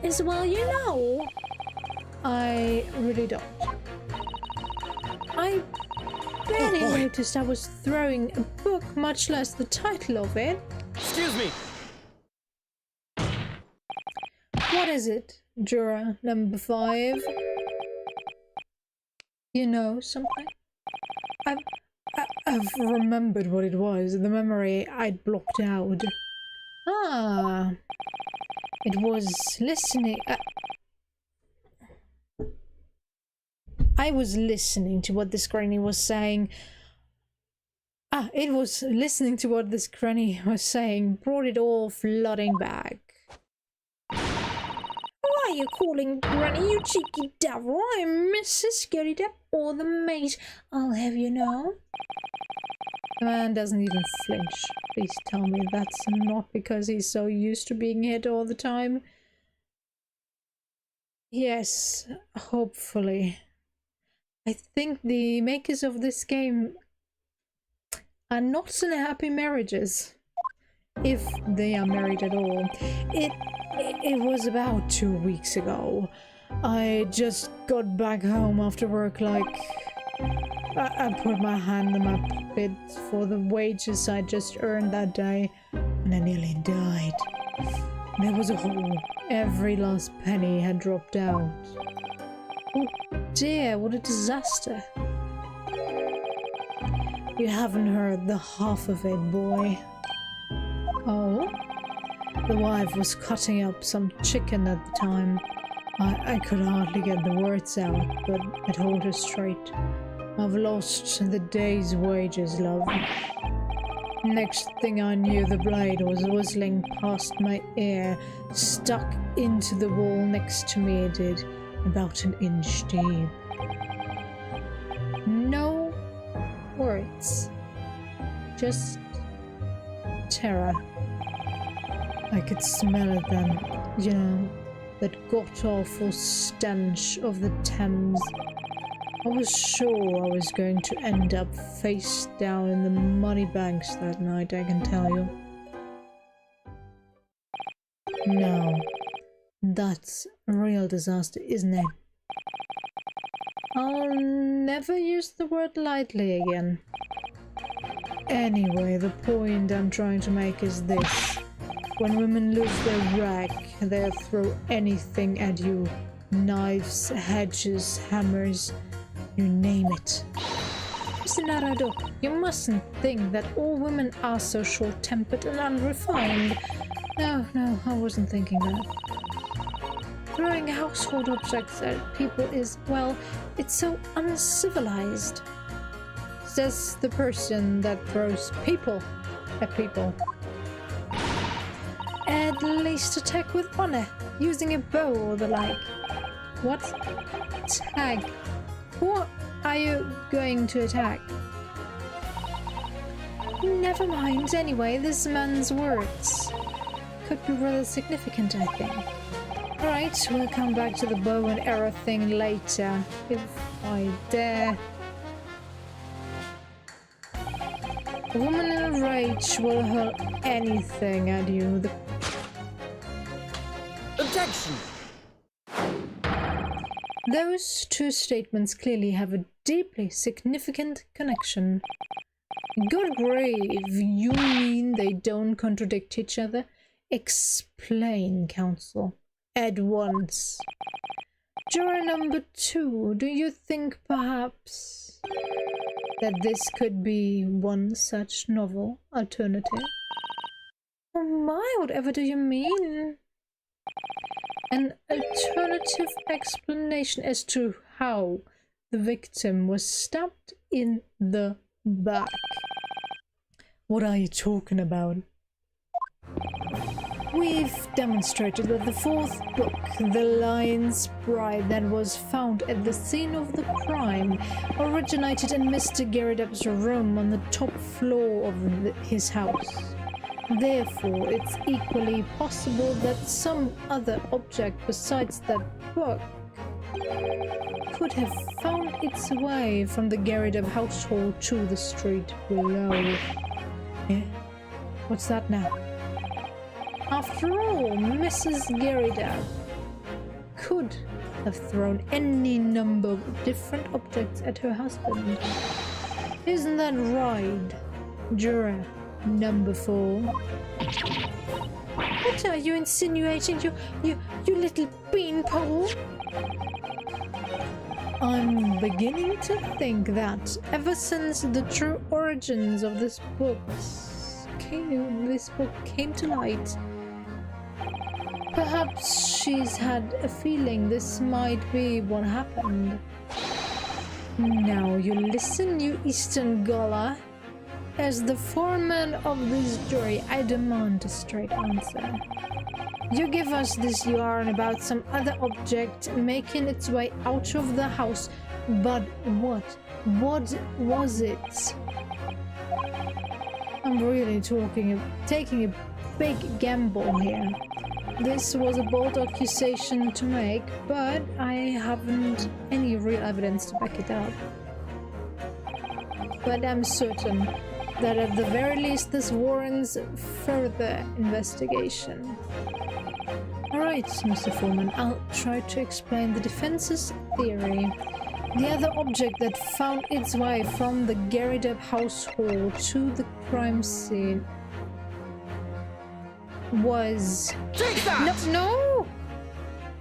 As well, you know. I really don't. I barely noticed I was throwing a book, much less the title of it. Excuse me! What is it, juror number 5? You know something? I've remembered what it was. The memory I'd blocked out. Ah, it was listening. I was listening to what this granny was saying. It was listening to what this granny was saying. Brought it all flooding back. Why are you calling Granny, you cheeky devil? I'm Mrs. Gerida, or the maid, I'll have you know. The man doesn't even flinch. Please tell me that's not because he's so used to being hit all the time. Yes, hopefully. I think the makers of this game are not in happy marriages. If they are married at all. It was about 2 weeks ago. I just got back home after work, like... I put my hand in my pocket for the wages I just earned that day, and I nearly died. There was a hole. Every last penny had dropped out. Oh dear, what a disaster. You haven't heard the half of it, boy. Oh? The wife was cutting up some chicken at the time. I could hardly get the words out, but I told her straight. I've lost the day's wages, love. Next thing I knew, the blade was whistling past my ear, stuck into the wall next to me. It did, about an inch deep. No words, just terror. I could smell it then, you know, that god-awful stench of the Thames. I was sure I was going to end up face down in the money banks that night, I can tell you. No, that's a real disaster, isn't it? I'll never use the word lightly again. Anyway, the point I'm trying to make is this. When women lose their rag, they'll throw anything at you. Knives, hedges, hammers, you name it. Mr. Narado, you mustn't think that all women are so short-tempered and unrefined. No, I wasn't thinking that. Throwing household objects at people is, well, it's so uncivilized. Says the person that throws people at people. At least attack with honor, using a bow or the like. What? Tag. Who are you going to attack? Never mind, anyway, this man's words could be rather significant, I think. Alright, we'll come back to the bow and arrow thing later, if I dare. A woman in a rage will hurl anything at you. Objection! Those two statements clearly have a deeply significant connection. Good grave, you mean they don't contradict each other? Explain, counsel. At once. Juror number 2, do you think perhaps that this could be one such novel alternative? Oh my, whatever do you mean? An alternative explanation as to how the victim was stabbed in the back. What are you talking about? We've demonstrated that the 4th book, The Lion's Bride, that was found at the scene of the crime, originated in Mr. Geridep's room on the top floor of his house. Therefore, it's equally possible that some other object besides that book could have found its way from the Geridep household to the street below. Eh? What's that now? After all, Mrs. Geridep could have thrown any number of different objects at her husband. Isn't that right, juror number 4? What are you insinuating, you little beanpole? I'm beginning to think that ever since the true origins of this book came to light, perhaps she's had a feeling this might be what happened. Now you listen, you Eastern Gala. As the foreman of this jury, I demand a straight answer. You give us this yarn about some other object making its way out of the house, but what? What was it? I'm really taking a big gamble here. This was a bold accusation to make, but I haven't any real evidence to back it up. But I'm certain that at the very least this warrants further investigation. Alright, Mr. Foreman, I'll try to explain the defense's theory. The other object that found its way from the Garrideb household to the crime scene was... Take that! No!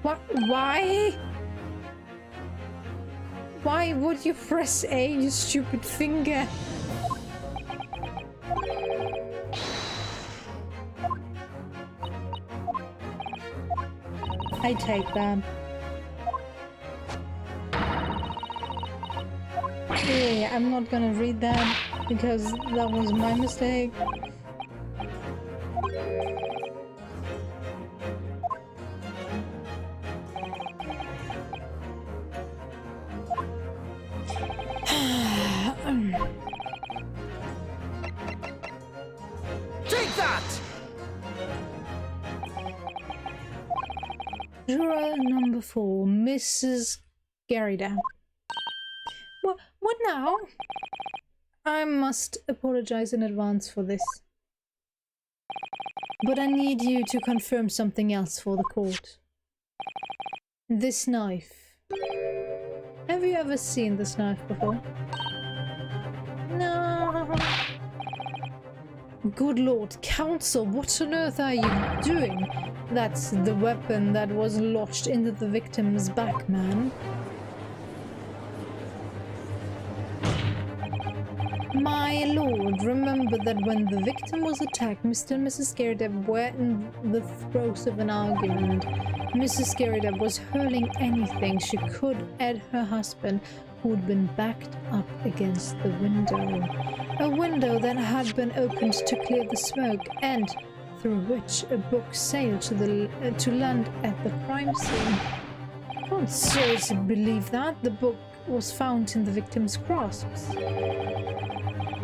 What? Why? Why would you press A, you stupid finger? I take that. Yeah, I'm not gonna read that because that was my mistake. Take that! Juror number 4, Mrs. Garrideb. What now? I must apologize in advance for this. But I need you to confirm something else for the court. This knife. Have you ever seen this knife before? No. Good Lord, counsel, what on earth are you doing? That's the weapon that was lodged into the victim's back, man. My lord, remember that when the victim was attacked, Mr. and Mrs. Garrideb were in the throes of an argument. Mrs. Garrideb was hurling anything she could at her husband, who had been backed up against the window. A window that had been opened to clear the smoke, and through which a book sailed to land at the crime scene. I can't seriously believe that. The book was found in the victim's grasps.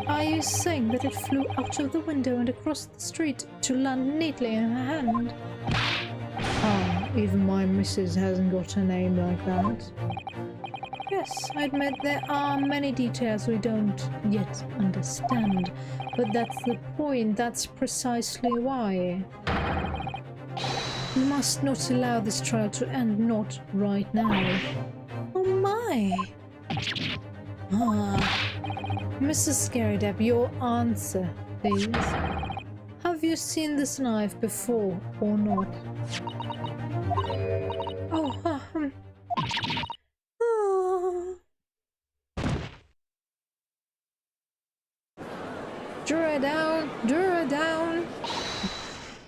Are you saying that it flew out of the window and across the street to land neatly in her hand? Ah, even my missus hasn't got a name like that. Yes, I admit there are many details we don't yet understand, but that's the point, that's precisely why. We must not allow this trial to end, not right now. Oh my! Ah. Mrs. Garrideb, your answer, please. Have you seen this knife before or not? Oh, Draw down, draw down.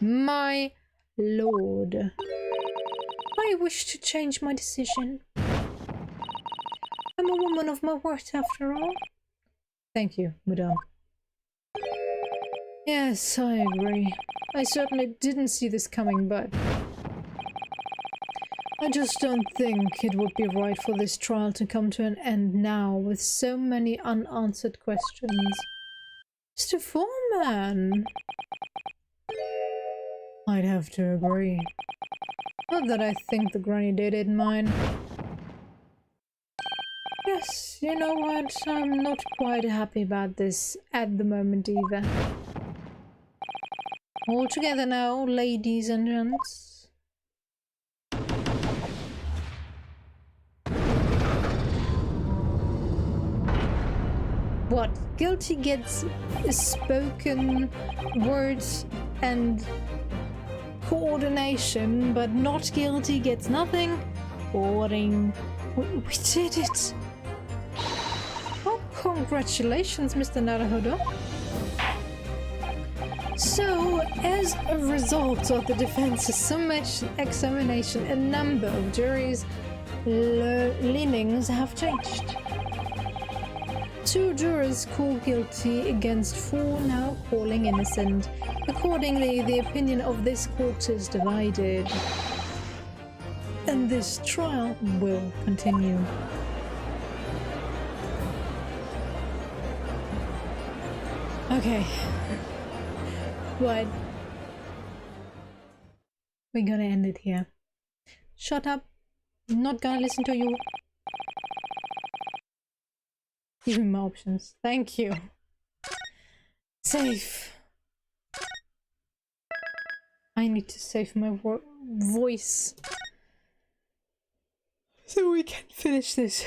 My lord. I wish to change my decision. I'm a woman of my word after all. Thank you, madame. Yes, I agree. I certainly didn't see this coming, but I just don't think it would be right for this trial to come to an end now with so many unanswered questions. Mr. Foreman! I'd have to agree. Not that I think the granny didn't mind. Yes, you know what? I'm not quite happy about this at the moment either. All together now, ladies and gents. What? Guilty gets spoken words and coordination, but not guilty gets nothing? Boring. We did it! Oh, congratulations, Mr. Naruhodo. So, as a result of the defense's examination, a number of juries' leanings have changed. 2 jurors called guilty against 4 now calling innocent. Accordingly, the opinion of this court is divided, and this trial will continue. Okay. Right. We're gonna end it here. Shut up. I'm not gonna listen to you. Give me my options. Thank you. Save. I need to save my voice so we can finish this.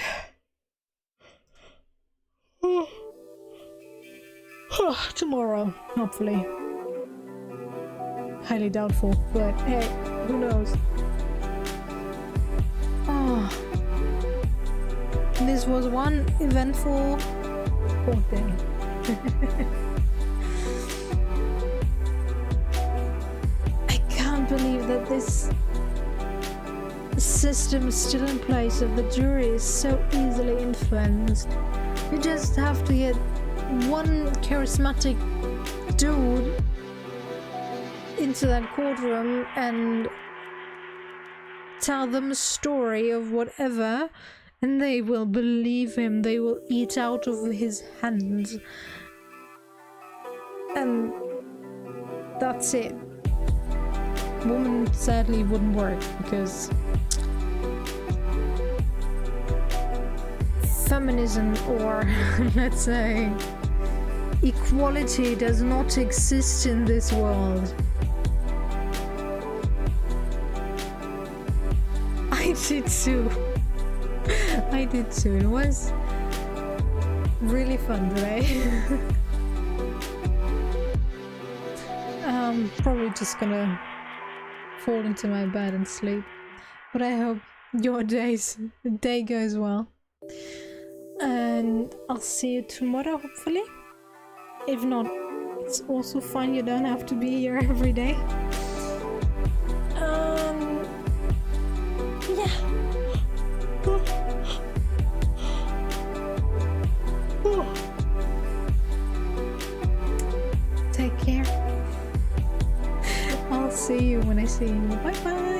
Tomorrow, hopefully. Highly doubtful, but hey, who knows? This was one eventful court day. I can't believe that this system is still in place, that the jury is so easily influenced. You just have to get one charismatic dude into that courtroom and tell them a story of whatever, and they will believe him. They will eat out of his hands, and that's it. Woman sadly wouldn't work because feminism, or let's say equality, does not exist in this world. I did too. I did too. It was really fun today. Probably just gonna fall into my bed and sleep. But I hope your day goes well. And I'll see you tomorrow, hopefully. If not, it's also fine. You don't have to be here every day. Yeah. Take care. I'll see you when I see you. Bye bye.